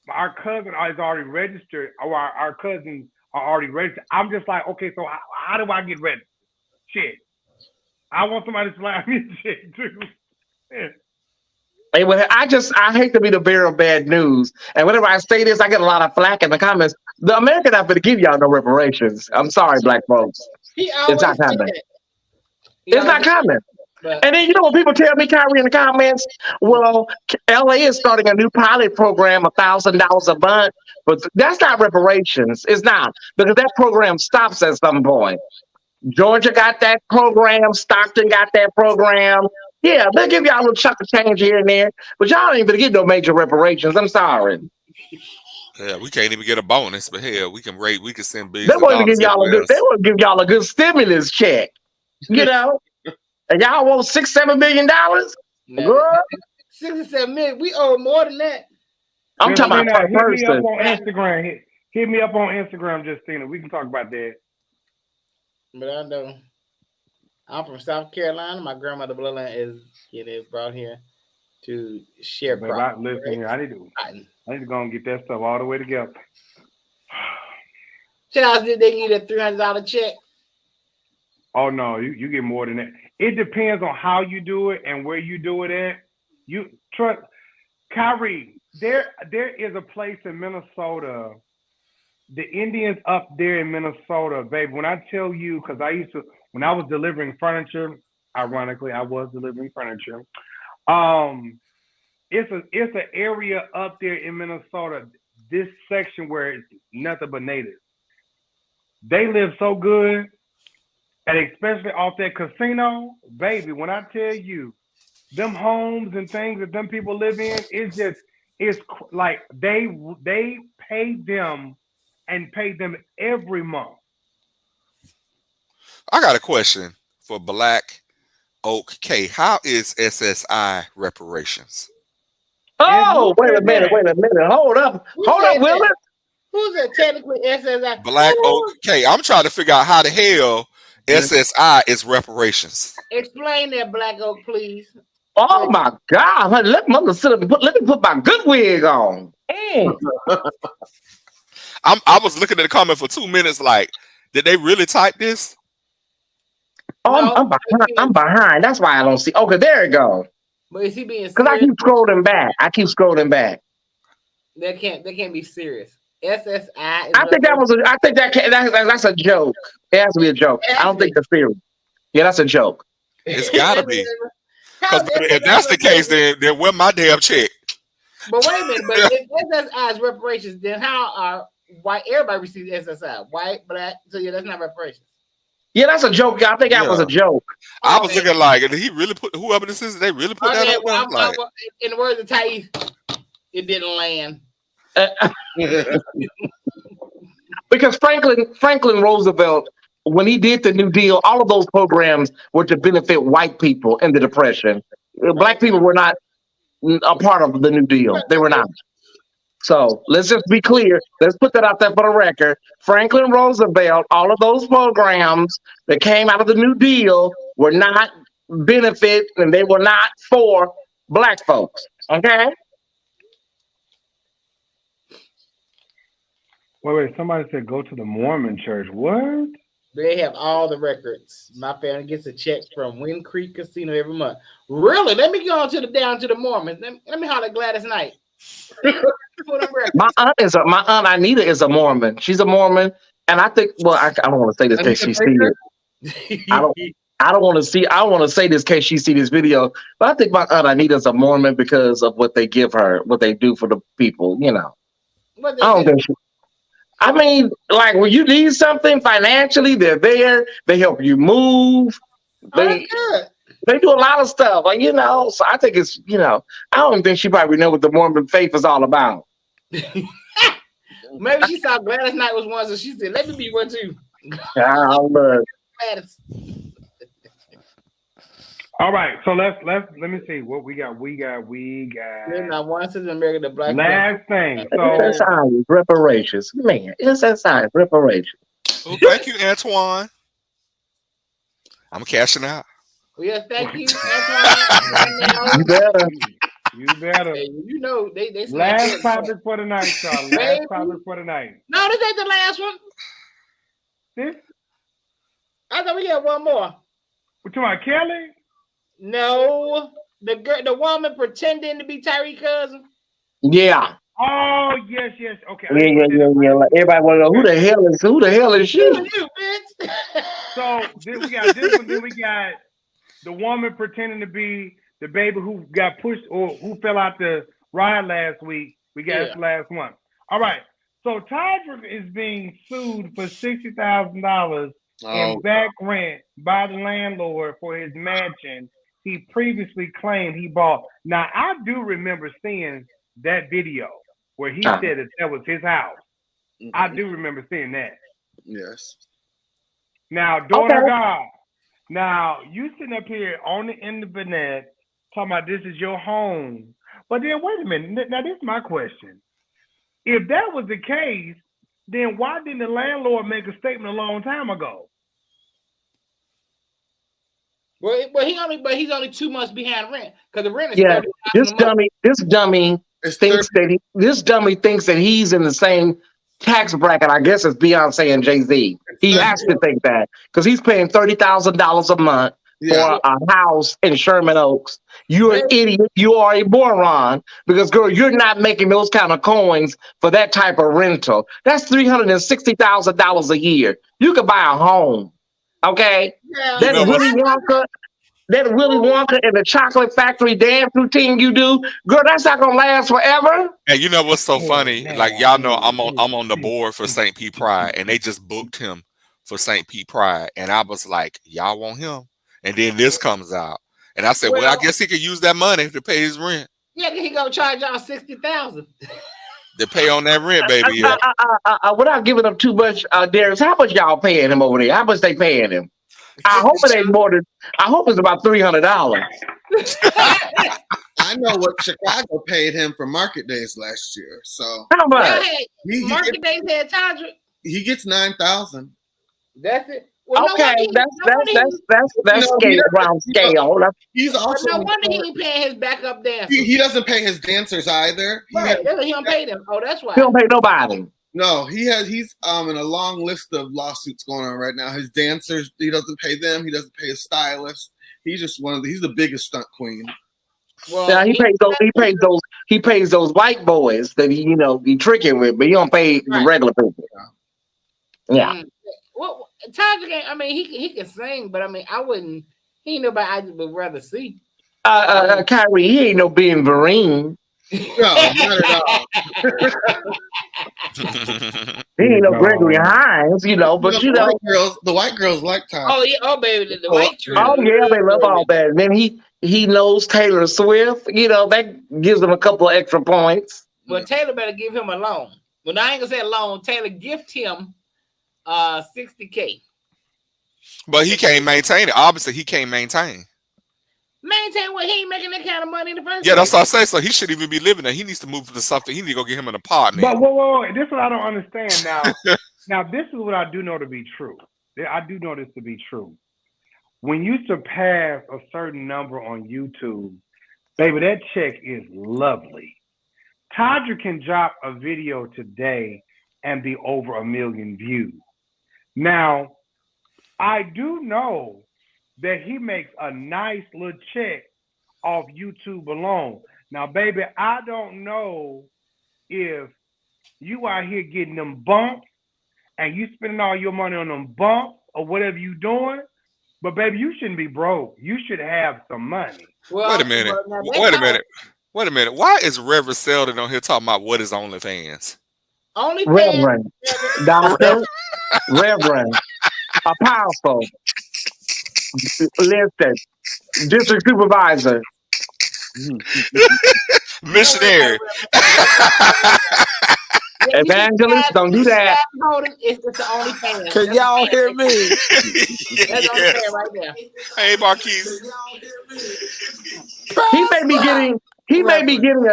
our cousin is already registered, or our cousins are already registered. I'm just like, okay, so how do I get registered? Shit. I want somebody to slap me shit too. Yeah. Hey, I hate to be the bearer of bad news. And whenever I say this, I get a lot of flack in the comments. The American not going to give y'all no reparations. I'm sorry, black folks. It's not coming. It's not coming. And then, when people tell me, Kyrie, in the comments, well, LA is starting a new pilot program, $1,000 a month, but that's not reparations. It's not, because that program stops at some point. Georgia got that program. Stockton got that program. Yeah, they'll give y'all a little chunk of change here and there, but y'all ain't gonna get no major reparations. I'm sorry. Yeah, we can't even get a bonus, but hell, we can send billions. They won't give y'all a good stimulus check, And y'all want $6-7 million? Girl, 6-7 million. We owe more than that. I'm talking about per person. Hit me up on Instagram. Hit me up on Instagram, Justina. We can talk about that. But I know I'm from South Carolina. My grandmother bloodline is brought here to share. Listen here, I need to go and get that stuff all the way together. Charles, did they give you a $300 check? Oh no, you get more than that. It depends on how you do it and where you do it at. You trust. Kyrie, there is a place in Minnesota. The Indians up there in Minnesota, baby. When I tell you, because when I was delivering furniture, ironically, I was delivering furniture. It's an area up there in Minnesota, this section where it's nothing but natives. They live so good, and especially off that casino, baby. When I tell you, them homes and things that them people live in, it's like they pay them and pay them every month. I got a question for Black Oak K. How is SSI reparations? Oh, wait a minute. Hold up, Willis. Who's that technically SSI? Black Oak K. I'm trying to figure out how the hell SSI is reparations. Explain that, Black Oak, please. Oh my God! Honey, let me put my good wig on. I was looking at the comment for 2 minutes. Like, did they really type this? Oh, no, I'm behind. That's why I don't see. Okay, there it goes. But is he being serious? Because I keep scrolling back. That can't be serious. SSI. I think that's a joke. It has to be a joke. I don't think that's serious. Yeah, that's a joke. It's gotta be. Because if that's the case, then where my damn check? But wait a minute. But if SSI is reparations, then how are white? Everybody receives SSI. White, black. So yeah, that's not reparations. Yeah, that's a joke. I think that was a joke. I was looking like, did he really put whoever this is? They really put that up? Like, in the words of Thais, it didn't land. Because Franklin Roosevelt, when he did the New Deal, all of those programs were to benefit white people in the Depression. Black people were not a part of the New Deal. They were not. So let's just be clear. Let's put that out there for the record. Franklin Roosevelt, all of those programs that came out of the New Deal were not benefit, and they were not for black folks. Okay? Wait. Somebody said go to the Mormon church. What? They have all the records. My family gets a check from Wind Creek Casino every month. Really? Let me go down to the Mormons. Let me holler at Gladys Knight. My aunt Anita is a Mormon. She's a Mormon, and I think. Well, I don't want to say this in case she sees it. I don't want to say this in case she see this video, but I think my aunt Anita is a Mormon because of what they give her, what they do for the people. You know, I don't think she. I mean, like when you need something financially, they're there. They help you move. They do a lot of stuff, like, you know. So I think it's, you know, I don't think she probably know what the Mormon faith is all about. Maybe she saw Gladys Knight was one, so she said, "Let me be one too." Gladys. All right, so let me see what we got. Not one citizen America, the black. Last thing. So SSI reparations, man. SSI reparations. Well, thank you, Antoine. I'm cashing out. Yeah, thank you, Antoine. You better. Hey, you know they last topic for the night, y'all. Last topic for the night. No, this ain't the last one. This? I thought we had one more. What you about, Kelly? No, the woman pretending to be Tyreek's cousin. Yeah. Oh yes. Okay. Yeah. Everybody want to know who the hell is she? You, bitch. So then we got this one. Then we got the woman pretending to be the baby who got pushed or who fell out the ride last week. We got the last one. All right. So Todrick is being sued for $60,000 in back rent by the landlord for his mansion he previously claimed he bought. Now, I do remember seeing that video where he said that was his house. Mm-hmm. I do remember seeing that. Yes. Now, daughter God, now you sitting up here on the internet talking about this is your home. But then wait a minute. Now, this is my question. If that was the case, then why didn't the landlord make a statement a long time ago? Well, he's only 2 months behind rent because the rent is this dummy thinks that he's in the same tax bracket, I guess, as Beyonce and Jay-Z. He has to think that because he's paying $30,000 a month for a house in Sherman Oaks. You're an idiot. You are a moron because, girl, you're not making those kind of coins for that type of rental. That's $360,000 a year. You could buy a home. Okay? Yeah, That Willy Wonka. That Willy Wonka and the chocolate factory dance routine you do, girl, that's not gonna last forever. And you know what's so funny? Like y'all know, I'm on the board for St. Pete Pride, and they just booked him for St. Pete Pride, and I was like, y'all want him? And then this comes out, and I said, well, I guess he could use that money to pay his rent. Yeah, he gonna charge y'all $60,000 to pay on that rent, baby. Yeah. Without giving up too much, Darius, how much y'all paying him over there? How much they paying him? I hope it ain't more than. I hope it's about $300. I know what Chicago paid him for Market Days last year. So how much? Market Days had Todrick. He gets 9,000. That's it. Well, okay, that's scale around scale. He's also no wonder he ain't paying his backup dancers. He doesn't pay his dancers either. Right, he don't pay them. Oh, that's why. He don't pay nobody. No, he's in a long list of lawsuits going on right now. His dancers, he doesn't pay them. He doesn't pay his stylist. He's just he's the biggest stunt queen. Well, yeah, he pays those white boys that he tricking with, but he don't pay the regular people. Yeah. Well, Todrick, I mean, he can sing, but I mean, he ain't nobody I would rather see. Kyrie, he ain't no Ben Vereen. No, not at all. He ain't no Gregory Hines, but the white girls like Todrick. Oh yeah, oh baby, the white girls. Oh yeah, they love all that. And then he knows Taylor Swift. That gives him a couple of extra points. Well, Taylor better give him a loan. Well, I ain't gonna say a loan. Taylor gift him $60K. But he can't maintain it. Obviously, he can't maintain. Maintain what? He ain't making that kind of money in the first place. Yeah, that's what I say. So he shouldn't even be living there. He needs to move to something. He need to go get him an apartment. But whoa. This is what I don't understand now. Now, this is what I do know to be true. I do know this to be true. When you surpass a certain number on YouTube, baby, that check is lovely. Todrick can drop a video today and be over 1 million views. Now, I do know that he makes a nice little check off YouTube alone. Now, baby, I don't know if you out here getting them bumps and you spending all your money on them bumps or whatever you doing, but baby, you shouldn't be broke. You should have some money. Well, Wait a minute. Why is Reverend Selden on here talking about what is OnlyFans? Reverend, Doctor, Reverend, Apostle, listen, District Supervisor, Missionary, Evangelist. Don't do that. It's the OnlyFans. Can y'all hear me? That's OnlyFans right there. Hey, Marquise. He may be getting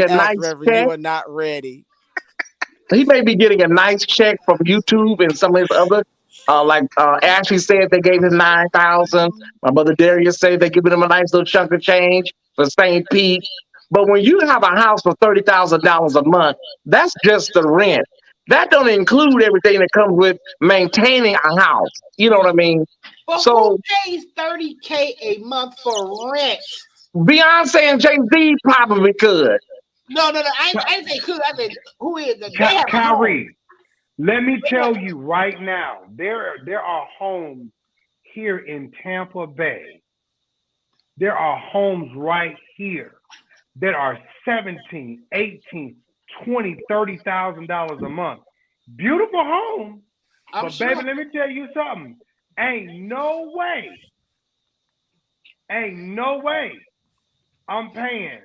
a nice check. You are not ready. He may be getting a nice check from YouTube and some of his other, Ashley said they gave him 9,000. My brother Darius said they giving him a nice little chunk of change for St. Pete. But when you have a house for $30,000 a month, that's just the rent. That don't include everything that comes with maintaining a house. You know what I mean? But who pays $30K a month for rent? Beyonce and Jay-Z probably could. No. I ain't say could. I said who is the Kyrie? Let me tell you right now, there are homes here in Tampa Bay. There are homes right here that are $17,000, $18,000, $20,000, $30,000 a month. Beautiful homes. But baby, let me tell you something. Ain't no way I'm paying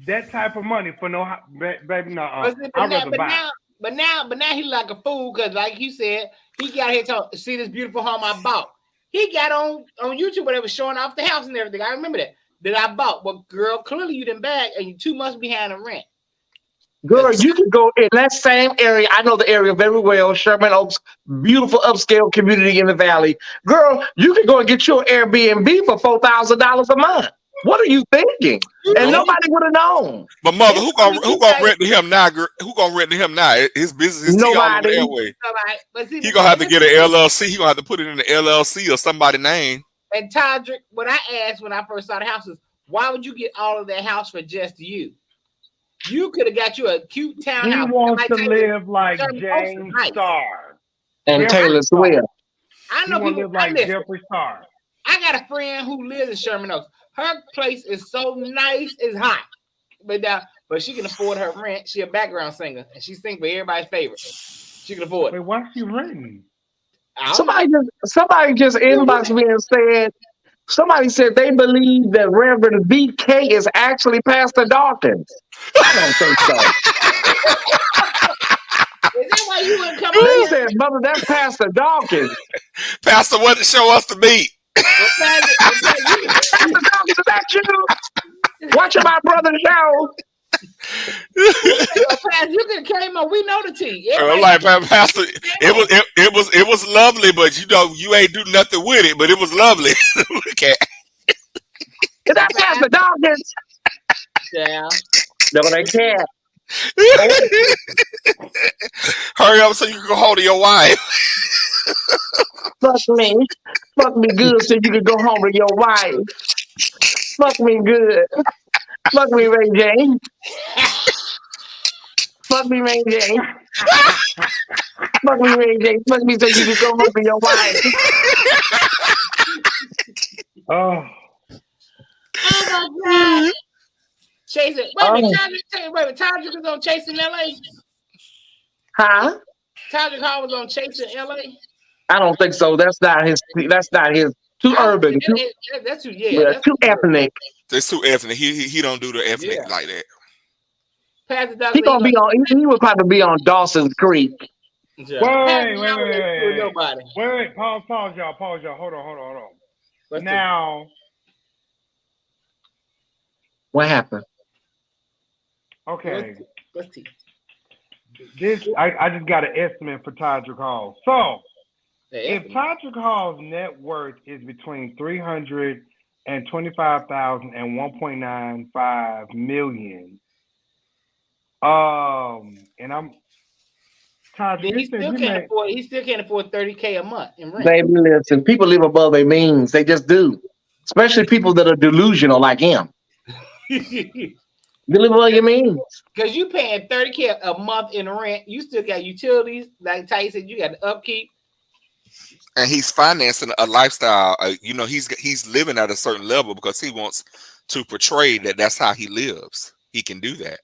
that type of money for no baby. No, I'd rather buy. But now he's like a fool because, like you said, he got here to see this beautiful home I bought. He got on YouTube where they was showing off the house and everything. I remember that I bought. But girl, clearly you didn't bag and you 2 months behind the rent. Girl, you can go in that same area. I know the area very well. Sherman Oaks, beautiful upscale community in the valley. Girl, you can go and get your Airbnb for $4,000 a month. What are you thinking? And nobody would have known. But mother, who gonna rent to him now? Who gonna rent to him now? His business is nobody. He gonna have to get an LLC. He gonna have to put it in the LLC or somebody's name. And Todrick, what I asked when I first saw the house is, why would you get all of that house for just you? You could have got you a cute townhouse. He wants to live like James Starr and Taylor Swift. I know people live like Jeffree Star. I got a friend who lives in Sherman Oaks. Her place is so nice, it's hot, but she can afford her rent. She a background singer, and she sings for everybody's favorite. She can afford it. Wait, why's she renting? Somebody just inboxed me and said, somebody said they believe that Reverend BK is actually Pastor Dawkins. I don't think so. Is that why you wouldn't come He said, brother, that's Pastor Dawkins. Pastor wanted to show us the meat. Pastor Dawkins, is that you? Watching my brother's show. Pastor, you could have came on. We know the tea. I'm like, Pastor, it was lovely, but you ain't do nothing with it, but it was lovely. Is that Pastor Dawkins? Yeah. No, they can't. Hurry up so you can go hold of your wife. Fuck me good so you can go home with your wife. Fuck me good. Fuck me, Ray J. Fuck me, Ray J. Fuck me, Ray J. Fuck me so you can go home with your wife. Oh my God. Chasing. Wait a minute, Todrick was on Chasing LA? Huh? Todrick Hall was on Chasing LA? I don't think so. That's not his. Too urban. That's too ethnic. That's too ethnic. He don't do the ethnic like that. Pastor Douglas, He gonna be on. He would probably be on Dawson's Creek. Wait, pause, y'all. Hold on. Now, what happened? Okay. Let's see. I just got an estimate for Todrick Hall. So, if Todrick Hall's net worth is between $325,000 and $1.95 million, and I'm Todrick, he still can't afford $30K a month in rent. Baby, listen, people live above their means. They just do. Especially people that are delusional like him. You live above your means. Because you paying $30K a month in rent, you still got utilities. Like Tyson, you got the upkeep. And he's financing a lifestyle. He's living at a certain level because he wants to portray that that's how he lives. He can do that.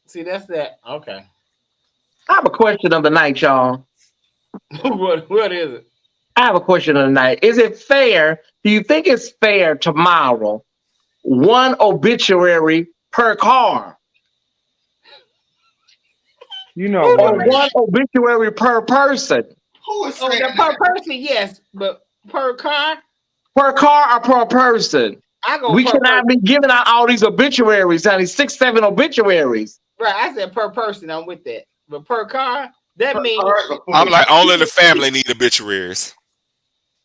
See, that's that. Okay. I have a question of the night, y'all. What is it? I have a question of the night. Is it fair? Do you think it's fair tomorrow? One obituary per car. Or one obituary per person. Per person, yes, but per car? Per car or per person? We cannot be giving out all these obituaries, honey. 6, 7 obituaries. Right, I said per person. I'm with that. But per car, that means I'm like, only the family need obituaries.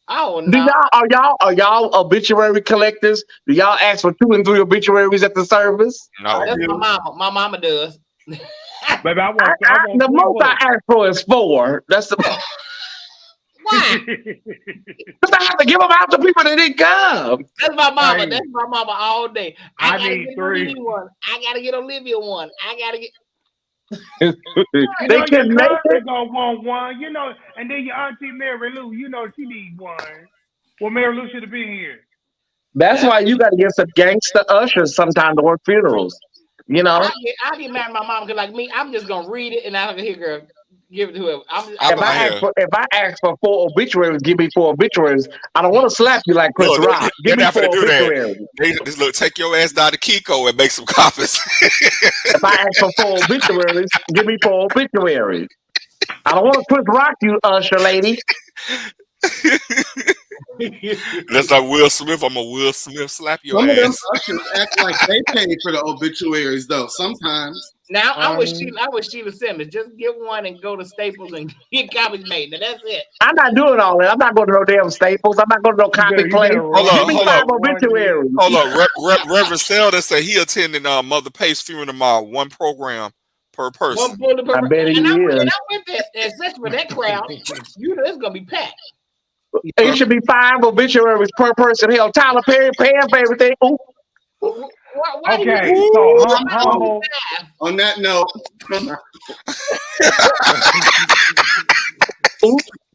Oh no! Are y'all obituary collectors? Do y'all ask for 2 and 3 obituaries at the service? No, that's my mama. My mama does. Baby, the most I ask for is 4. That's the. Why? Because I have to give them out to people that didn't come. That's my mama. That's my mama all day. I gotta need get 3. One. I gotta get Olivia one. I gotta get. They can make it. Gonna want one, and then your auntie Mary Lou, she needs one. Well, Mary Lou should have been here. That's why you got to get some gangster ushers sometime to work funerals. I get mad at my mom because, like me, I'm just gonna read it and I don't hear her give it to whoever. If I ask for 4 obituaries, give me 4 obituaries. I don't want to slap you like Chris Rock. Give me 4 obituaries. Just look, take your ass down to Kiko and make some copies. If I ask for 4 obituaries, give me 4 obituaries. I don't want to Chris Rock you, usher lady. That's like Will Smith. I'm a Will Smith slap your Some ass. of them ushers act like they paid for the obituaries, though. Sometimes. Now I wish Sheila Simmons just get one and go to Staples and get copies made. Now that's it. I'm not doing all that. I'm not going to no damn Staples. I'm not going to no copy place. Give me 5 obituaries. Hold on. Reverend Selden said he attended Mother Pace's funeral tomorrow. 1 program per person. I bet he is. And I went there, especially for that crowd. It's gonna be packed. It should be 5 obituaries per person. Hell, Tyler Perry paying for everything. Ooh. Why Okay, you- so I'm humble. On that note,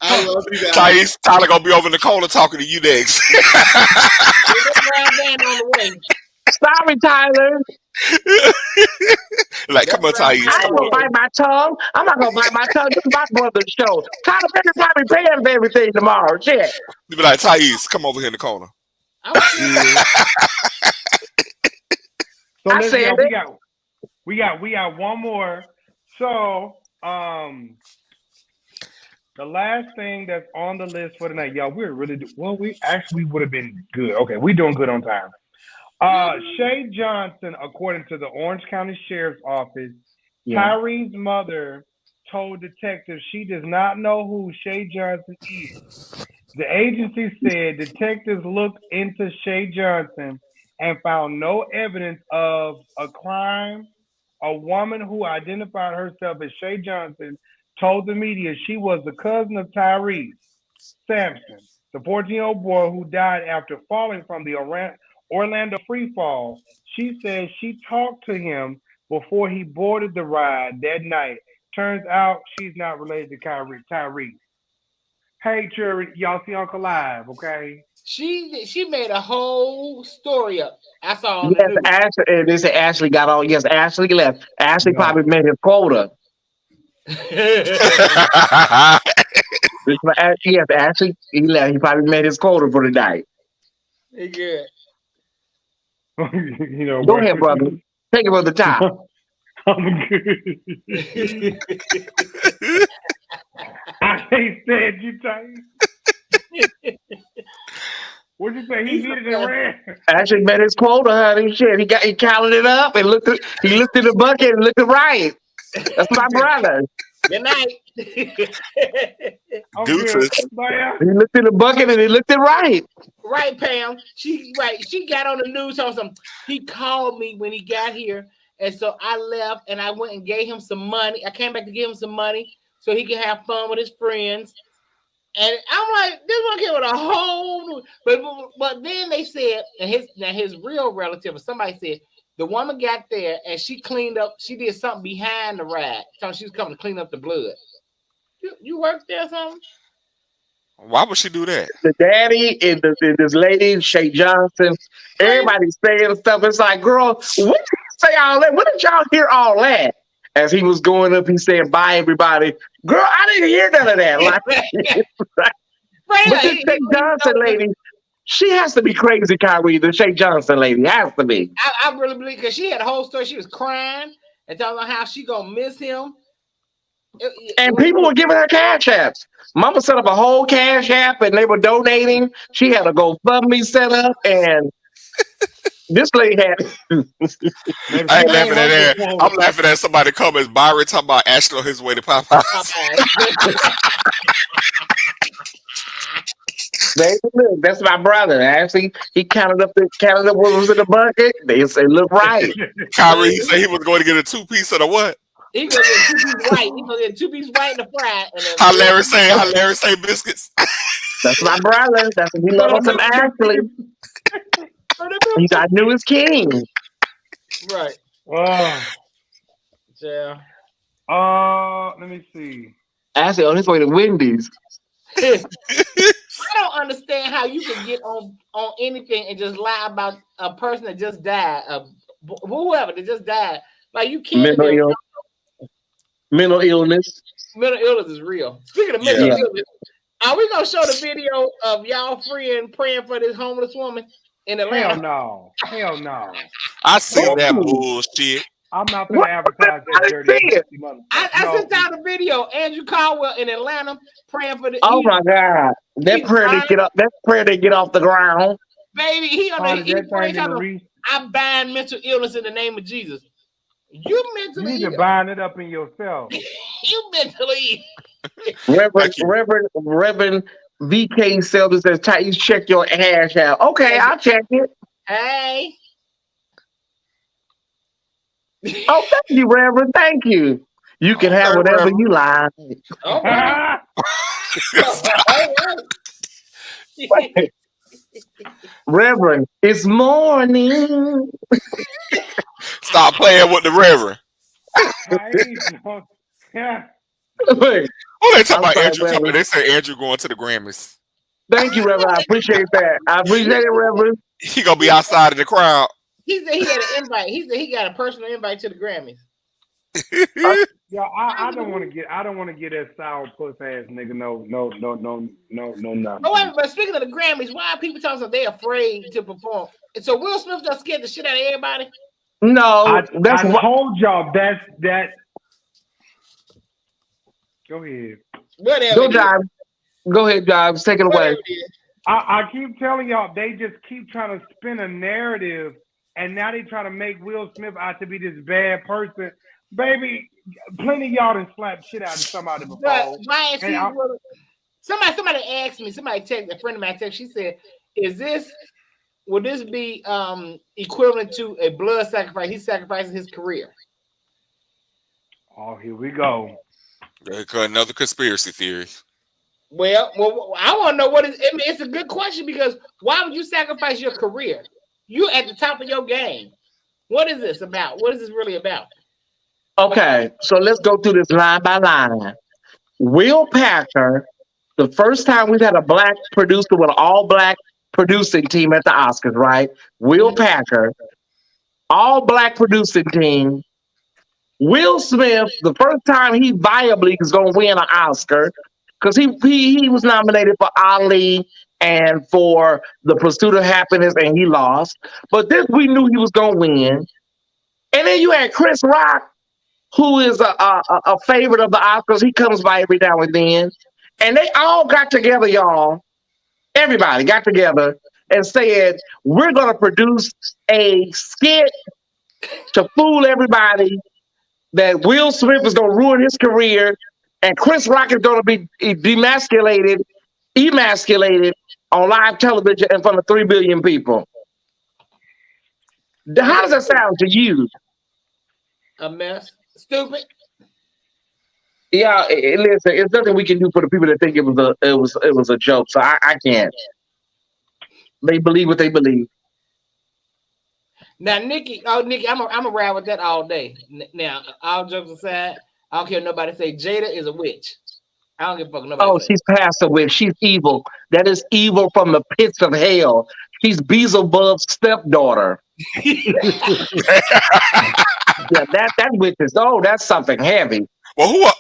I love you guys. Tyler gonna be over in the corner talking to you next. Sorry, Tyler. Like, come on, Thais. I ain't gonna bite my tongue. I'm not gonna bite my tongue. This is my brother's show. Tyler Perry probably paying for everything tomorrow. Shit. You be like, Thais, come over here in the corner. So I let's said go. We got one more. So the last thing that's on the list for tonight, y'all, we're really we actually would have been good. Okay, we're doing good on time. Shay Johnson, according to the Orange County Sheriff's Office, Tyree's mother told detectives she does not know who Shay Johnson is. The agency said detectives looked into Shay Johnson and found no evidence of a crime. A woman who identified herself as Shay Johnson told the media she was the cousin of Tyrese Sampson, the 14-year-old boy who died after falling from the Orlando free fall. She says she talked to him before he boarded the ride that night. Turns out she's not related to Tyrese. Hey, Cherry, y'all see Uncle Live, okay? She made a whole story up. I saw on Yes, the news. Ashley, they say Ashley got on. Yes, Ashley left. Ashley probably met his quota. Yes, Ashley, he left. He probably met his quota for the night. He good. You know, Go ahead, brother. Take it from the top. I'm good. I can't stand you, Ty. What'd you say? He hit it and ran. Ashley met his quota, honey. Shit, he counted it up and he looked at the bucket and looked right. That's my brother. Good night. Deuces. He looked at the bucket and he looked it right. Right, Pam. She got on the news on something. He called me when he got here, and so I left and I went and gave him some money. I came back to give him some money so he can have fun with his friends. And I'm like, this one came with a whole new, but then they said, and his real relative or somebody said the woman got there and she cleaned up, she did something behind the ride. So she was coming to clean up the blood. You worked there or something? Why would she do that? The daddy and this lady, Shay Johnson, everybody saying stuff. It's like, girl, what did you say all that? When did y'all hear all that? As he was going up, he said, bye, everybody. Girl, I didn't hear none of that. Like, but this Shay Johnson lady, she has to be crazy, Kyrie. The Shay Johnson lady has to be. I really believe, because she had a whole story. She was crying and telling how she gonna miss him. And people were giving her cash apps. Mama set up a whole cash app and they were donating. She had a GoFundMe set up and this lady had. I ain't laughing at that. I'm laughing at somebody comments. Byron talking about Ashley on his way to Popeyes. Baby, look, that's my brother. Actually, he counted up what was in the bucket. They say, look right. Kyrie, he said he was going to get a 2-piece of the what? He gonna get 2-piece white. He gonna get 2-piece white and a fried. Hilarious say biscuits. That's my brother. That's what he loves him. Ashley. I knew his king. Right. Yeah. Let me see. Ashley on his way to Wendy's. I don't understand how you can get on anything and just lie about a person that just died, whoever that just died. Like you can't. Mental illness. Mental illness is real. Speaking of mental illness, are we gonna show the video of y'all friend praying for this homeless woman in Atlanta? Hell no. I see that bullshit. I'm not gonna advertise that dirty money. I sent out a video. Andrew Caldwell in Atlanta praying for the. Oh my God! That prayer didn't get up. That prayer didn't get off the ground. Baby, he I bind mental illness in the name of Jesus. You mentally. You need to bind it up in yourself. You mentally. Reverend VK Selden says, "Thais, check your hash out." Okay, I'll check it. Hey. Oh, thank you, Reverend. Thank you. You can have whatever you like. All right. Reverend, it's morning. Stop playing with the Reverend. I ain't no. Yeah. Wait, Oh, they talking I'm about sorry, Andrew. Reverend. They say Andrew going to the Grammys. Thank you, Reverend. I appreciate that. I appreciate it, Reverend. He gonna be outside of the crowd. He said he had an invite. He said he got a personal invite to the Grammys. Yo, I don't want to get that sour puss ass nigga. No, nothing. Oh, wait, but speaking of the Grammys, why are people talking about they afraid to perform? And so Will Smith just scared the shit out of everybody. No, I that's what. told y'all that. Go ahead. Whatever. Go ahead, Jives. Take it away. I keep telling y'all, they just keep trying to spin a narrative, and now they try to make Will Smith out to be this bad person. Baby, plenty of y'all done slapped shit out of somebody before. But why is he? Somebody asked me. Somebody texted a friend of mine. She said, would this be equivalent to a blood sacrifice? He's sacrificing his career. Oh, here we go. Another conspiracy theory. Well, I want to know what is. I mean, it's a good question because why would you sacrifice your career? You at the top of your game. What is this about? What is this really about? Okay, so let's go through this line by line. Will Packer, the first time we've had a black producer with an all-black producing team at the Oscars, right? Will Packer, all-black producing team. Will Smith, the first time he viably is going to win an Oscar, because he was nominated for Ali and for The Pursuit of Happiness, and he lost. But this we knew he was going to win. And then you had Chris Rock, who is a favorite of the Oscars. He comes by every now and then. And they all got together, y'all. Everybody got together and said, we're going to produce a skit to fool everybody that Will Smith is going to ruin his career and Chris Rock is going to be emasculated on live television in front of 3 billion people. How does that sound to you? A mess. Stupid. Yeah, listen, it's nothing we can do for the people that think it was a joke. So I can't. They believe what they believe. Now, Nikki, I'm around with that all day. Now, all jokes aside, I don't care if nobody say Jada is a witch. I don't give a fuck nobody. Oh, she's past the witch. She's evil. That is evil from the pits of hell. She's Beelzebub's stepdaughter. Yeah, that witch is. Oh, that's something heavy. Well,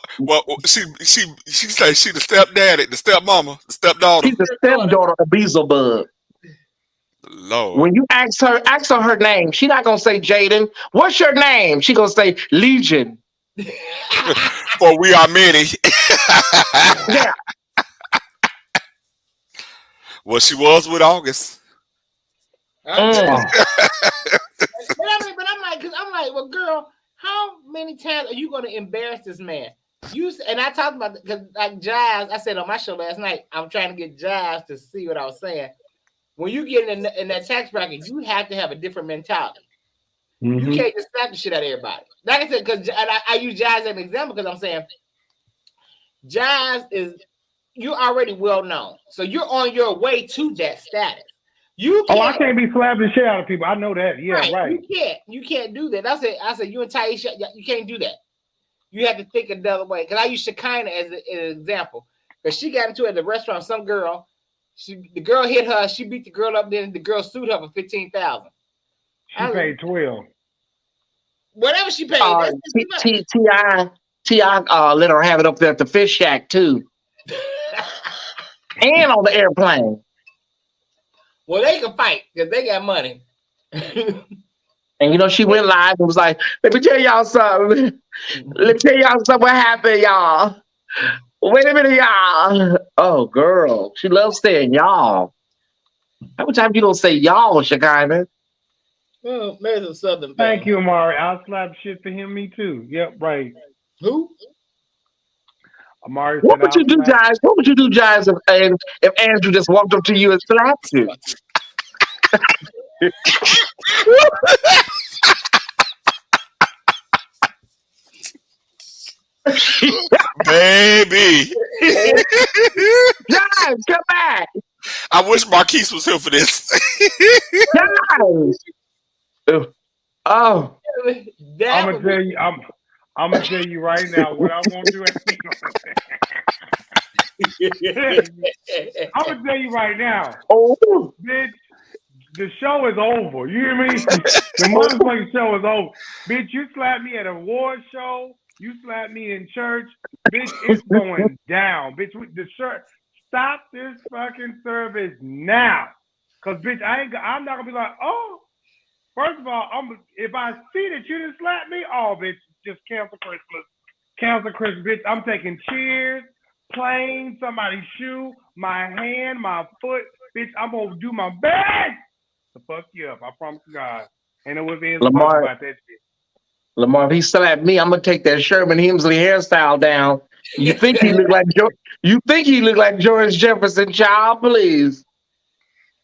she said she the stepdaddy, the stepmama, the stepdaughter. She's the stepdaughter of Beelzebub. Lord. When you ask her her name, she's not gonna say Jaden. What's your name? She gonna say Legion. For we are many. Yeah. Well, she was with August. But I'm like, well, girl, how many times are you going to embarrass this man? And I talked about because like Jives, I said on my show last night, I'm trying to get Jives to see what I was saying. When you get in that tax bracket, you have to have a different mentality. Mm-hmm. You can't just slap the shit out of everybody. Like I said, because I use Jives as an example because I'm saying Jives you're already well known, so you're on your way to that status. I can't be slapping the shit out of people. I know that. Yeah, right. You can't do that. I said you and Taisha, you can't do that. You have to think another way. Because I use Shekinah as an example. Because she got into it at the restaurant. Some girl, the girl hit her. She beat the girl up. Then the girl sued her for $15,000. She paid 12. Whatever she paid. T.I. let her have it up there at the Fish Shack too, and on the airplane. Well, they can fight because they got money. And she went live and was like, let me tell y'all something. What happened, y'all. Wait a minute, y'all. Oh, girl. She loves saying y'all. How many times you don't say y'all, Shekinah? Well, maybe some Southern. Thank you, Amari. I'll slap shit for him, me too. Yep, right. Who? Amari. What would you do, Jives? What would you do, Jives, if Andrew just walked up to you and slapped you? Baby. Jives, come back. I wish Marquise was here for this. Guys. Oh, I'm gonna tell you. I'm gonna tell you right now what I'm gonna do. I'm gonna tell you right now, bitch. The show is over. You hear me? The motherfucking show is over. Bitch, you slapped me at an award show. You slapped me in church. Bitch, it's going down. Bitch, the shirt. Stop this fucking service now. Cause bitch, I'm not gonna be like, oh. First of all, if I see that you didn't slap me, oh bitch, just cancel Christmas. Cancel Christmas, bitch. I'm taking cheers, playing somebody's shoe, my hand, my foot. Bitch, I'm gonna do my best to fuck you up. I promise God. And it was being Lamar, about that shit. Lamar, if he slapped me, I'm gonna take that Sherman Hemsley hairstyle down. You think he look like George Jefferson, child? Please.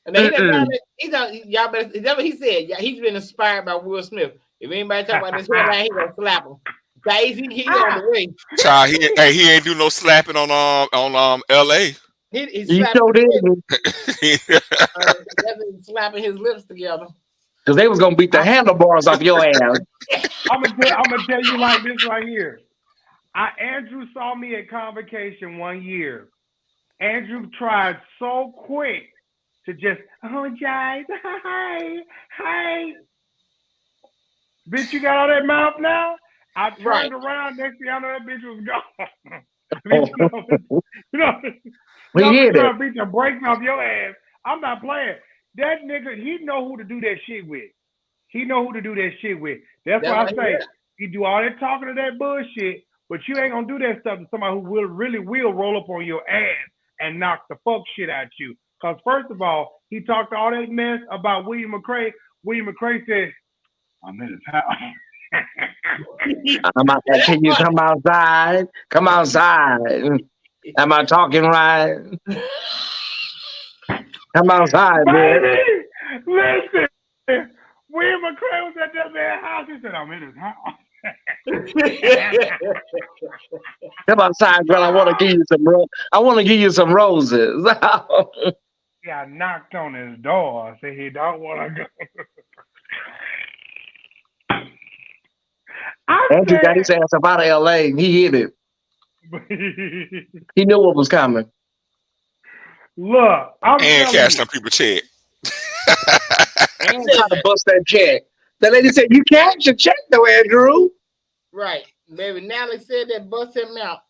And then he said he's been inspired by Will Smith. If anybody talk about this hairline, he's gonna slap him. He on the way. Child, he ain't do no slapping on LA. He showed it. Slapping his lips together. Because they was gonna beat the handlebars off your ass. I'm gonna tell you like this right here. Andrew saw me at Convocation one year. Andrew tried so quick to just, oh, Jives, hi. Bitch, you got all that mouth now? I turned around, next thing I know, that bitch was gone. Y'all trying to beat the brakes off your ass. I'm not playing. That nigga, he know who to do that shit with. That's why I say, he do all that talking to that bullshit, but you ain't gonna do that stuff to somebody who really will roll up on your ass and knock the fuck shit out you. Because first of all, he talked all that mess about William McCray. William McCray said, I'm in his house. Can you come outside? Come outside. Am I talking right? Come outside, baby. Listen, William McCray was at that man's house. He said, I'm in his house. Come outside, girl. I want to give you some roses. Yeah, I knocked on his door. I said he don't want to go. Andrew got his ass up out of LA. He hit it. He knew what was coming. Look, and cash some people check. And trying to bust that check. The lady said, "You cash your check, though, Andrew." Right, baby. Natalie said that bust him out.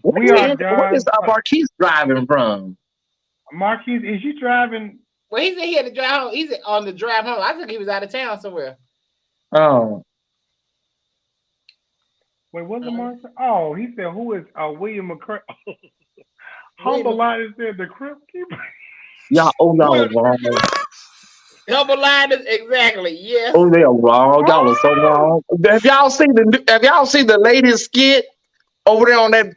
What is Marquise driving from? Marquise, is you driving? Well, he said he had to drive home. He's on the drive home. I think he was out of town somewhere. Oh. Wait, what's the marker? Oh, he said, who is William McCray? Humble Line said the Crypt Keeper. Y'all wrong. Humble Line is exactly, yes. Oh, they're wrong. Y'all are so wrong. Have y'all seen the latest skit over there on that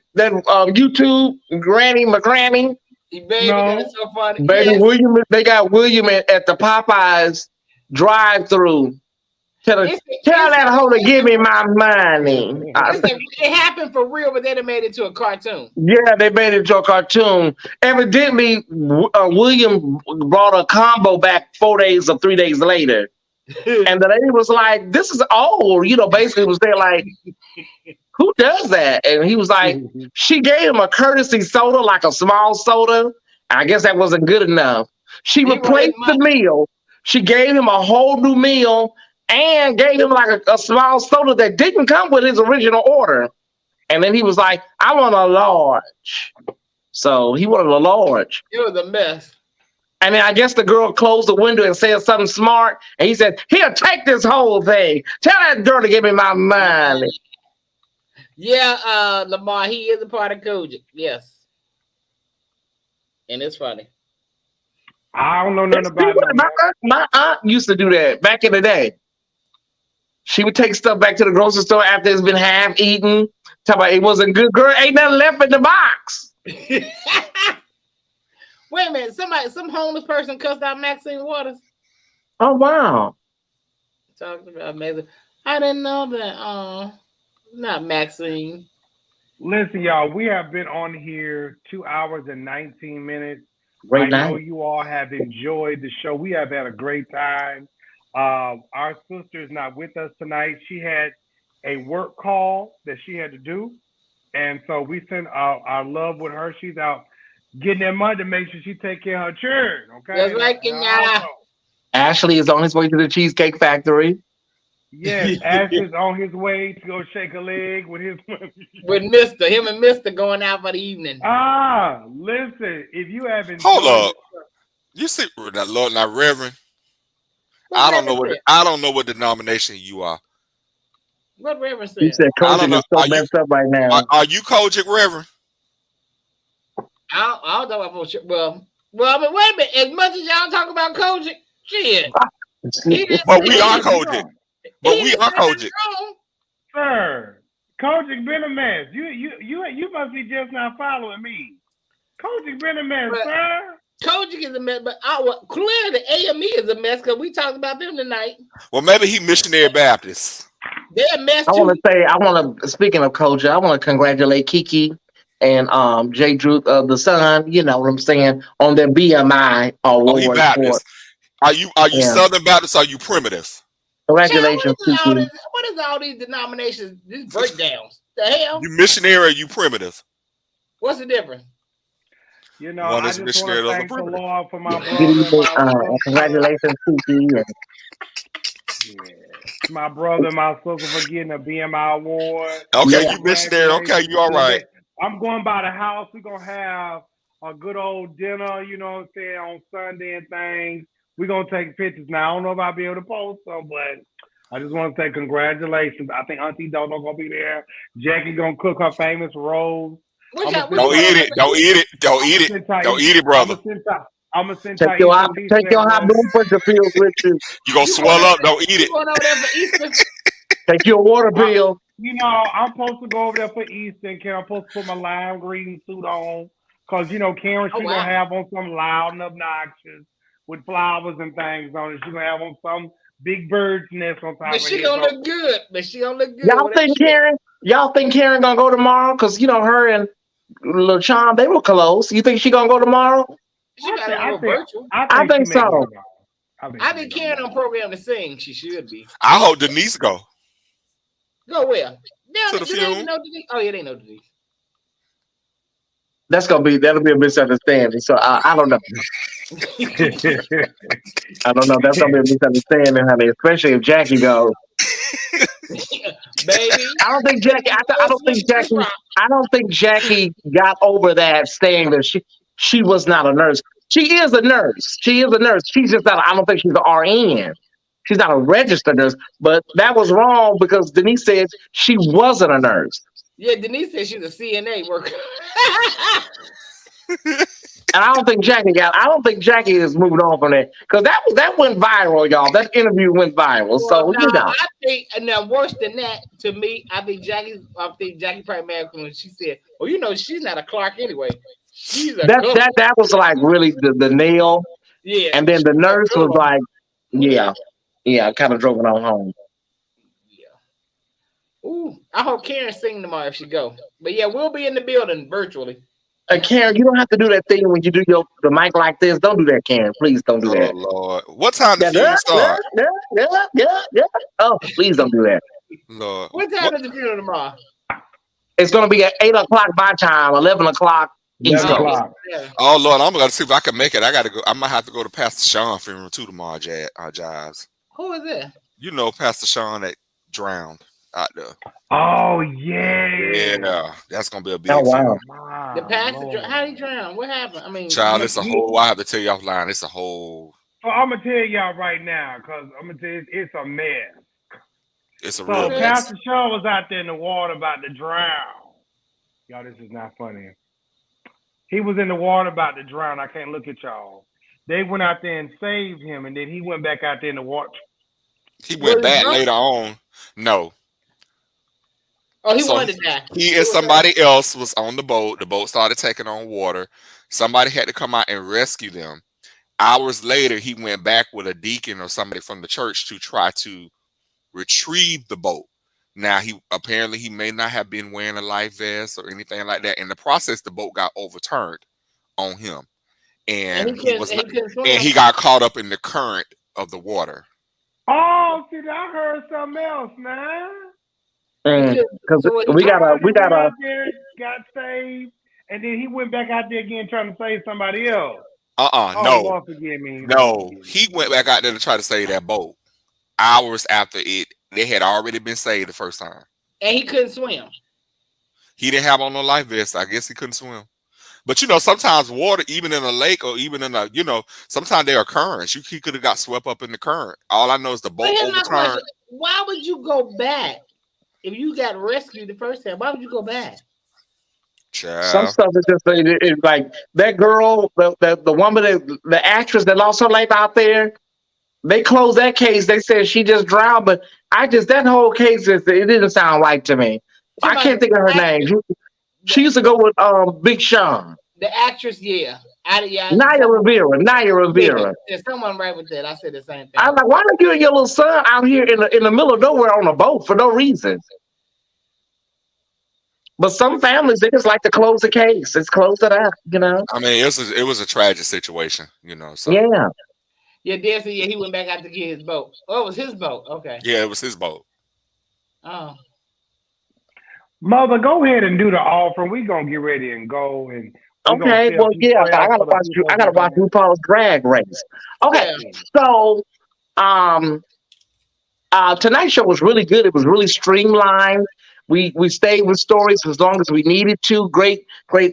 YouTube, Granny McGranny? Baby, that's so funny. Baby, yes. William, they got William at the Popeyes drive-through. Tell that hoe to give me my money. It happened for real, but then they made it to a cartoon. Yeah, they made it to a cartoon. Evidently, William brought a combo back 4 days or 3 days later. And the lady was like, this is old. Basically was there like, who does that? And he was like, she gave him a courtesy soda, like a small soda. I guess that wasn't good enough. She replaced the meal. She gave him a whole new meal and gave him like a small soda that didn't come with his original order. And then he was like, I want a large. So he wanted a large. It was a mess. And then I guess the girl closed the window and said something smart. And he said, here, take this whole thing. Tell that girl to give me my money. Yeah, Lamar, he is a part of Kojic. Yes. And it's funny. I don't know nothing about it. My aunt used to do that back in the day. She would take stuff back to the grocery store after it's been half eaten. Talk about it wasn't good. Girl, ain't nothing left in the box. Wait a minute. Some homeless person cussed out Maxine Waters. Oh, wow. Talking about amazing. I didn't know that. Not Maxine. Listen, y'all, we have been on here 2 hours and 19 minutes. Great I know night. you all have enjoyed the show. We have had a great time. Our sister is not with us tonight. She had a work call that she had to do. And so we send our love with her. She's out getting that money to make sure she take care of her children. Okay. That's right, Kenya. Ashley is on his way to the Cheesecake Factory. Yes, Ash is on his way to go shake a leg with him and Mister going out for the evening. Listen, if you haven't hold up, you see that Lord, now Reverend. I don't know what denomination you are. What Reverend said? He said Kojic is so messed up right now. Are you Kojic, Reverend? I don't know about well, I mean, wait a minute. As much as y'all talk about Kojic, shit. But we are Kojic. But we are Kojic. Sir, Kojic been a mess. You must be just not following me. Kojic been a mess, sir. Kojic is a mess, but clearly the AME is a mess because we talked about them tonight. Well, maybe he missionary Baptist. They're a mess too. Speaking of Kojic, I want to congratulate Kiki and Jay Drew, the son, you know what I'm saying, on their BMI award. Oh, he Baptist. Are you Southern Baptist or are you primitive? Congratulations, Kiki. What is all these denominations, these breakdowns? The hell? You missionary or you primitive? What's the difference? You know, I just want to thank the Lord for my brother. Congratulations, Kiki. My brother and my sister for getting a BMI award. Okay, you missionary. Okay, you all right. I'm going by the house. We're going to have a good old dinner, you know what I'm saying, on Sunday and things. We're going to take pictures. Now, I don't know if I'll be able to post them, but I just want to say congratulations. I think Auntie Dodo going to be there. Jackie going to cook her famous rolls. Don't eat it. Don't eat it. Don't eat it. Don't eat it, brother. I'm going to send take your hot blood pressure pills with you. You're going to swell up. Don't eat it. Going over there for Easter? Take your water pill. You know, I'm supposed to go over there for Easter, and I'm supposed to put my lime green suit on. Because, you know, Karen, she's going to have on something loud and obnoxious with flowers and things on it. She's going to have on some big bird's nest on top of it. But she going to look good. Y'all think Karen going to go tomorrow? Because, you know, her and LaChawn, they were close. You think she going to go tomorrow? I think so. I think Karen on program to sing. She should be. I hope Denise go. Go where? To the funeral. Oh yeah, they know Denise. That'll be a misunderstanding. So I don't know. I don't know. That's gonna be a misunderstanding, honey. Especially if Jackie goes. Baby, I don't think Jackie. I don't think Jackie got over that saying that she was not a nurse. She is a nurse. She's just not. I don't think she's an RN. She's not a registered nurse. But that was wrong because Denise said she wasn't a nurse. Yeah, Denise said she's a CNA worker. And I don't think Jackie has moved on from that because that went viral, y'all. That interview went viral. Well, so you know. I think now worse than that to me, I think Jackie probably mad when she said, "Well, you know, she's not a Clark anyway. She's a that was like really the nail." Yeah. And then the nurse was like, "Yeah, kind of drove it on home." Yeah. Ooh, I hope Karen sing tomorrow if she go. But yeah, we'll be in the building virtually. Karen, you don't have to do that thing when you do the mic like this. Don't do that, Karen. Please don't do that. Oh, Lord. What time does the funeral start? Yeah. Oh, please don't do that. Lord. What time is the funeral tomorrow? It's going to be at 8 o'clock my time, 11 o'clock Eastern. Oh, Lord, I'm going to see if I can make it. I got to go. I might have to go to Pastor Sean's funeral too tomorrow, Jives. Who is that? You know Pastor Sean that drowned out there. Oh, yeah. Yeah, that's going to be a big funeral. Wow, the pastor, how he drowned? What happened? I mean, child, it's a whole, I have to tell you offline, it's a whole. So I'm going to tell y'all right now, because I'm going to tell you, it's a mess. It's a real mess. Pastor Sean was out there in the water about to drown. Y'all, this is not funny. He was in the water about to drown. I can't look at y'all. They went out there and saved him, and then he went back out there in the water. He went back later on. No. Oh, he wanted to die. He and somebody else was on the boat. The boat started taking on water. Somebody had to come out and rescue them. Hours later, he went back with a deacon or somebody from the church to try to retrieve the boat. Now he may not have been wearing a life vest or anything like that. In the process, the boat got overturned on him, and he got caught up in the current of the water. Oh, see, I heard something else, man. Because we got got saved, and then he went back out there again trying to save somebody else. No. Lord, forgive me. No, he went back out there to try to save that boat. Hours after they had already been saved the first time. And he couldn't swim. He didn't have on no life vest. I guess he couldn't swim. But sometimes water, even in a lake or even in a, sometimes there are currents. He could have got swept up in the current. All I know is the boat overturned. Why would you go back if you got rescued the first time? Why would you go back? Child. Some stuff is just it's like that girl, the woman, the actress that lost her life out there. They closed that case. They said she just drowned, but that whole case it didn't sound right to me. I can't think of her name. She used to go with Big Sean. The actress, yeah. Naya Rivera. There's someone right with that. I said the same thing. I'm like, why don't you and your little son out here in the middle of nowhere on a boat for no reason? But some families, they just like to close the case. It's close it up, I mean, it was a tragic situation, So yeah. Yeah, Dan said he went back out to get his boat. Oh, it was his boat. Okay. Yeah, it was his boat. Oh. Mother, go ahead and do the offering. We're gonna get ready and go. And okay, well, yeah, I gotta watch RuPaul's Drag Race. Okay, so tonight's show was really good. It was really streamlined. We stayed with stories as long as we needed to. Great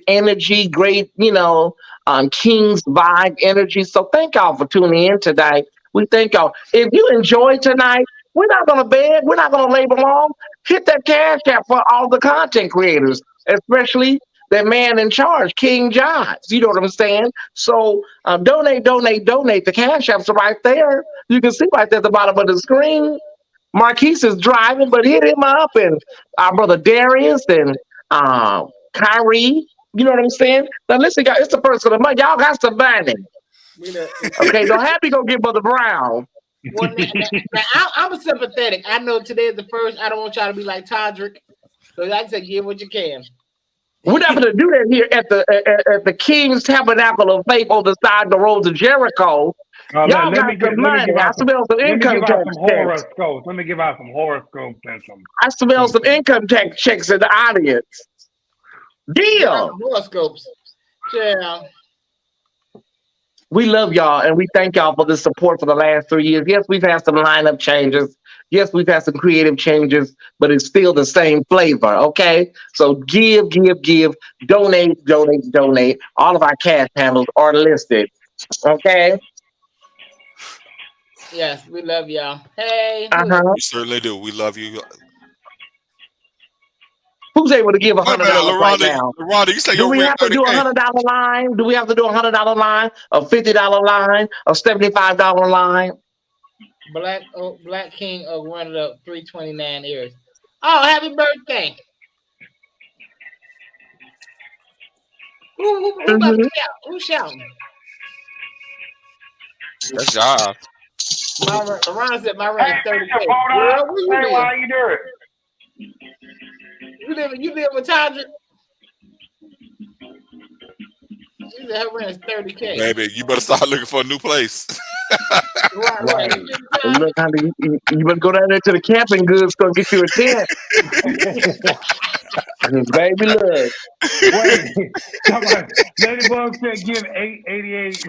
energy, great, King's vibe energy. So thank y'all for tuning in tonight. We thank y'all. If you enjoyed tonight, we're not gonna beg, we're not gonna labor long. Hit that cash app for all the content creators, especially that man in charge, King Jives. You know what I'm saying? So donate. The cash apps are right there. You can see right there at the bottom of the screen. Marquise is driving, but hit him up, and our brother Darius and Kyrie. You know what I'm saying? Now listen, guys, it's the first of the month. Y'all got some money. Okay, so happy go get Brother Brown. Well, now, I'm sympathetic. I know today is the first. I don't want y'all to be like Todrick. So I said, give what you can. We're not going to do that here at the King's Tabernacle of Faith on the side of the road to Jericho. Y'all got some money. I smell some income tax checks. Let me give out some horoscopes and some. I smell some income tax checks in the audience. Deal. Horoscopes. Yeah. We love y'all, and we thank y'all for the support for the last 3 years. Yes, we've had some lineup changes. Yes, we've had some creative changes, but it's still the same flavor, okay? So give, donate. All of our cash handles are listed, okay? Yes, we love y'all. Hey. We certainly do. We love you. Who's able to give $100 right now? LaRonda, you say do we have to do a $100 line? Do we have to do a $100 line, a $50 line, a $75 line? Black King of running up 329 years. Oh, happy birthday! Who about to shout? Who's shouting? That's job. LaRonda said my rent is 30K. Girl, why you do it? You live with Todrick? She said her rent is 30K. Baby, you better start looking for a new place. Right. Look, honey, you better go down there to the camping goods store and get you a tent. Baby, look. Wait, come on. Ladybug said give 888.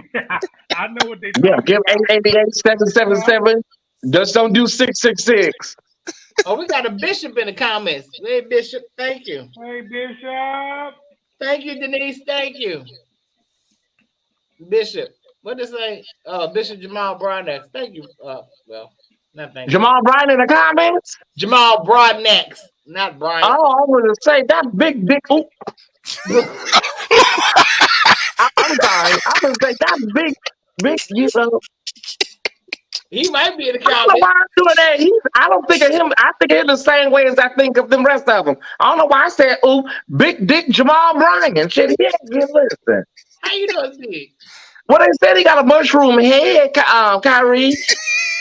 I know what they do. Yeah, give 888-777. Just don't do 666. Oh, we got a Bishop in the comments. Hey, Bishop, thank you. Hey, Bishop. Thank you, Denise. Thank you. Bishop. What does it say? Bishop Jamal Broadnex. Thank you. Well, not thank you. Jamal Bryan in the comments? Jamal Broadnex. Not Brian. Oh, I was going to say that big dick. I'm sorry. I was going to say that big, He might be in the comments. I don't know why I'm doing that. I don't think of him. I think of him the same way as I think of the rest of them. I don't know why I said, big dick Jamal Bryan. Shit, he ain't good listen. How you know it's big? Well, they said he got a mushroom head, Kyrie.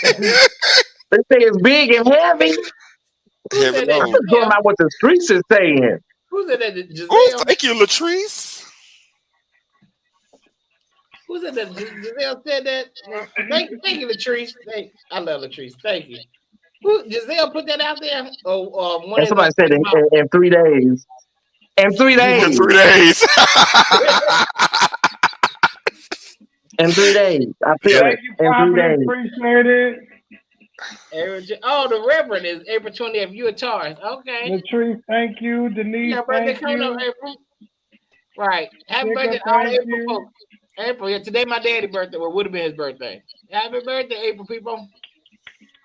They say it's big and heavy. Heaven that? I'm knows. just going by what the streets is saying. Who said that? Giselle? Oh, thank you, Latrice. Who said that? Giselle said that. Thank you, Latrice. I love Latrice. Thank you. Who Giselle put that out there? One And of somebody the said in 3 days. In 3 days. In 3 days. In 3 days. I feel Thank it. you, In 3 Prophet. days. Appreciate it. The Reverend is April 20th. You a Taurus. Okay. Latrice, thank you. Denise, Yeah, birthday thank coming you. up, April. Right. Happy Jacob, birthday, all thank April you. folks. April, yeah, today my daddy's birthday. Well, would have been his birthday. Happy birthday, April people.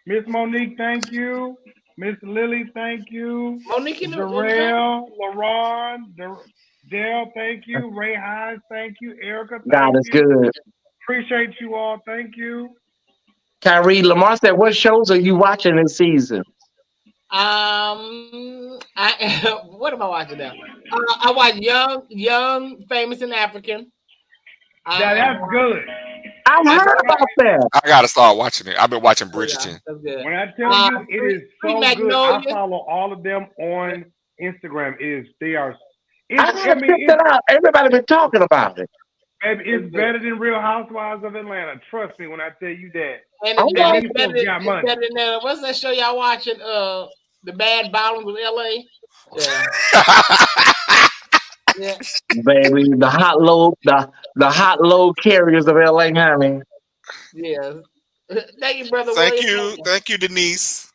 Miss Monique, thank you. Miss Lily, thank you. Monique in the Darrell, LaRon, Dale, thank you. Ray Hines, thank you. Erica, thank God is you. good. Appreciate you all. Thank you. Kyrie, Lamar said, what shows are you watching this season? What am I watching now? I watch Young, Famous and African. That's good. I've heard about that. I gotta start watching it. I've been watching Bridgerton. That's good. When I tell you, it is so good. I Magnolia. follow all of them on Instagram. I gotta check that out. Everybody been talking about it. Baby, it's better than Real Housewives of Atlanta. Trust me when I tell you that. And Oh, it's Denise got money. better than what's that show y'all watching? The Bad Bottoms of LA. Yeah. Yeah. Baby, the hot load carriers of LA, honey. Yeah. Thank you, brother. Thank William. you. Thank you, Denise.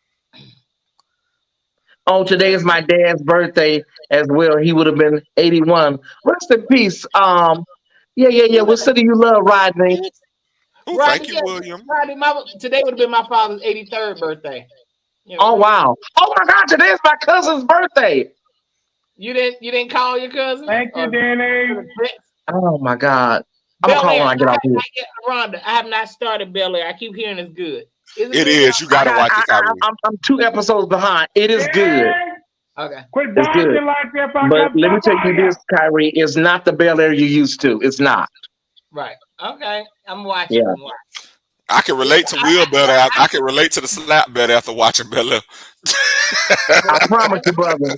Oh, today is my dad's birthday as well. He would have been 81. Rest in peace. Yeah. What city you love, Rodney? Ooh, thank you, William. Rodney, today would have been my father's 83rd birthday. You know, Oh wow. Oh my God, today is my cousin's birthday. You didn't call your cousin? Thank you, Danny. Oh my God. I'm gonna call when I get off here. Rhonda, I have not started Bel Air. I keep hearing it's good. It is. You gotta watch it, Kyrie. I'm 2 episodes behind. It is good. Okay. Quit It's good. dodging like that. But let me tell you this, Kyrie, it's not the Bel Air you used to. It's not. Right. Okay. I'm watching. Yeah. I can relate to Will better. I can relate to the slap better after watching Bella. I promise you, brother.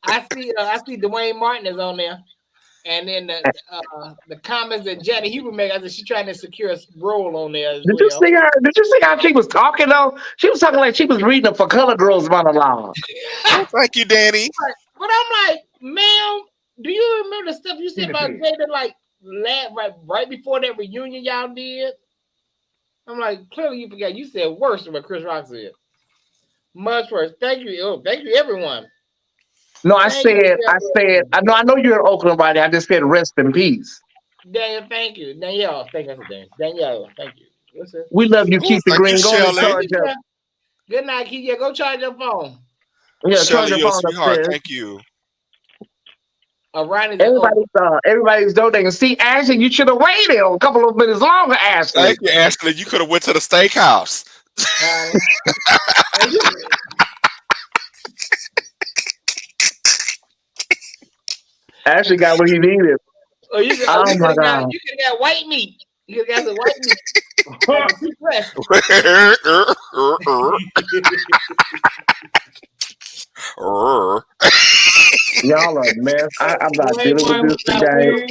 I see Dwayne Martin is on there. And then the comments that Jenny Huber made, I said she's trying to secure a role on there as Did you see her? Did you see how she was talking though? She was talking like she was reading a For Color Girls monologue. Oh, thank you, Danny. But I'm like, ma'am, do you remember the stuff you said about Jada like right before that reunion y'all did? I'm like, clearly you forgot. You said worse than what Chris Rock said. Much worse. Thank you. Oh, thank you, everyone. No, I know you're in Oakland, right? I just said rest in peace. Daniel, thank you. Danielle, thank you. Danielle, thank you. What's it? We love you. Keep the green going. Charge up. Good night, Keith. Yeah, go charge your phone. Yeah, Shelly, charge your your phone sweetheart. upstairs. Thank you. Everybody's donating. See, Ashley, you should have waited a couple of minutes longer, Ashley. Thank you, Ashley. You could have went to the steakhouse. Ashley got what he needed. You could have got white meat. You could have got some white meat. Y'all are a mess. I'm not dealing with this today.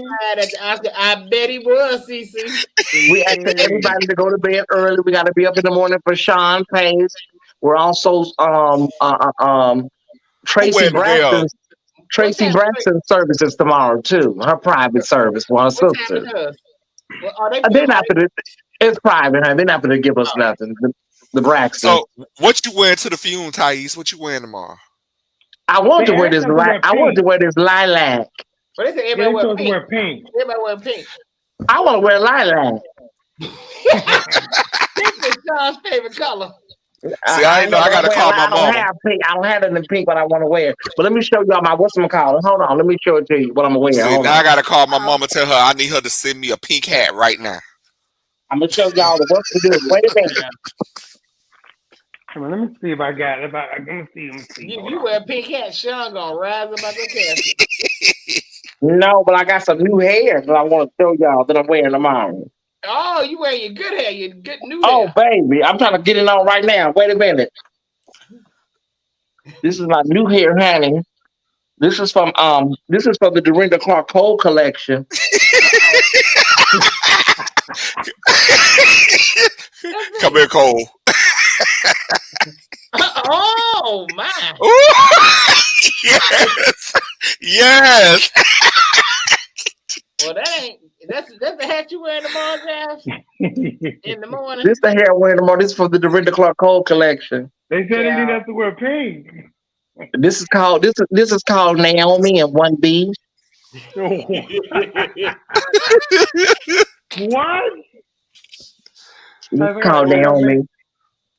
I bet he was, CC. We asking everybody to go to bed early. We got to be up in the morning for Sean Pace. We're also Traci Braxton's services tomorrow too. Her private service for her sister. They're not gonna. It's private, huh? They're not gonna give us nothing. The Braxtons. So, what you wearing to the funeral, Thais? What you wearing tomorrow? I want to wear this. I want to wear this lilac. But they say everybody wear pink. Everybody wear pink. I want to wear lilac. This is Sean's favorite color. See, I know. I gotta call my mom. I don't have it in pink, but I want to wear it. But let me show y'all my whatchamacallit. Hold on, let me show it to you what I'm gonna wear. See, now I gotta call my mom and tell her I need her to send me a pink hat right now. I'm gonna show y'all the what to do. Wait a minute. Come on, let me see if I got it. Let me see. You wear a pink hat, Sean gonna rise up out the casket. No, but I got some new hair that I want to show y'all that I'm wearing tomorrow. Oh, you wear your good hair, your good new hair. Oh, baby, I'm trying to get it on right now. Wait a minute. This is my new hair, honey. This is from the Dorinda Clark Cole collection. Come here, Cole. Oh my! Yes, yes. Well, that's the hat you wearing tomorrow, Josh? In the morning. This the hair wearing tomorrow. This is from the Dorinda Clark Cole collection. They said they didn't have to wear pink. This is called Naomi and 1B. What? This is called Naomi.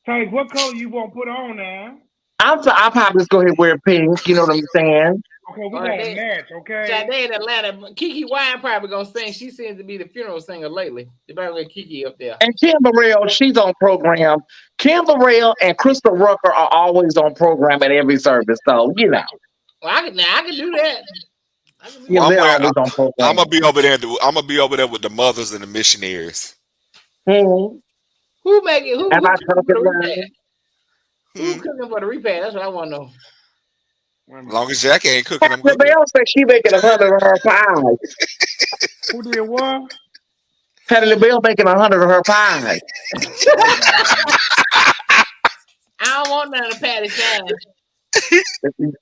Tank, what color you gonna put on now? I'll probably just go ahead and wear pink. You know what I'm saying? Okay, we gotta match. Okay. They in Atlanta. Kiki Wine probably gonna sing. She seems to be the funeral singer lately. They better let Kiki up there. And Kim Burrell, she's on program. Kim Burrell and Crystal Rucker are always on program at every service. So you know. Well, I can do that. I'm gonna be over there. I'm gonna be over there with the mothers and the missionaries. Mm-hmm. Who make it? Who cooking for the repast? That's what I want to know. As long as Jackie ain't cooking, I'm cooking. Bell said she making 100 of her pies. Who did what? Patty LaBelle making 100 of her pies. I don't want none of Patty shine.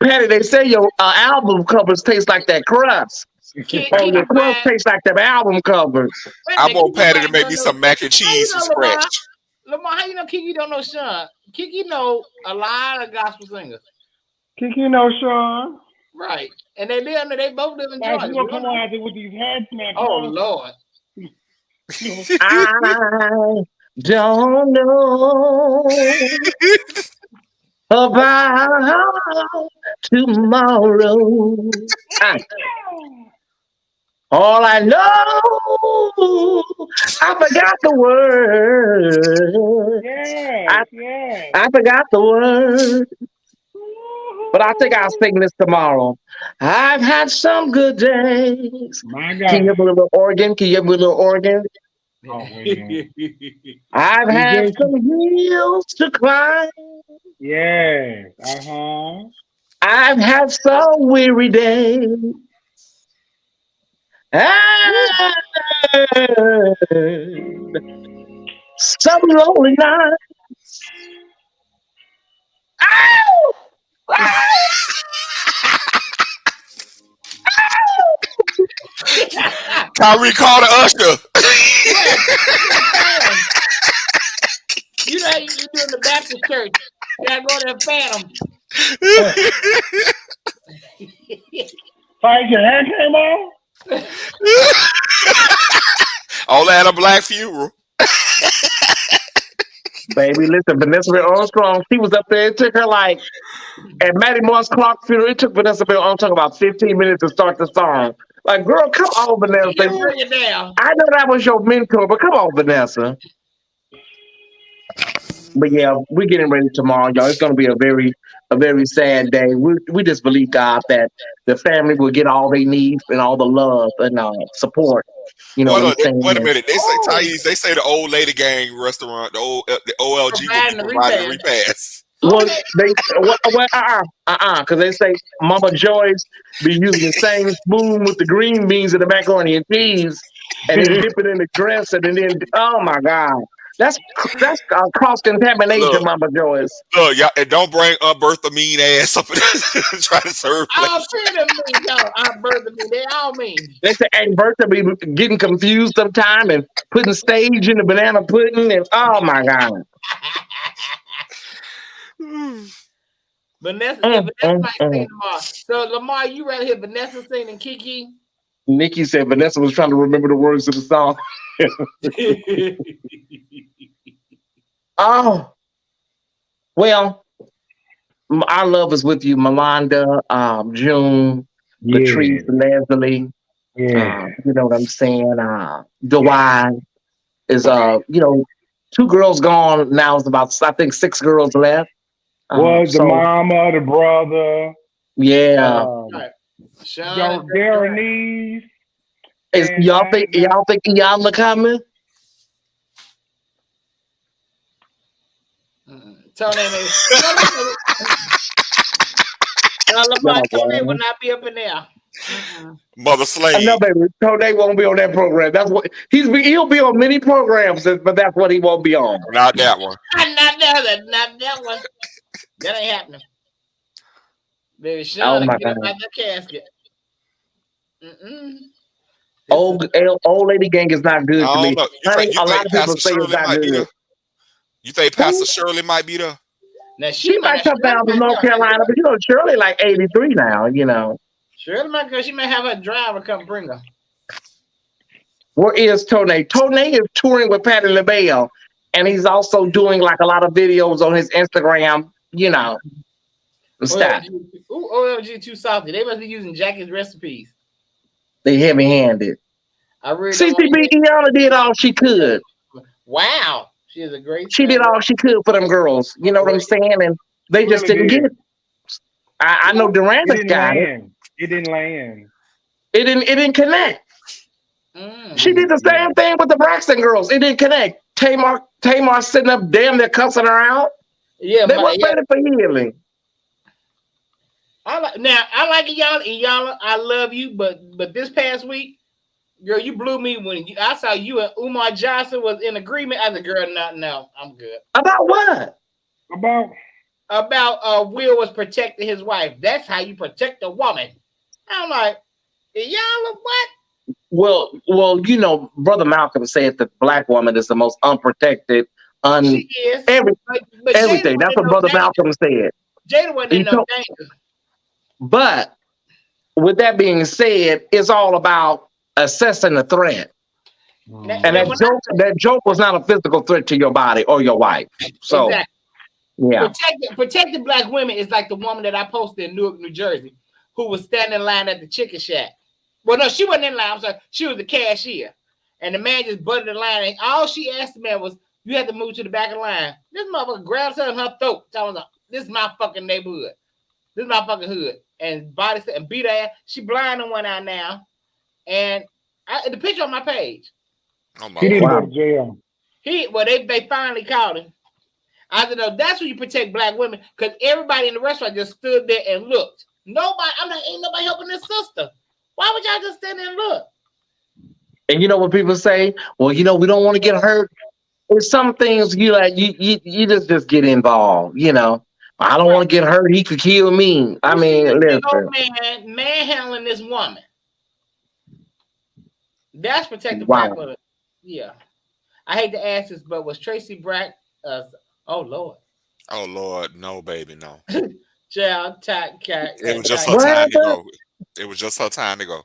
Patty, they say your album covers taste like that crust. Your crust tastes like them album covers. I want Patty to make me some mac and cheese from scratch. Lamar, how you know Kiki don't know Sean? Kiki know a lot of gospel singers. Kiki know Sean. Right. And they both live in Georgia. You gonna come out there with these hats, man? Oh, Lord. I don't know about tomorrow. All I know, I forgot the word. I forgot the word. But I think I'll sing this tomorrow. I've had some good days. My God. Can you have a little organ? Oh, I've had some hills to climb. Yeah. I've had some weary days. And some lonely nights. Ow! Kyrie called the usher. You know how you do in the Baptist church. You gotta go there and fan them. Fight your hair came on? All that a black funeral. Baby, listen, Vanessa Armstrong, she was up there. It took her like, at Maddie Moore's Clark funeral, it took Vanessa Armstrong about 15 minutes to start the song. Like, girl, come on, Vanessa. I know that was your mentor, but come on, Vanessa. But yeah, we're getting ready tomorrow, y'all. It's going to be a very sad day. We just believe, God, that the family will get all they need and all the love and support. You know, wait a minute. They say Thais. They say the old lady gang restaurant, the OLG will be providing the repass. Well, because they say Mama Joyce be using the same spoon with the green beans and the macaroni and cheese, and then dip it in the dressing, and then oh my God. That's cross contamination, Mama Joyce. Look, y'all, and don't bring Aunt Bertha mean ass up and try to serve. I'll see them mean, Aunt Bertha mean. They all mean. They say Aunt Bertha be getting confused sometime and putting stage in the banana pudding, and oh my God. Vanessa might sing tomorrow. So Lamar, you rather hear Vanessa sing than Kiki? Nikki said Vanessa was trying to remember the words of the song. Oh, well, our love is with you, Melanda, June, Latrice, Leslie. Yeah. You know what I'm saying? Dewine is, 2 girls gone. Now it's about, I think, 6 girls left. The mama, the brother. Yeah. Darrenese. Y'all think Iyanla coming? Lamar Tony will not be up in there. Mother Slade. No, baby, Tony won't be on that program. That's what he'll be on many programs, but that's what he won't be on. Not that one. Not that one. That ain't happening. Baby, Sean, get up out the casket. Old lady gang is not good to me. Honey, a lot of people say it's not good. You think Pastor Shirley might be there? Now she might come down to North Carolina, but Shirley like 83 now. Shirley might go. She may have her driver come bring her. Where is Tony? Tony is touring with Patti LaBelle, and he's also doing like a lot of videos on his Instagram. Stuff. OMG, too salty. They must be using Jackie's recipes. They heavy-handed. I really CCB Iana did all she could. Wow, she is a great. She did all she could for them girls. You know what I'm saying? And they just didn't get it. I know Durandis got it. It didn't land. It didn't connect. She did the same thing with the Braxton girls. It didn't connect. Tamar sitting up damn near cussing her out. Yeah, they weren't ready for healing. I like Iyanla. I love you, but this past week, girl, you blew me when I saw you and Umar Johnson was in agreement. I said, girl, no, I'm good. About what? About Will was protecting his wife. That's how you protect a woman. I'm like, Iyanla, what? Well, Brother Malcolm said the black woman is the most unprotected, she is. Everything. That's what Brother Malcolm said. Jada wasn't in no danger. But with that being said, it's all about assessing the threat. And that joke was not a physical threat to your body or your wife. So, yeah. Protecting black women is like the woman that I posted in Newark, New Jersey, who was standing in line at the chicken shack. Well, no, she wasn't in line. I'm sorry. She was the cashier. And the man just butted the line. And all she asked the man was, you have to move to the back of the line. This motherfucker grabs her in her throat. This is my fucking neighborhood. This is my fucking hood. And beat her ass. She blind in one eye now. And the picture on my page. Oh my he God. Didn't go to jail. They finally caught him. I said, no, that's when you protect black women, because everybody in the restaurant just stood there and looked. Nobody, ain't nobody helping this sister. Why would y'all just stand there and look? And you know what people say? Well, we don't want to get hurt. There's some things you just get involved, I don't want to get hurt. He could kill me. I mean, listen. Manhandling this woman. That's protecting black women. Yeah. I hate to ask this, but was Traci Brack? Oh Lord. Oh Lord, no, baby, no. Child, it was just her time to go. It was just her time to go.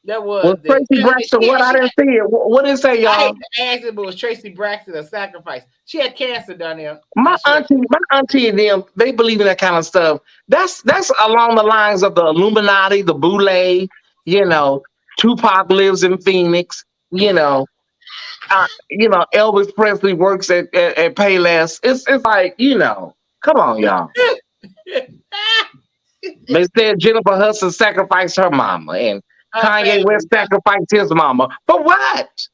That was Traci Braxton. What I didn't see it. What did it say, y'all? I hate to ask it, but was Traci Braxton a sacrifice? She had cancer down there. My auntie and them, they believe in that kind of stuff. That's along the lines of the Illuminati, the Boule. Tupac lives in Phoenix. Elvis Presley works at Payless. It's like, come on, y'all. They said Jennifer Hudson sacrificed her mama, and Kanye West sacrificed his mama. For what?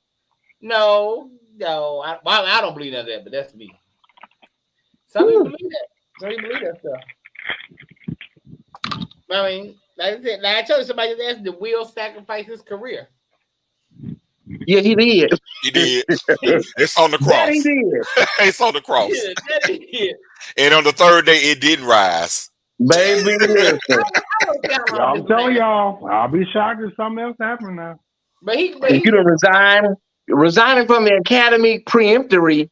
No, I don't believe that, but that's me. Some people believe that. Some people believe that stuff. I mean, like I said, I told you, somebody just asked, did Will sacrifice his career? Yeah, he did. He did. It's on the cross. That he did. It's on the cross. Yeah, that he did. And on the third day, it didn't rise. Baby, listen. I'm telling y'all, I'll be shocked if something else happens now. But he resigning from the academy preemptory.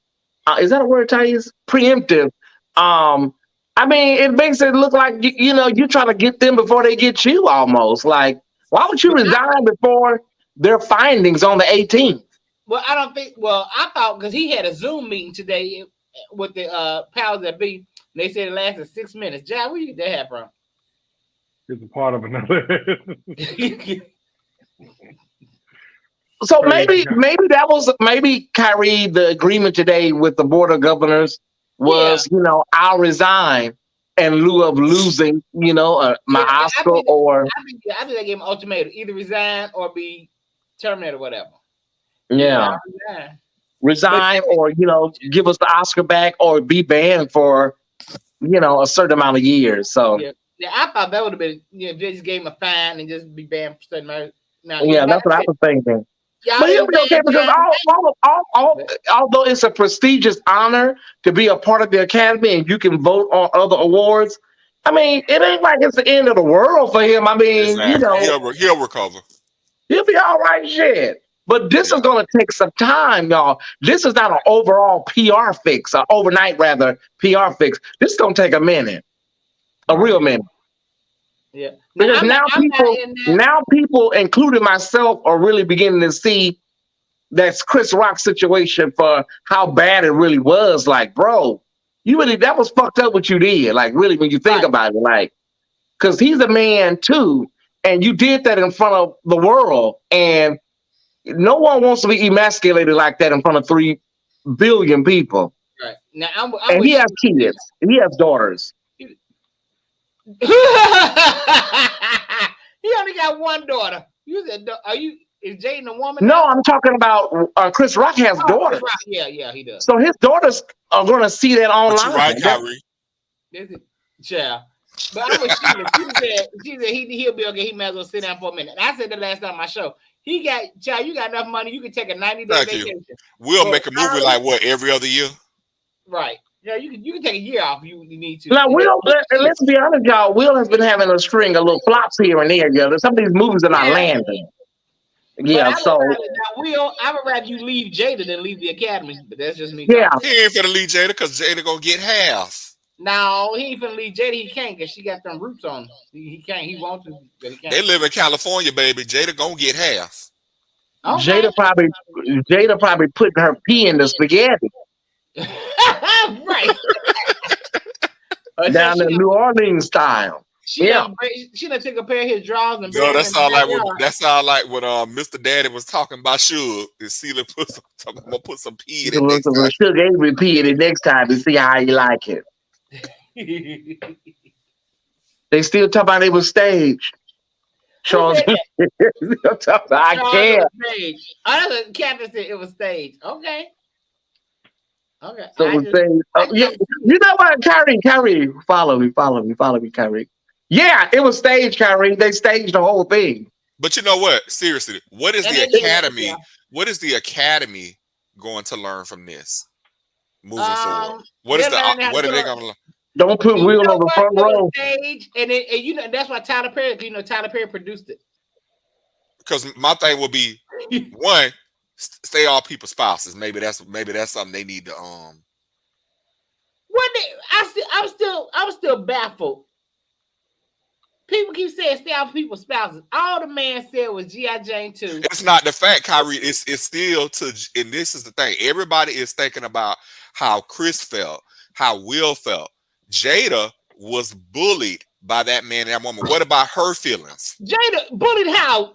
Is that a word, Thais? Preemptive. I mean, it makes it look like you're trying to get them before they get you. Almost like, why would you resign before their findings on the 18th? Well, I don't think. Well, I thought because he had a Zoom meeting today with the powers that be. They said it lasted 6 minutes. Jack, where you get that hat from? It's a part of another. So maybe that was Kyrie, the agreement today with the Board of Governors was, I'll resign in lieu of losing, my Oscar or. I think they gave him an ultimatum: either resign or be terminated, or whatever. Yeah. Resign or give us the Oscar back or be banned for. A certain amount of years. So Yeah, I thought that would have been, they just gave him a fine and just be banned for certain marriage. Now, Yeah, that's what I was thinking. But he'll be okay because although it's a prestigious honor to be a part of the Academy and you can vote on other awards, I mean, it ain't like it's the end of the world for him. I mean, exactly. He'll recover. He'll be all right, shit. But this is going to take some time, y'all. This is not an overall PR fix, or overnight rather PR fix. This is going to take a minute, a real minute. Yeah. Because now people, including myself, are really beginning to see that's Chris Rock's situation for how bad it really was. Like, bro, that was fucked up what you did. Like, really, when you think about it, like, because he's a man too, and you did that in front of the world, and no one wants to be emasculated like that in front of 3 billion people. Right. Now, and he has kids. And he has daughters. He only got one daughter. You said, is Jaden a woman? No, I'm talking about Chris Rock has daughters. Yeah, he does. So his daughters are going to see that online. But you're right, Kyrie. Yeah. But I was she said he'll be okay. He might as well sit down for a minute. And I said the last time on my show, you got enough money, you can take a 90-day vacation. We'll make a movie like what, every other year? Right. Yeah, you can take a year off if you need to. Now, let's be honest, y'all. Will has been having a string of little flops here and there. Yeah, some of these movies are not landing. Yeah, I would rather you leave Jada than leave the Academy. But that's just me. Yeah, he ain't finna leave Jada because Jada gonna get half. No, he ain't finna leave Jada. He can't because she got them roots on him. He can't. He wants to, but he can't. They live in California, baby. Jada gonna get half. Okay. Jada probably putting her pee in the spaghetti. Right. Down in New Orleans style. She done took a pair of his drawers and that sound like what Mr. Daddy was talking about. Suge is Celia I'm gonna put some pee in it next time. Suge ain't repeat it next time to see how you like it. They still talk about it was staged. Charles, I can't. Captain said it was staged. Okay. So you know what, Kyrie, follow me, Kyrie. Yeah, it was staged, Kyrie. They staged the whole thing. But you know what? Seriously, what is the Academy? What is the Academy going to learn from this moving forward? What are they going to learn? Don't put Will on the front row. Stage, and that's why Tyler Perry. Tyler Perry produced it. Because my thing would be one. Stay all people's spouses. Maybe that's something they need to I'm still baffled. People keep saying stay all people's spouses. All the man said was G.I. Jane 2. It's not the fact, Kyrie. It's still and this is the thing. Everybody is thinking about how Chris felt, how Will felt. Jada was bullied by that man and that woman. What about her feelings? Jada bullied how?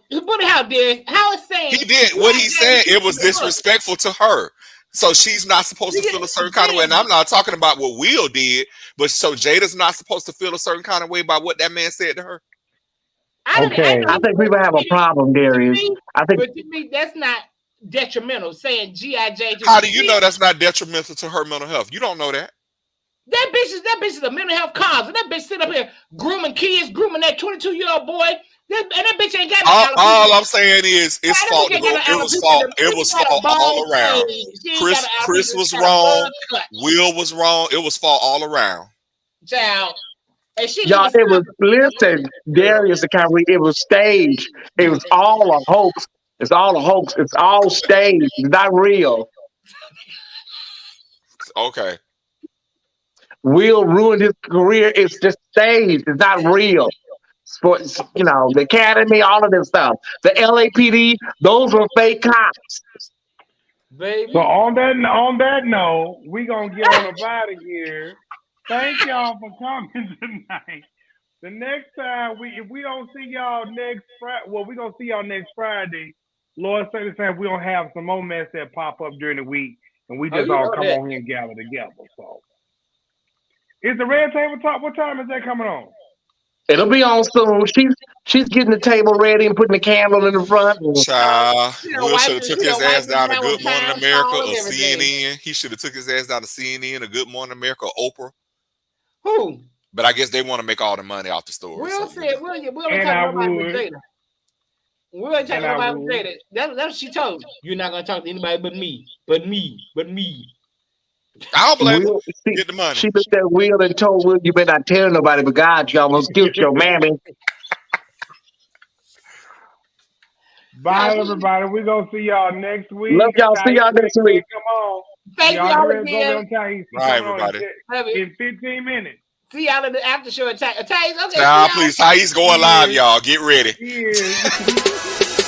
Dear? How is saying he did what he said? It was disrespectful to her. So she's not supposed to feel a certain kind of way. And I'm not talking about what Will did, but so Jada's not supposed to feel a certain kind of way about what that man said to her. I think people have a problem, Darius. But to me, that's not detrimental. Saying G.I. Jane. How do you know that's not detrimental to her mental health? You don't know that. That bitch is a mental health cause. And that bitch sit up here grooming kids, grooming that 22-year-old boy. And that bitch ain't got all I'm saying is it's fault. It was fault all around. Chris was wrong. Will was wrong. It was fault all around. Child. Y'all, it was, listen, Darius and Kyrie, it was staged. It was all a hoax. It's all a hoax. It's all staged. It's not real. Okay. Will ruined his career. It's just staged. It's not real. Sports, the Academy, all of this stuff. The LAPD, those were fake cops. Baby. So on that note, we're gonna get on up out of here. Thank y'all for coming tonight. The next time if we don't see y'all next Friday, we're gonna see y'all next Friday. Lord say the same, we don't have some more mess that pop up during the week, and we just all come on here and gather together. So. Is the red table talk? What time is that coming on? It'll be on soon. She's getting the table ready and putting the candle in the front. Child, Will should have took his ass down to Good Morning America or CNN. He should have took his ass down to CNN or Good Morning America or Oprah. Who? But I guess they want to make all the money off the store. Will so, said, Will, you ain't And talking I about with would. Jada. Will ain't talking And I about with would. Jada. That's what she told you. You're not gonna talk to anybody but me. But me. I don't blame Will, her. Get the money. she looked at Will and told Will, "You better not tell nobody, but God, you almost killed your mammy." Bye, everybody. We're going to see y'all next week. Love y'all. See y'all next week. Come on. Thank y'all y'all go again. on Thais. Bye, Coming on everybody. in 15 minutes. See y'all in the after show. Thais, okay. Nah, please. Thais going live, y'all. Get ready. Cheers.